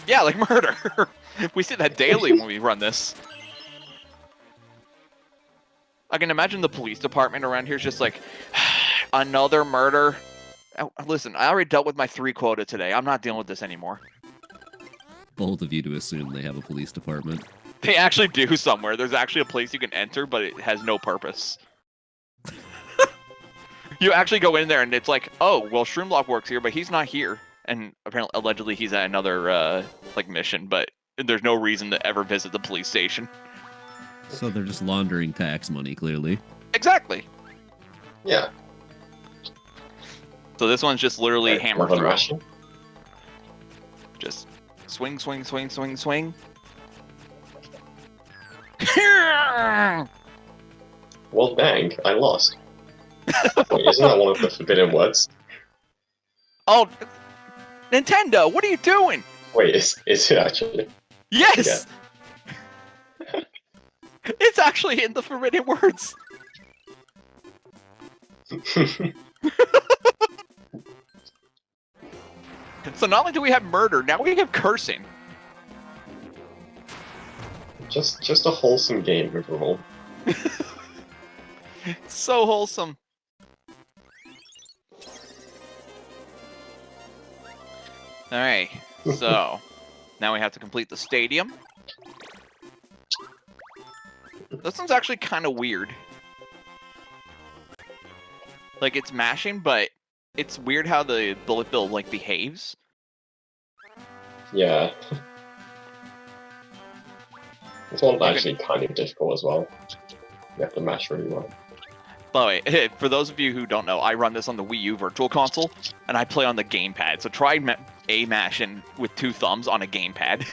Yeah, like murder. We see that daily when we run this. I can imagine the police department around here is just like, another murder. Listen, I already dealt with my 3 quota today. I'm not dealing with this anymore. Bold of you to assume they have a police department. They actually do somewhere. There's actually a place you can enter, but it has no purpose. You actually go in there and it's like, oh, well, Shroomlock works here, but he's not here. And apparently, allegedly, he's at another like mission, but there's no reason to ever visit the police station. So they're just laundering tax money, clearly. Exactly. Yeah. So this one's just literally hammer Another throw. ration? Just swing, swing, swing, swing, swing. Well, dang, I lost. Wait, isn't that one of the forbidden words? Oh, Nintendo, what are you doing? Wait, is it actually? Yes! It's actually in the forbidden words. So not only do we have murder, now we have cursing. just a wholesome game overall. It's so wholesome. Alright, so now we have to complete the stadium. This one's actually kind of weird. Like, it's mashing, but it's weird how the bullet bill, like, behaves. Yeah. This one's actually kind of difficult as well. You have to mash really well. By the way, for those of you who don't know, I run this on the Wii U Virtual Console, and I play on the gamepad. So try A-mashing with 2 thumbs on a gamepad.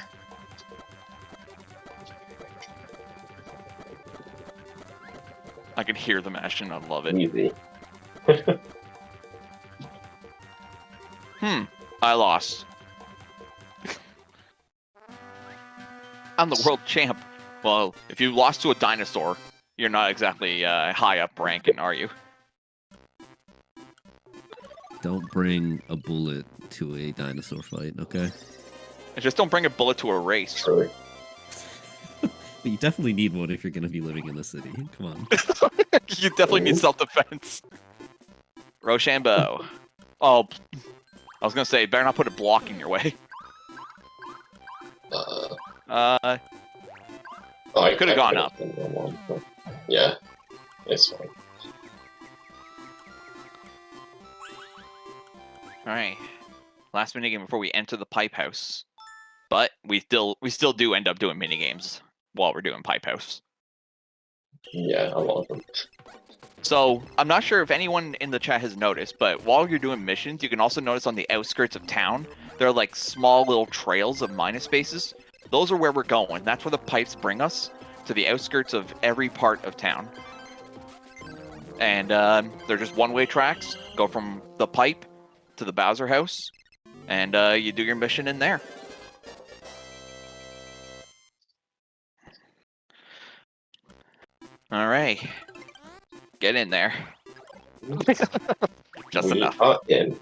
I can hear the mashing, I love it. Easy. I lost. I'm the world champ. Well, if you lost to a dinosaur, you're not exactly high up ranking, are you? Don't bring a bullet to a dinosaur fight, okay? And just don't bring a bullet to a race. True. You definitely need one if you're going to be living in the city. Come on. You definitely need self-defense. Rochambeau. Oh, I was gonna say, better not put a block in your way. I could have gone up. Yeah, it's fine. Alright. Last minigame before we enter the pipe house. But we still do end up doing minigames while we're doing pipe house. Yeah, a lot of them. So, I'm not sure if anyone in the chat has noticed, but while you're doing missions, you can also notice on the outskirts of town, there are like small little trails of minus spaces. Those are where we're going. That's where the pipes bring us, to the outskirts of every part of town. And they're just one-way tracks. Go from the pipe to the Bowser house, and you do your mission in there. Alright. Get in there. Just We enough. are in.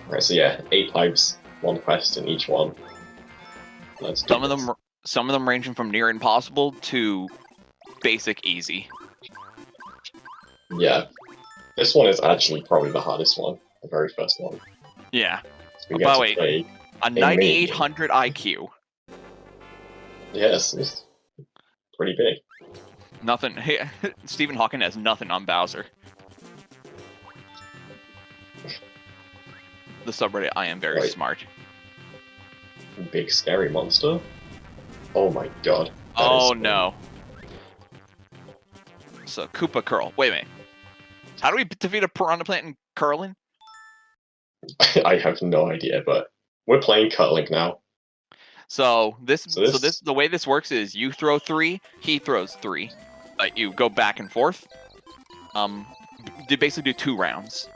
Alright, so yeah, 8 pipes, 1 quest in each one. Let's do this. Some of them ranging from near impossible to basic easy. Yeah. This one is actually probably the hardest one. The very first one. Yeah. We get By to the way, play a mini-game. 9800 IQ. Yes, it's pretty big. Nothing. Hey, Stephen Hawking has nothing on Bowser. The subreddit, I am very Right. smart. Big scary monster. Oh my god. that Oh is scary. no. So Koopa curl. Wait a minute. How do we defeat a piranha plant in curling? I have no idea, but we're playing curling now. So this So this- the way this works is you throw 3, he throws 3. You go back and forth. They basically do 2 rounds.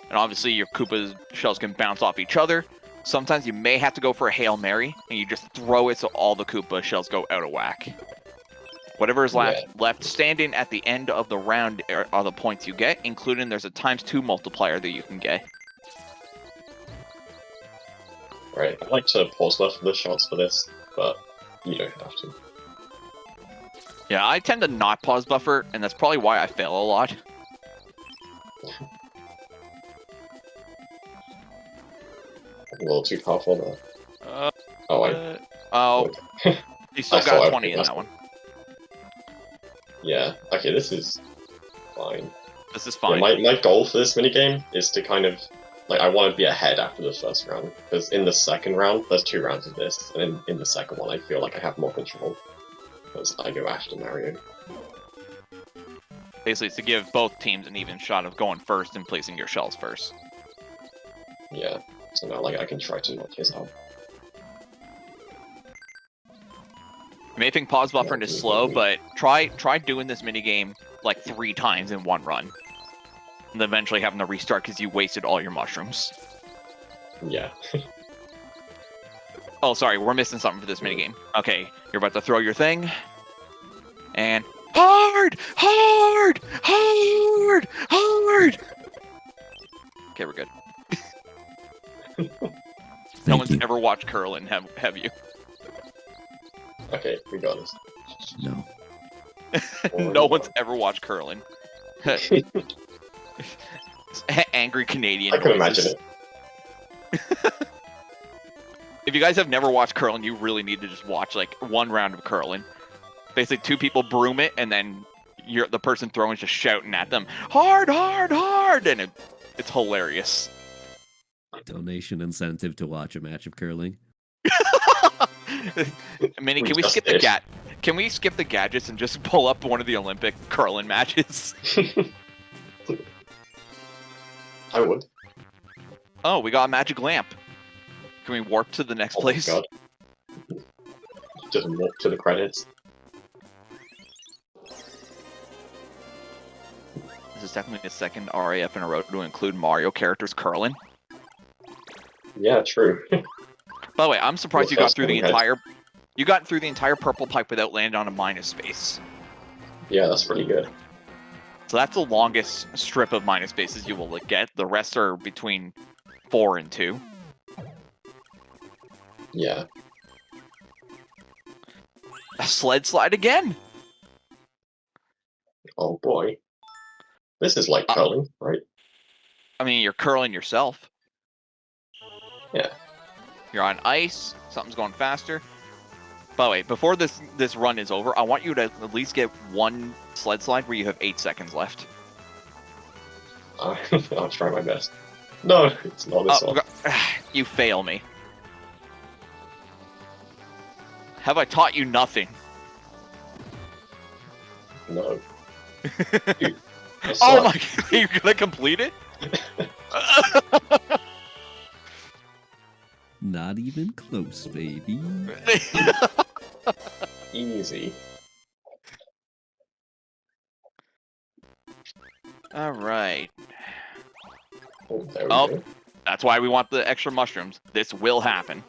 And obviously your Koopa's shells can bounce off each other. Sometimes you may have to go for a Hail Mary, and you just throw it so all the Koopa shells go out of whack. Whatever is left standing at the end of the round are the points you get, including there's a ×2 multiplier that you can get. Right, I'd like to pause left for the shots for this, but you don't have to. Yeah, I tend to not pause buffer, and that's probably why I fail a lot. A little too powerful there. Uh, Oh, you still I got thought a 20 in I- that one. yeah. Okay, this is fine. This is Yeah, fine. my goal for this minigame is to kind of like I want to be ahead after the first round because in the second round there's 2 rounds of this, and in the second one I feel like I have more control because I go after Mario. Basically, it's to give both teams an even shot of going first and placing your shells first. Yeah, so now like I can try to knock his out. You may think pause buffering is slow, but try doing this minigame like 3 times in one run. And then eventually having to restart because you wasted all your mushrooms. Yeah. Oh, sorry, we're missing something for this minigame. Okay, you're about to throw your thing. And hard! Hard! Hard! Hard! Okay, we're good. No Thank one's you. ever watched curling, have you? Okay, we got this. No. No one's ever watched curling. Angry Canadian I can noises. imagine it. If you guys have never watched curling, you really need to just watch like 1 round of curling. Basically, 2 people broom it, and then the person throwing is just shouting at them, "Hard, hard, hard!" And it's hilarious. Donation incentive to watch a match of curling. Minnie, We can we just skip did. Can we skip the gadgets and just pull up one of the Olympic curling matches? I would. Oh, we got a magic lamp. Can we warp to the next Oh my place? god. Just walk to the credits. This is definitely the second RAF in a row to include Mario characters curling. Yeah, true. By the way, I'm surprised Well, you got first through the one we had- entire. You got through the entire purple pipe without landing on a minus space. Yeah, that's pretty good. So that's the longest strip of minus spaces you will get. The rest are between 4 and 2. Yeah. A sled slide again. Oh boy. This is like curling, right? I mean, you're curling yourself. Yeah. You're on ice. Something's going faster. By the way, before this run is over, I want you to at least get 1 sled slide where you have 8 seconds left. I'll try my best. No, it's not this one. You fail me. Have I taught you nothing? No. Dude, I Oh suck. my god, you're gonna complete it? Not even close, baby. Easy. Alright. Oh, there we Oh. go. That's why we want the extra mushrooms. This will happen.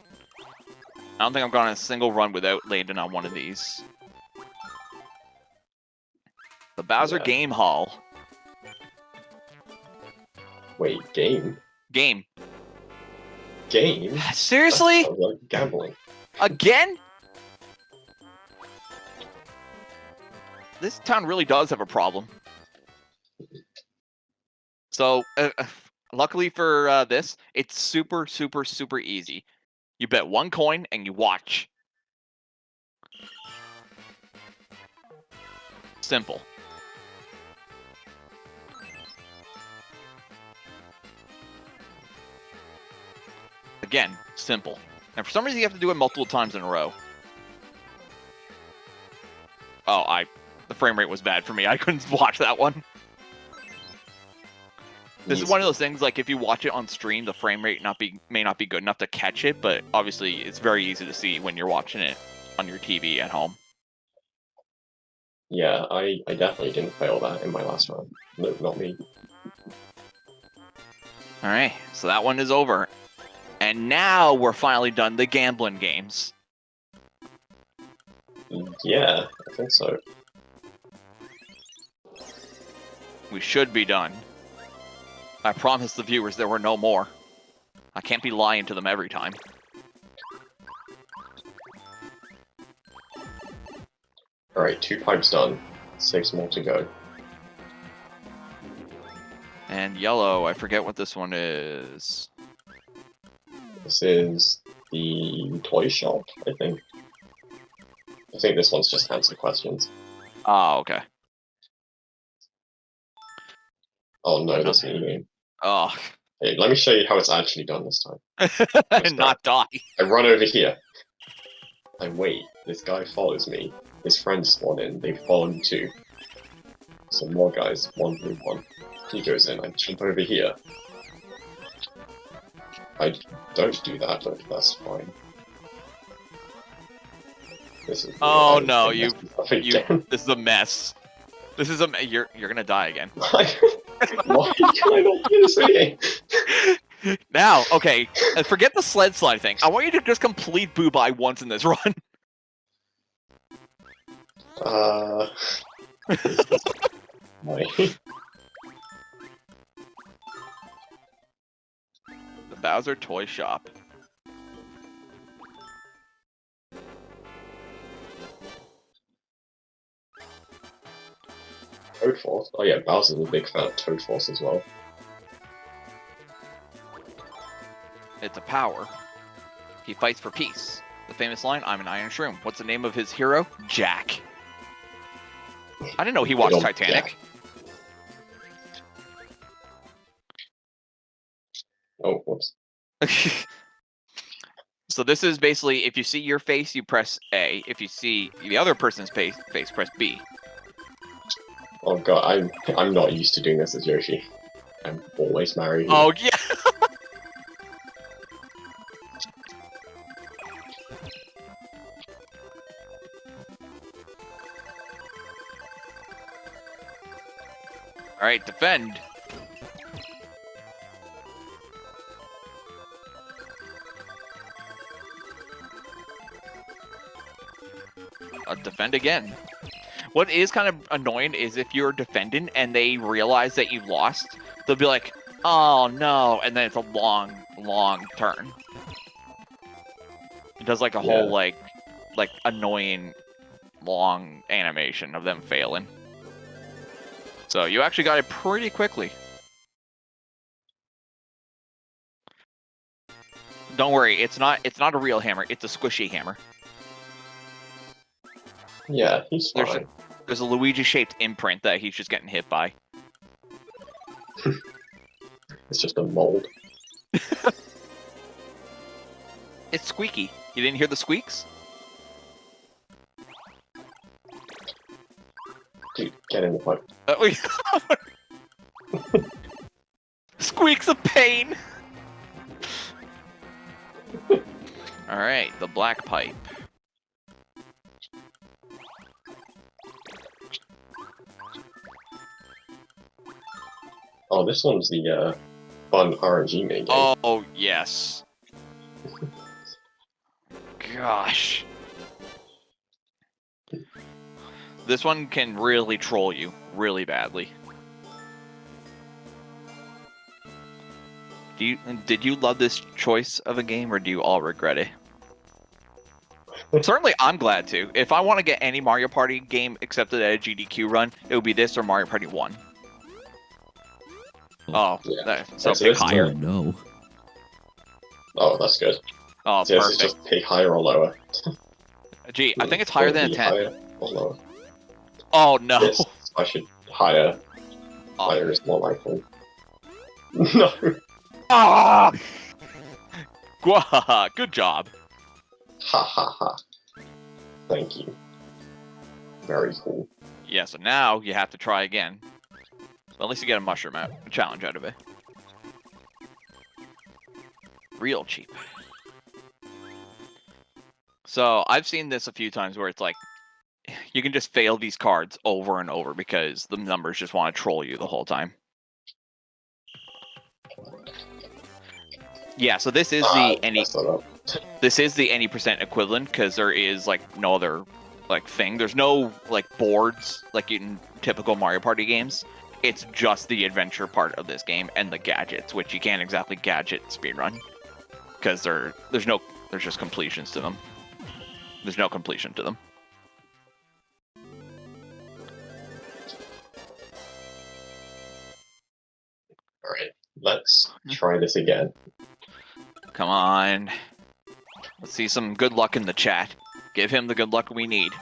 I don't think I've gone on a single run without landing on one of these. The Bowser Yeah. Game Hall. Wait, game? Game. Game? Seriously? That sounds like gambling. Again? this town really does have a problem. So, luckily for this, it's super, super, super easy. You bet 1 coin and you watch. Simple. Again, simple. And for some reason, you have to do it multiple times in a row. Oh, the frame rate was bad for me. I couldn't watch that one. This is one of those things, like, if you watch it on stream, the frame rate may not be good enough to catch it, but obviously it's very easy to see when you're watching it on your TV at home. Yeah, I definitely didn't fail that in my last round. No, not me. Alright, so that one is over. And now we're finally done the gambling games. Yeah, I think so. We should be done. I promised the viewers there were no more. I can't be lying to them every time. Alright, 2 pipes done. 6 more to go. And yellow, I forget what this one is. This is the toy shop, I think. I think this one's just answer questions. Oh, okay. Oh no, this minigame. Oh. Hey, let me show you how it's actually done this time. And not die. I run over here. I wait. This guy follows me. His friends spawn in. They follow me too. Some more guys. 1 through 1. He goes in. I jump over here. I don't do that, but that's fine. This is oh no, this is a mess. This is you're gonna die again. Why can I not do this again? Now, okay, forget the sled slide thing. I want you to just complete Boo-Bye once in this run. Why? The Bowser Toy Shop. Toad Force? Oh yeah, Bowser's a big fan of Toad Force as well. It's a power. He fights for peace. The famous line, I'm an Iron Shroom. What's the name of his hero? Jack. I didn't know he watched Titanic. Oh, whoops. So this is basically, if you see your face, you press A. If you see the other person's face, press B. Oh god, I'm not used to doing this as Yoshi. I'm always married. Oh yeah. All right, defend. Defend again. What is kind of annoying is if you're defending and they realize that you've lost, they'll be like, oh no, and then it's a long, long turn. It does like a whole like annoying long animation of them failing. So you actually got it pretty quickly. Don't worry, it's not a real hammer, it's a squishy hammer. Yeah, he's fine. There's a Luigi-shaped imprint that he's just getting hit by. It's just a mold. It's squeaky. You didn't hear the squeaks? Dude, get in the pipe. Squeaks of pain! Alright, the black pipe. Oh, this one's the fun RNG minigame. Oh, yes. Gosh. This one can really troll you really badly. Did you love this choice of a game, or do you all regret it? Certainly, I'm glad to. If I want to get any Mario Party game accepted at a GDQ run, it would be this or Mario Party 1. Oh, Yeah. so So pick this is higher. Oh no. Oh, that's good. Oh, So this is perfect. just pick higher or lower. Gee, I think it's higher than a Be 10. Higher or lower. Oh, no. Yes, I should higher. Oh. Higher is more likely. No. Ah! Gwahaha, good job. Ha ha ha. Thank you. Very cool. Yeah, so now you have to try again. But at least you get a mushroom out, a challenge out of it. Real cheap. So I've seen this a few times where it's like, you can just fail these cards over and over because the numbers just want to troll you the whole time. Yeah, so this is the any percent equivalent because there is like no other like thing. There's no like boards like in typical Mario Party games. It's just the adventure part of this game and the gadgets, which you can't exactly gadget speedrun because there's just completions to them. There's no completion to them. Alright, let's try this again. Come on. Let's see some good luck in the chat. Give him the good luck we need.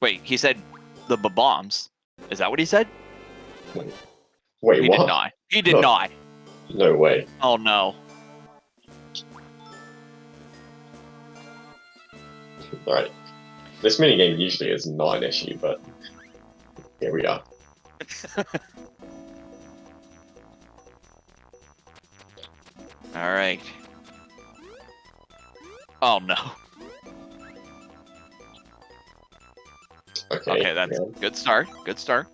Wait, he said the bombs. Is that what he said? Wait, He what? did not. He did No. not. No way. Oh no. Alright. This minigame usually is not an issue, but here we are. Alright. Oh no. Okay, that's yeah. good start. Good start.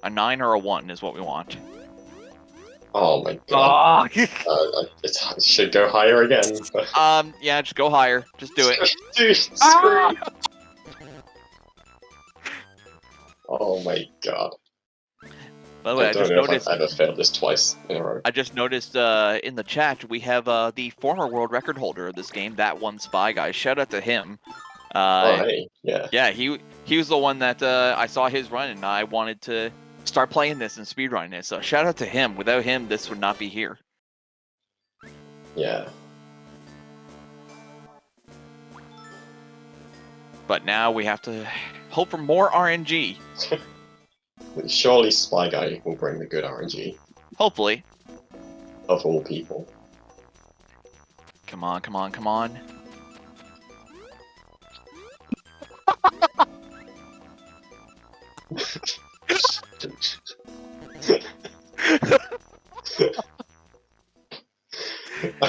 A 9 or a 1 is what we want. Oh my god. It should go higher again. Yeah, just go higher. Just do it. Dude, screw. Oh my god. By the way, I I don't just know noticed. if I've ever failed this twice in a row. I just noticed in the chat we have the former world record holder of this game, That One Spy Guy. Shout out to him. Oh hey, yeah. Yeah, he was the one that I saw his run and I wanted to start playing this and speedrunning it. So shout out to him. Without him, this would not be here. Yeah. But now we have to hope for more RNG. Surely Spy Guy will bring the good RNG. Hopefully. Of all people. Come on, come on, come on.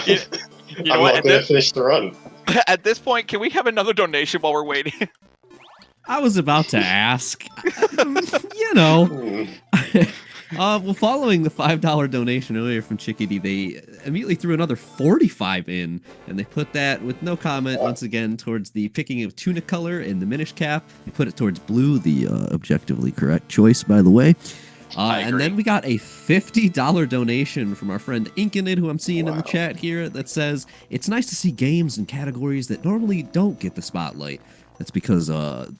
You know I'm what? not going to finish the run. At this point, can we have another donation while we're waiting? I was about to ask. You know. Hmm. Well, following the $5 donation earlier from Chickadee, they immediately threw another 45 in, and they put that with no comment once again towards the picking of tuna color in the Minish cap. They put it towards blue, the objectively correct choice, by the way. And then we got a $50 donation from our friend Inkinid, who I'm seeing in the chat here, that says, "It's nice to see games and categories that normally don't get the spotlight. That's because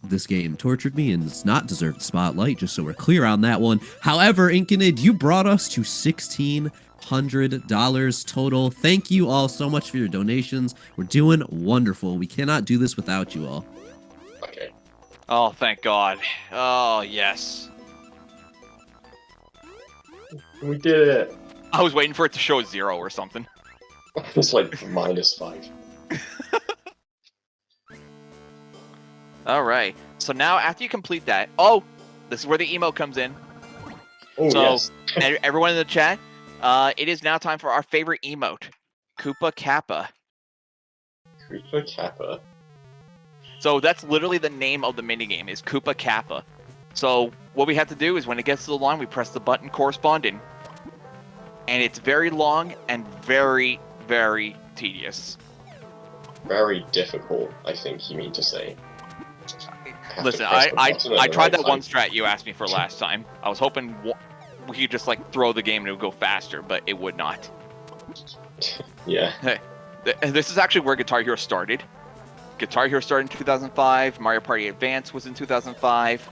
this game tortured me and does not deserve the spotlight, just so we're clear on that one. However, Inkinid, you brought us to $1,600 total. Thank you all so much for your donations. We're doing wonderful. We cannot do this without you all." Okay. Oh, thank God. Oh, yes. We did it. I was waiting for it to show 0 or something. It's like -5. Alright. So now, after you complete that... Oh! This is where the emote comes in. Oh, So, yes. everyone in the chat, it is now time for our favorite emote. Koopa Kappa. Koopa Kappa. So that's literally the name of the minigame, is Koopa Kappa. So what we have to do is when it gets to the line, we press the button corresponding. And it's very long and very, very tedious. Very difficult, I think you mean to say. Listen, I tried that one strat you asked me for last time. I was hoping we could just like throw the game and it would go faster, but it would not. Yeah. This is actually where Guitar Hero started. Guitar Hero started in 2005. Mario Party Advance was in 2005.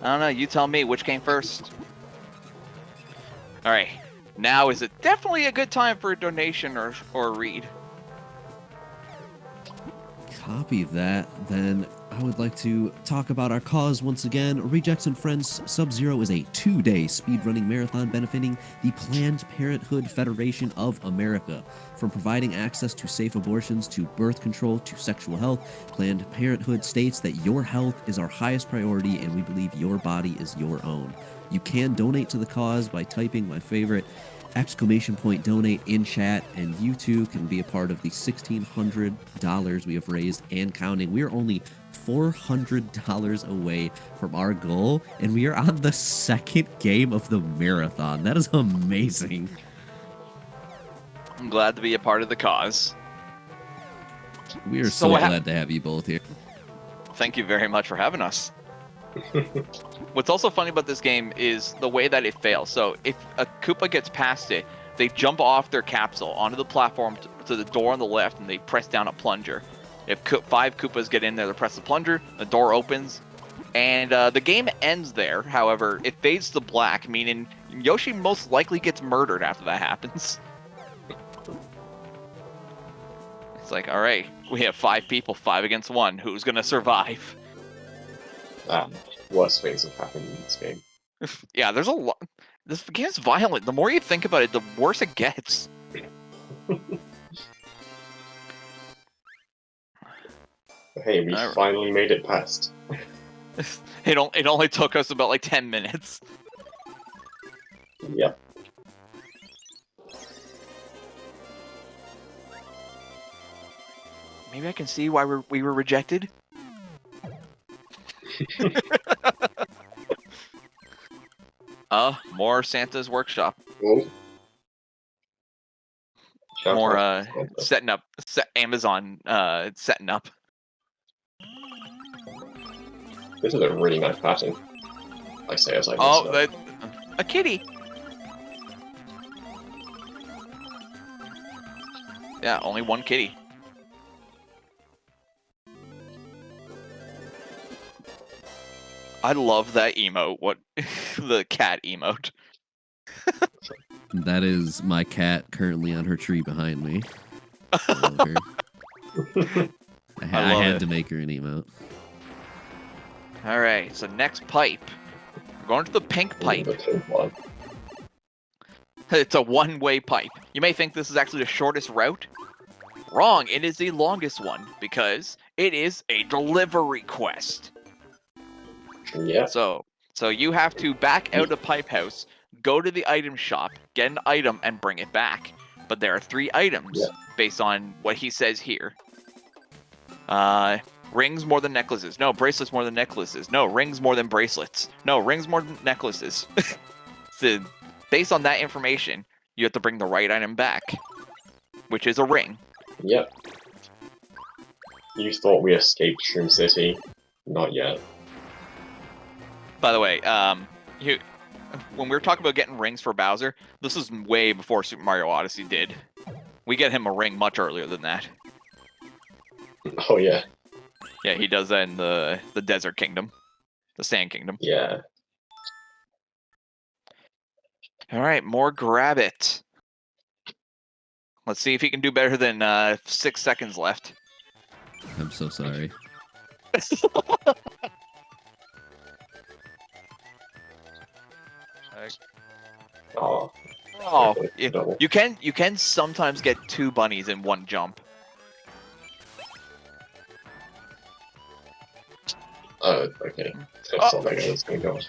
I don't know. You tell me which came first. All right. Now is it definitely a good time for a donation or a read? Copy that. Then I would like to talk about our cause once again. Rejects and Friends Sub-Zero is a 2-day speedrunning marathon benefiting the Planned Parenthood Federation of America. From providing access to safe abortions to birth control to sexual health, Planned Parenthood states that your health is our highest priority and we believe your body is your own. You can donate to the cause by typing my favorite !donate in chat, and you too can be a part of the $1,600 we have raised and counting. We are only $400 away from our goal, and we are on the second game of the marathon. That is amazing. I'm glad to be a part of the cause. We are so glad to have you both here. Thank you very much for having us. What's also funny about this game is the way that it fails. So if a Koopa gets past it, they jump off their capsule onto the platform to the door on the left, and they press down a plunger. If 5 Koopas get in there, they press the plunger, the door opens, and the game ends there. However, it fades to black, meaning Yoshi most likely gets murdered after that happens. It's like, all right, we have 5 people, 5 against 1. Who's gonna survive? Worst things have happened in this game. Yeah, there's a lot. This game's violent. The more you think about it, the worse it gets. Hey, we finally made it past. It only took us about like 10 minutes. Yep. Maybe I can see why we were rejected. More Santa's workshop. Oh. More setting up, Amazon setting up. This is a really nice pattern. I say as I a kitty. Yeah, only one kitty. I love that emote. What the cat emote? That is my cat currently on her tree behind me. I love her. I had to make her an emote. All right, so next pipe. We're going to the pink pipe. It's a one-way pipe. You may think this is actually the shortest route. Wrong, it is the longest one because it is a delivery quest. Yeah. So you have to back out of Pipe House, go to the item shop, get an item, and bring it back. But there are 3 items based on what he says here. Rings more than necklaces. No, bracelets more than necklaces. No, rings more than bracelets. No, rings more than necklaces. So, based on that information, you have to bring the right item back, which is a ring. Yep. You thought we escaped Shroom City? Not yet. By the way, when we were talking about getting rings for Bowser, this is way before Super Mario Odyssey did. We get him a ring much earlier than that. Oh yeah. Yeah, he does that in the Desert Kingdom. The Sand Kingdom. Yeah. Alright, more grab it. Let's see if he can do better than 6 seconds left. I'm so sorry. Oh, you can sometimes get 2 bunnies in one jump. Oh, okay. That's something I was thinking of.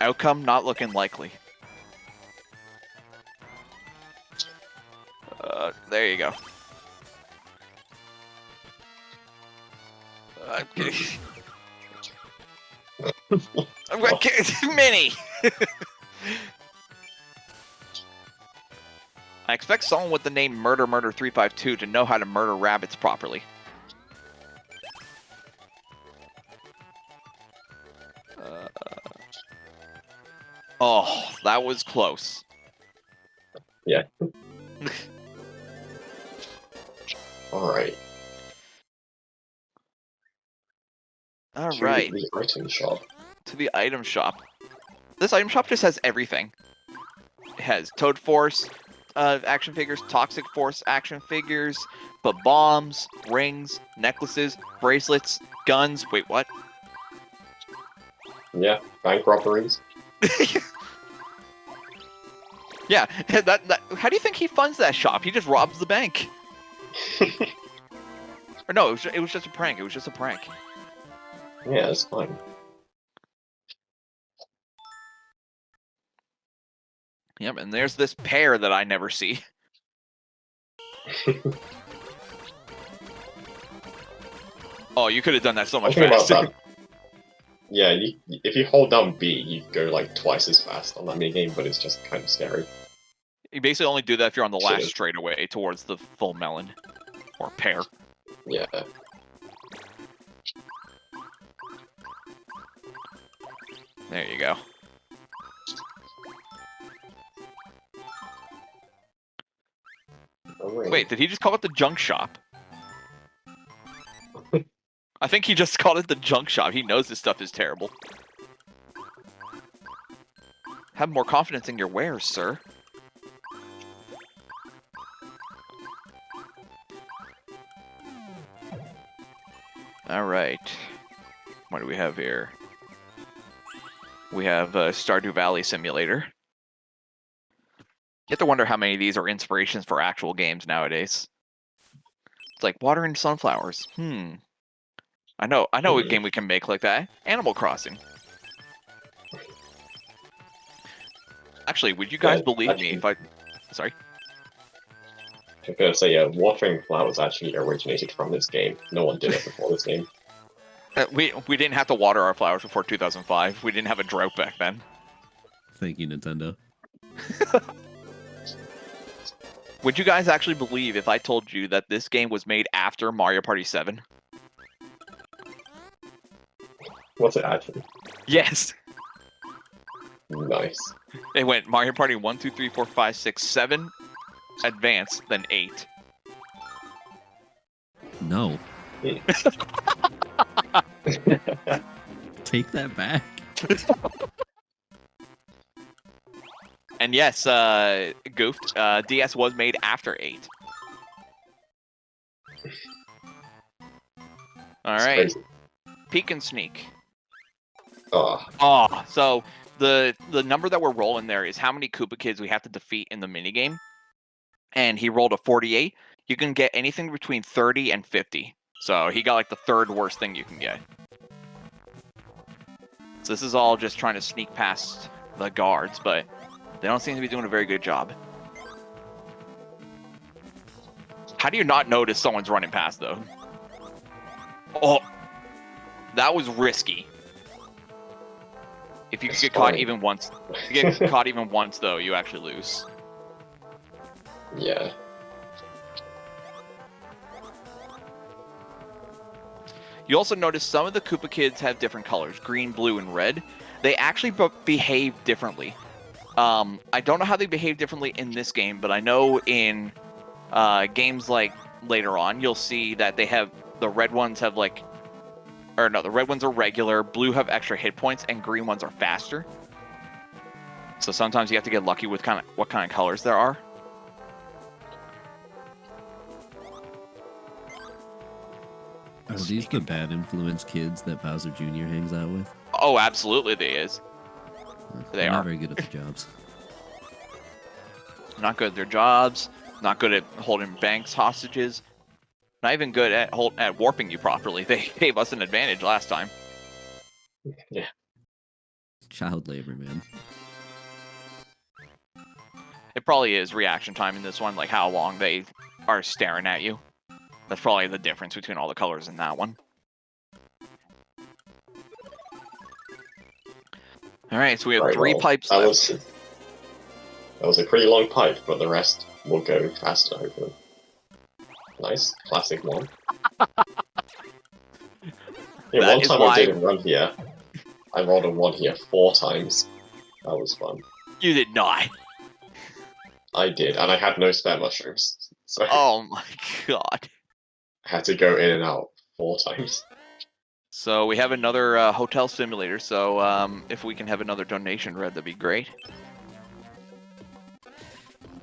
Outcome not looking likely. There you go. I'm going to Mini. I expect someone with the name minimini352 to know how to murder rabbits properly. Oh, that was close. Yeah. right. The item shop. To the item shop. This item shop just has everything. It has Toad Force action figures, Toxic Force action figures, but bombs, rings, necklaces, bracelets, guns. Wait, what? Yeah, bank robberies. Yeah, that. How do you think he funds that shop? He just robs the bank. Or no, it was just a prank. It was just a prank. Yeah, it's fine. Yep, and there's this pair that I never see. Oh, you could have done that so much Talking about faster. that, yeah, if you hold down B, you go like twice as fast on that minigame, but it's just kind of scary. You basically only do that if you're on the last Should've. straightaway towards the full melon. Or pear. Yeah. There you go. Oh, Wait, did he just call it the junk shop? I think he just called it the junk shop. He knows this stuff is terrible. Have more confidence in your wares, sir. Alright. What do we have here? We have Stardew Valley Simulator. You have to wonder how many of these are inspirations for actual games nowadays. It's like watering sunflowers. I know a game we can make like that. Animal Crossing. Actually, would you guys believe me if I... Sorry? I'm gonna say, yeah, watering flowers actually originated from this game. No one did it before this game. We didn't have to water our flowers before 2005. We didn't have a drought back then. Thank you, Nintendo. Would you guys actually believe if I told you that this game was made after Mario Party 7? What's it actually? Yes! Nice. It went Mario Party 1, 2, 3, 4, 5, 6, 7, Advance, then 8. No. Take that back. And yes, goofed, DS was made after 8. Alright, peek and sneak. Oh, So the number that we're rolling there is how many Koopa Kids we have to defeat in the minigame. And he rolled a 48. You can get anything between 30 and 50. So he got like the third worst thing you can get. So this is all just trying to sneak past the guards, but they don't seem to be doing a very good job. How do you not notice someone's running past, though? Oh, that was risky. If you It's get caught fine. even once, if you get caught even once, though, you actually lose. yeah. You also notice some of the Koopa Kids have different colors, green, blue, and red. They actually behave differently. I don't know how they behave differently in this game, but I know in games like later on, you'll see that they have, the red ones have like, or no, the red ones are regular, blue have extra hit points, and green ones are faster. So sometimes you have to get lucky with what kind of colors there are. Are these the bad influence kids that Bowser Jr. hangs out with? Oh, absolutely they is. They They're are. not very good at their jobs. Not good at their jobs, not good at holding banks hostages, not even good at warping you properly. They gave us an advantage last time. Yeah. Child labor, man. It probably is reaction time in this one, like how long they are staring at you. That's probably the difference between all the colors in that one. Alright, so we have Right, 3 well, pipes that left. That was a pretty long pipe, but the rest will go faster, hopefully. Nice. Classic one. Yeah, That one is time why- I did a run here. I rolled a 1 here 4 times. That was fun. You did not. I did, and I had no spare mushrooms. So Oh my god. I had to go in and out 4 times. So we have another hotel simulator. So if we can have another donation, Red, that'd be great.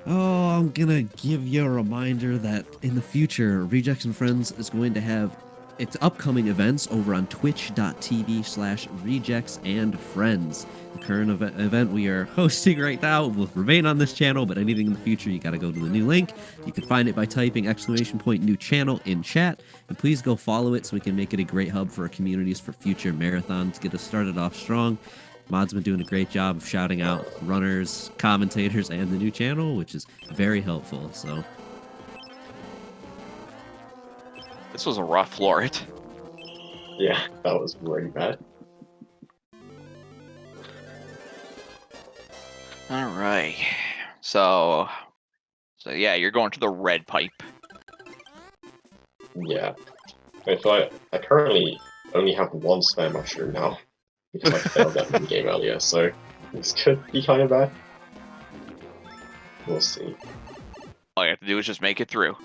Oh, I'm gonna give you a reminder that in the future, Rejects and Friends is going to have its upcoming events over on twitch.tv/rejects and friends. The current event we are hosting right now will remain on this channel, but anything in the future, you gotta go to the new link. You can find it by typing !new channel in chat, and please go follow it so we can make it a great hub for our communities for future marathons. Get us started off strong. Mod's been doing a great job of shouting out runners, commentators, and the new channel, which is very helpful. So this was a rough floor. Yeah, that was really bad. All right. So yeah, you're going to the red pipe. Yeah. So I currently only have one spare mushroom now. Because I failed that mini game earlier, so this could be kind of bad. We'll see. All you have to do is just make it through.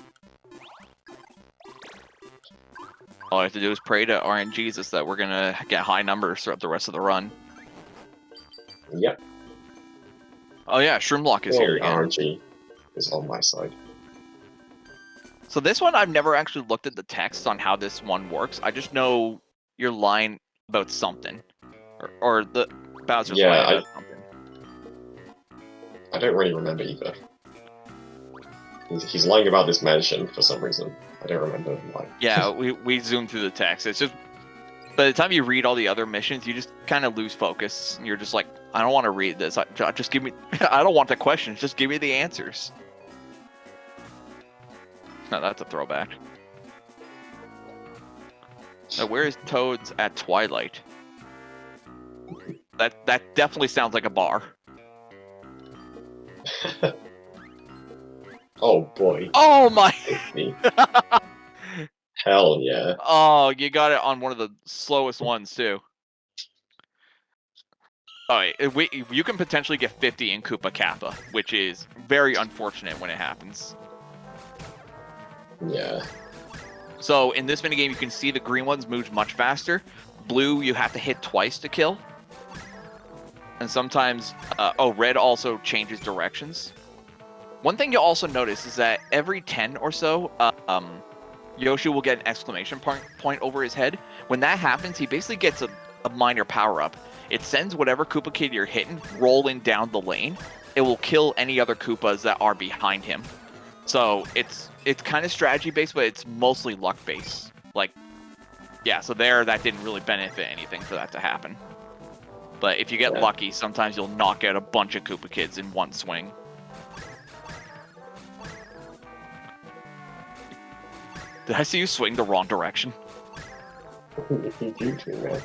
All you have to do is pray to RNGesus that we're gonna get high numbers throughout the rest of the run. Yep. Oh yeah, Shroomlock is here again. RNG is on my side. So this one, I've never actually looked at the text on how this one works. I just know you're lying about something. Or the Bowser's lying about something. I don't really remember either. He's lying about this mansion for some reason. I don't remember why. Yeah, we zoomed through the text. It's just, by the time you read all the other missions, you just kind of lose focus. You're just like, I don't want to read this. Just give me, I don't want the questions. Just give me the answers. No, that's a throwback. Now, where is Toad's at Twilight? That definitely sounds like a bar. Oh boy. Oh my! Hell yeah. Oh, you got it on one of the slowest ones too. Alright, you can potentially get 50 in Koopa Kappa, which is very unfortunate when it happens. Yeah. So in this minigame, you can see the green ones move much faster. Blue, you have to hit twice to kill. And sometimes, red also changes directions. One thing you'll also notice is that every 10 or so, Yoshi will get an exclamation point over his head. When that happens, he basically gets a minor power-up. It sends whatever Koopa Kid you're hitting rolling down the lane. It will kill any other Koopas that are behind him. So it's kind of strategy-based, but it's mostly luck-based. Like, yeah, so that didn't really benefit anything for that to happen. But if you get lucky, sometimes you'll knock out a bunch of Koopa Kids in one swing. Did I see you swing the wrong direction? You do too, man.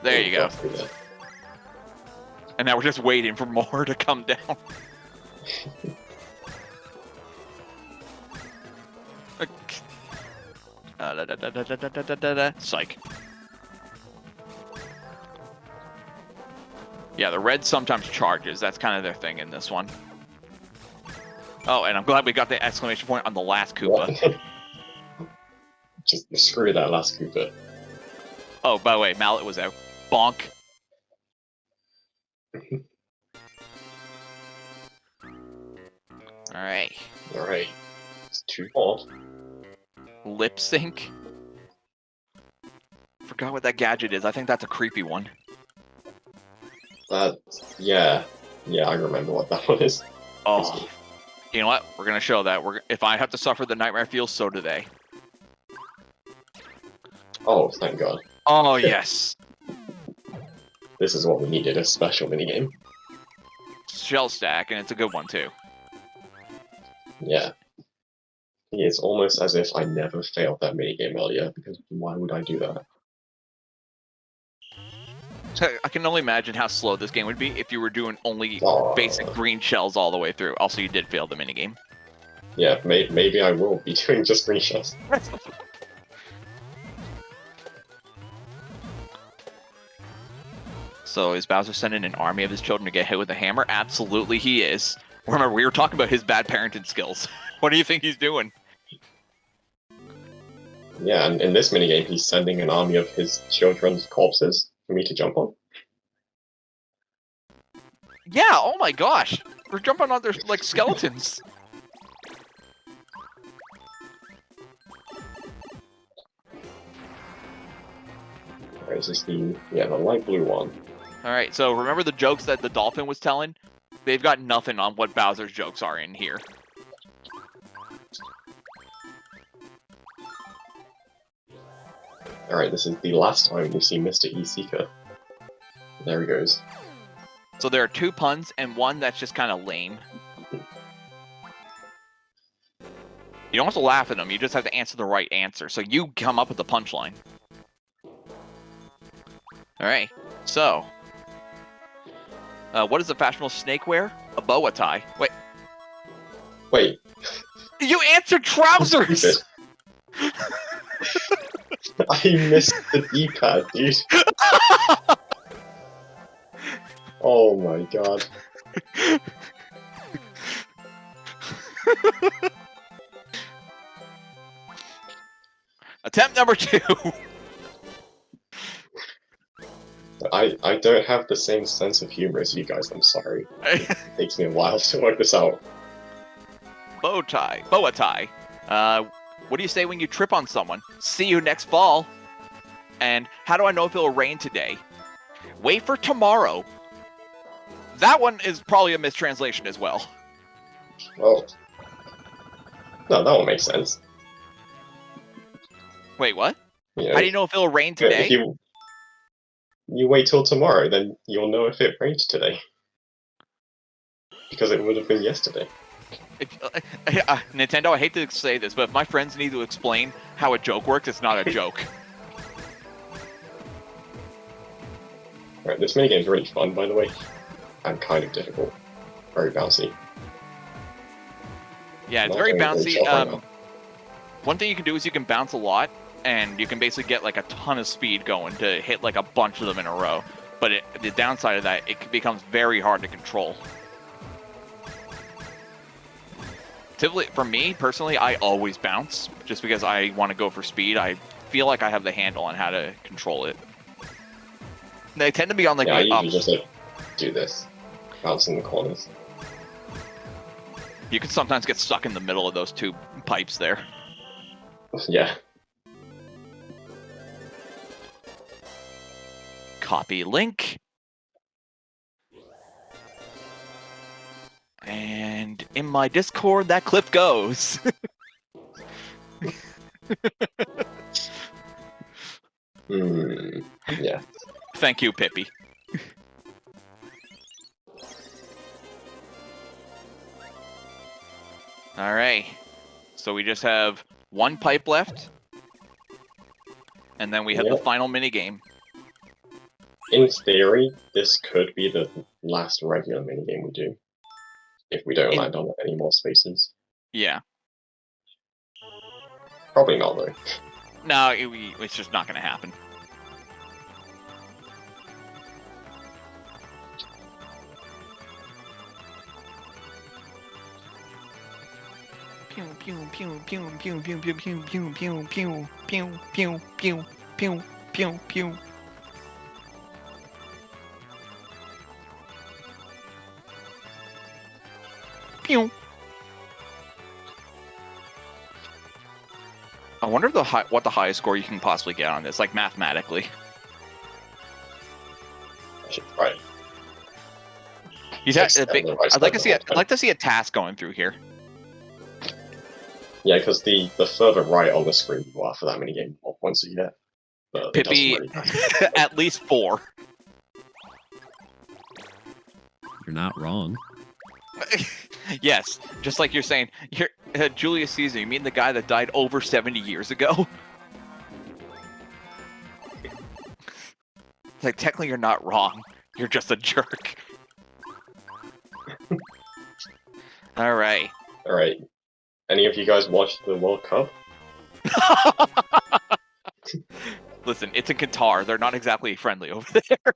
There you go. And now we're just waiting for more to come down. Psych. Yeah, the red sometimes charges. That's kind of their thing in this one. Oh, and I'm glad we got the exclamation point on the last Koopa. Just screw that last Koopa. Oh, by the way, Mallet was out. Bonk. Alright. Alright. It's too hot. Lip sync. Forgot what that gadget is. I think that's a creepy one. Yeah, I remember what that one is. Oh, you know what? We're gonna show that. If I have to suffer the nightmare feels, so do they. Oh, thank God. Oh yes. This is what we needed, a special minigame. Shell stack, and it's a good one too. Yeah. It's almost as if I never failed that minigame earlier, because why would I do that? I can only imagine how slow this game would be if you were doing only basic green shells all the way through. Also, you did fail the minigame. Yeah, maybe I will be doing just green shells. So is Bowser sending an army of his children to get hit with a hammer? Absolutely he is. Remember, we were talking about his bad parenting skills. What do you think he's doing? Yeah, and in this minigame, he's sending an army of his children's corpses for me to jump on. Yeah, oh my gosh. We're jumping on their, like, skeletons. Alright, is this the light blue one? Alright, so remember the jokes that the dolphin was telling? They've got nothing on what Bowser's jokes are in here. Alright, this is the last time we see Mr. E-Seeker. There he goes. So there are 2 puns and one that's just kind of lame. You don't have to laugh at them, you just have to answer the right answer. So you come up with the punchline. Alright, so... what does a fashionable snake wear? A boa tie. Wait. Wait. You answered trousers! I missed the D-pad, dude. Oh my god. Attempt number 2. I don't have the same sense of humor as you guys, I'm sorry. It takes me a while to work this out. Boa tie. What do you say when you trip on someone? See you next fall. And how do I know if it'll rain today? Wait for tomorrow. That one is probably a mistranslation as well. Oh. No, that one makes sense. Wait, what? You know, How do you know if it'll rain if today? you wait till tomorrow, then you'll know if it rained today. Because it would have been yesterday. Nintendo, I hate to say this, but if my friends need to explain how a joke works, it's not a joke. Alright, this minigame's really fun, by the way. And kind of difficult. Very bouncy. Yeah, it's Not very very bouncy. sharp right now. One thing you can do is you can bounce a lot, and you can basically get like a ton of speed going to hit like a bunch of them in a row. But the downside of that, it becomes very hard to control. Typically, for me, personally, I always bounce, just because I want to go for speed. I feel like I have the handle on how to control it. They tend to be on like Yeah, I the usually just like, do this. Bounce in the corners. You can sometimes get stuck in the middle of those 2 pipes there. Yeah. Copy link. And in my Discord, that clip goes. Yeah. Thank you, Pippi. Alright. So we just have 1 pipe left. And then we have the Yep. final minigame. In theory, this could be the last regular minigame we do. If we don't land on any more spaces. Yeah. Probably not, though. No, it's just not going to happen. Pew pew pew pew pew pew pew pew pew pew pew pew pew pew pew pew pew. Pew. I wonder what the highest score you can possibly get on this, like mathematically. I should try it. I'd like to see a task going through here. Yeah, because the further right on the screen you are for that minigame, more points you get. But it doesn't Pippi, really matter. at least 4. You're not wrong. Yes, just like you're saying, you're Julius Caesar. You mean the guy that died over 70 years ago? It's like, technically, you're not wrong. You're just a jerk. All right. Alright. Any of you guys watched the World Cup? Listen, it's in Qatar. They're not exactly friendly over there.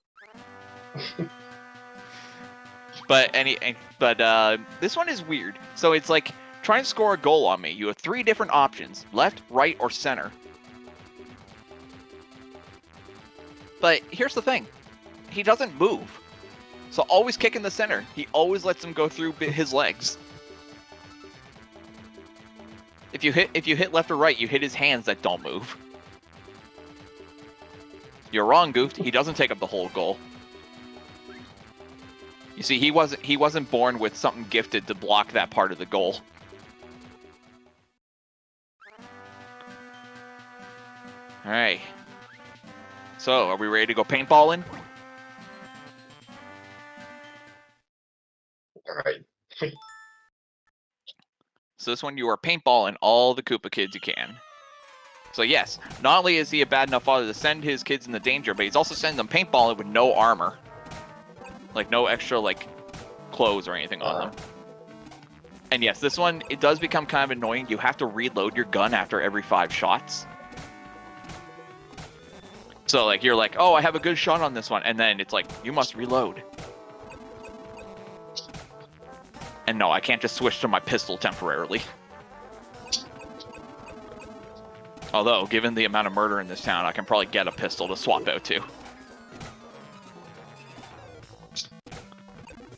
But this one is weird. So it's like, try and score a goal on me. You have 3 different options: left, right, or center. But here's the thing. He doesn't move. So always kick in the center. He always lets him go through his legs. If you hit left or right, you hit his hands that don't move. You're wrong, Goofed. He doesn't take up the whole goal. You see, he wasn't born with something gifted to block that part of the goal. All right. So, are we ready to go paintballing? Alright. So this one, you are paintballing all the Koopa kids you can. So yes, not only is he a bad enough father to send his kids into danger, but he's also sending them paintballing with no armor. Like, no extra, like, clothes or anything on them. And yes, this one, it does become kind of annoying. You have to reload your gun after every 5 shots. So, like, you're like, oh, I have a good shot on this one. And then it's like, you must reload. And no, I can't just switch to my pistol temporarily. Although, given the amount of murder in this town, I can probably get a pistol to swap out to.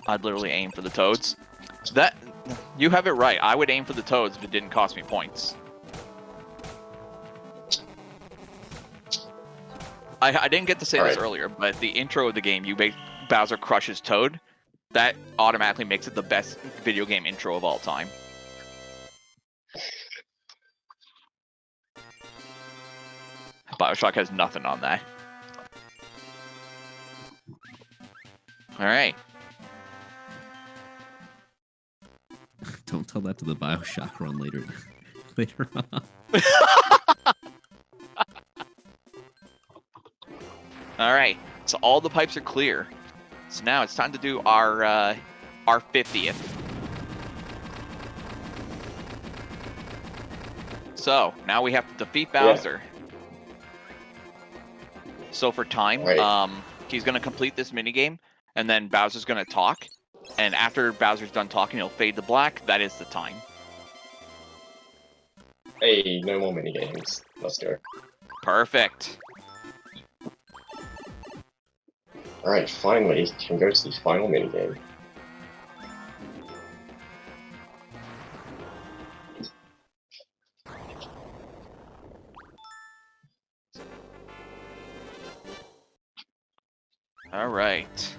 I'd literally aim for the toads. You have it right. I would aim for the toads if it didn't cost me points. I didn't get to say this earlier, but the intro of the game, you make Bowser crushes Toad. That automatically makes it the best video game intro of all time. BioShock has nothing on that. Alright. Don't tell that to the BioShock run later on. Alright, so all the pipes are clear. So now it's time to do our 50th. So, now we have to defeat Bowser. So for time, he's going to complete this minigame, and then Bowser's going to talk. And after Bowser's done talking, he'll fade to black. That is the time. Hey, no more minigames. Let's go. Perfect. Alright, finally, can go to the final minigame. Alright.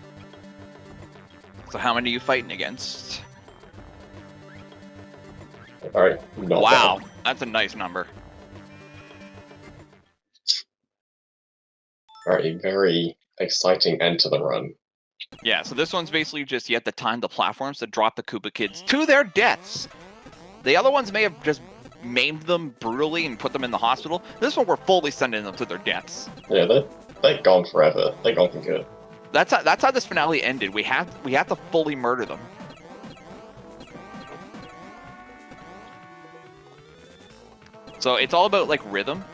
So how many are you fighting against? Alright, wow, that's a nice number. Alright, very exciting end to the run. Yeah, so this one's basically just you have to time the platforms to drop the Koopa kids to their deaths. The other ones may have just maimed them brutally and put them in the hospital. This one, we're fully sending them to their deaths. Yeah, they're gone forever. They're gone for good. That's how this finale ended. We have to fully murder them. So it's all about like rhythm.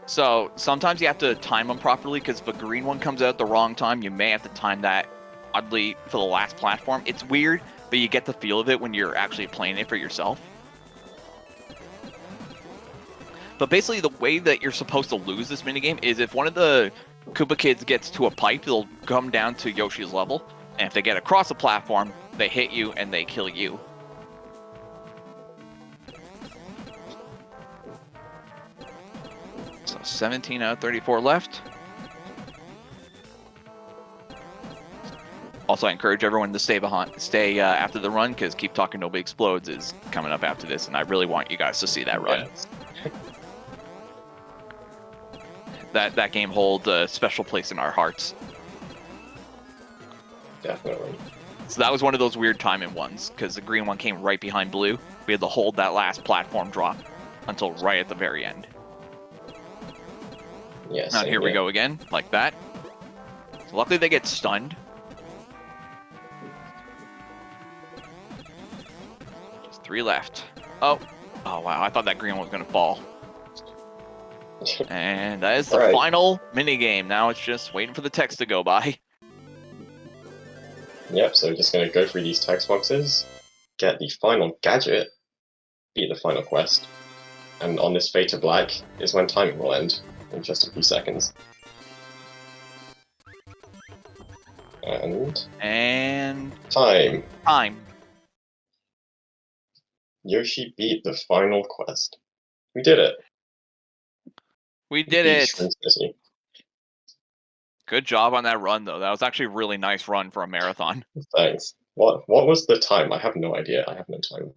So sometimes you have to time them properly because if a green one comes out at the wrong time, you may have to time that oddly for the last platform. It's weird, but you get the feel of it when you're actually playing it for yourself. But basically the way that you're supposed to lose this minigame is if one of the Koopa kids gets to a pipe, they'll come down to Yoshi's level. And if they get across the platform, they hit you and they kill you. So 17 out of 34 left. Also, I encourage everyone to stay after the run, because Keep Talking Nobody Explodes is coming up after this, and I really want you guys to see that run. Yes. That game holds a special place in our hearts. Definitely. So that was one of those weird timing ones, because the green one came right behind blue. We had to hold that last platform drop until right at the very end. Yes. Now here we go again, like that. So luckily they get stunned. Just 3 left. Oh wow, I thought that green one was going to fall. And that is the final minigame. Now it's just waiting for the text to go by. Yep, so we're just going to go through these text boxes, get the final gadget, beat the final quest, and on this fade to black is when timing will end, in just a few seconds. And time. Yoshi beat the final quest. We did it. We did Beat it. Shroom City. Good job on that run, though. That was actually a really nice run for a marathon. Thanks. What was the time? I have no idea. I have no time.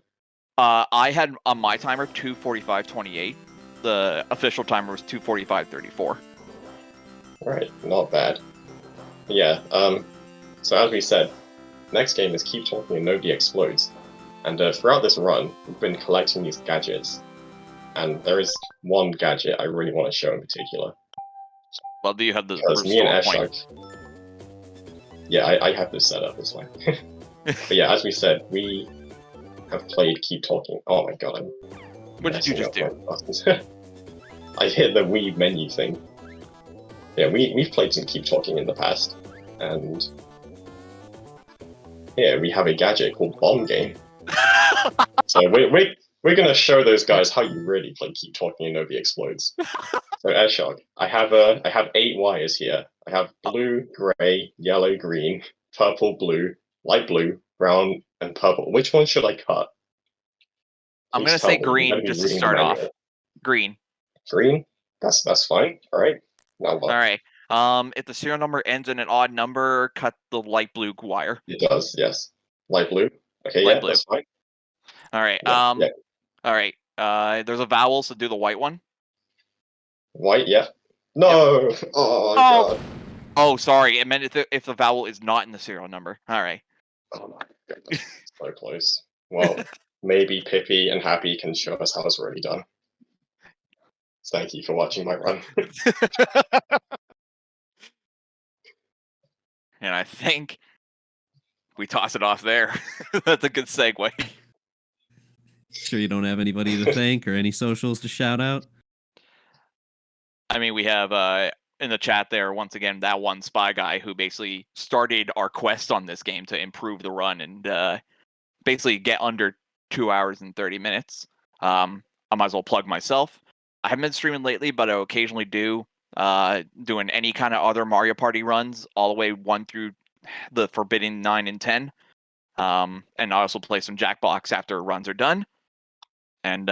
I had on my timer 2:45:28. The official timer was 2:45:34. Alright, not bad. Yeah, so as we said, next game is Keep Talking and Nobody Explodes. And throughout this run, we've been collecting these gadgets. And there is one gadget I really want to show in particular. Well, do you have the Because me and restore Ashok... Yeah, I have this set up as well. But yeah, as we said, we have played Keep Talking. Oh my god, What did you just do? I hit the Wii menu thing. Yeah, we've played some Keep Talking in the past, and yeah, we have a gadget called Bomb Game. So we're gonna show those guys how you really play Keep Talking and Nobody Explodes. So Ashok, I have 8 wires here. I have blue, grey, yellow, green, purple, blue, light blue, brown, and purple. Which one should I cut? I'm gonna say green just to start off. Green. Green? That's fine. All right. Now what? All right. If the serial number ends in an odd number, cut the light blue wire. It does. Yes. Light blue. Okay. Light yeah, blue. that's fine. All right. Yeah, yeah. All right. There's a vowel, so do the white one. White. Yeah. No. Yep. Oh god. Oh, sorry. It meant if the vowel is not in the serial number. All right. Oh my goodness. So close. Well, maybe Pippi and Happy can show us how it's really done. Thank you for watching my run. And I think we toss it off there. That's a good segue. Sure you don't have anybody to thank or any socials to shout out? I mean, we have in the chat there, once again, that one spy guy who basically started our quest on this game to improve the run and basically get under 2 hours and 30 minutes. I might as well plug myself. I haven't been streaming lately, but I occasionally do. Doing any kind of other Mario Party runs, all the way 1 through the Forbidden 9 and 10. And I also play some Jackbox after runs are done. And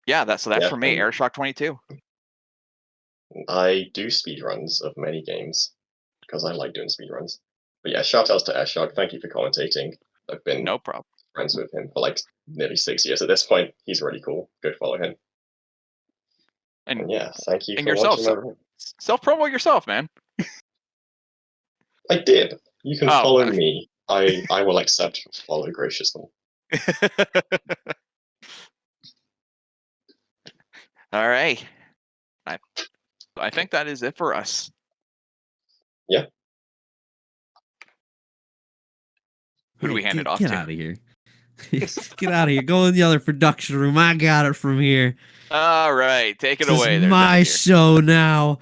yeah, that's for me, Airshock 22. I do speedruns of many games because I like doing speedruns. But yeah, shout outs to Ashok. Thank you for commentating. I've been No problem. friends with him for like nearly 6 years at this point. He's really cool. Go follow him. And yeah, thank you and for yourself, watching. Self-promote yourself, man. I did. You can follow me. I will accept follow graciously. All right. I think that is it for us. Yeah. Who do we hand it off to? Get out of here. Get out of here. Go in the other production room. I got it from here. All right. Take it this away. Is my show now.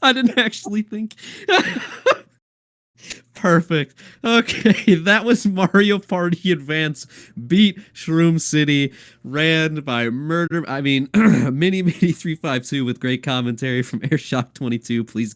I didn't actually think. Perfect. Okay, that was Mario Party Advance beat Shroom City, ran by minimini352 with great commentary from Airshock 22. Please give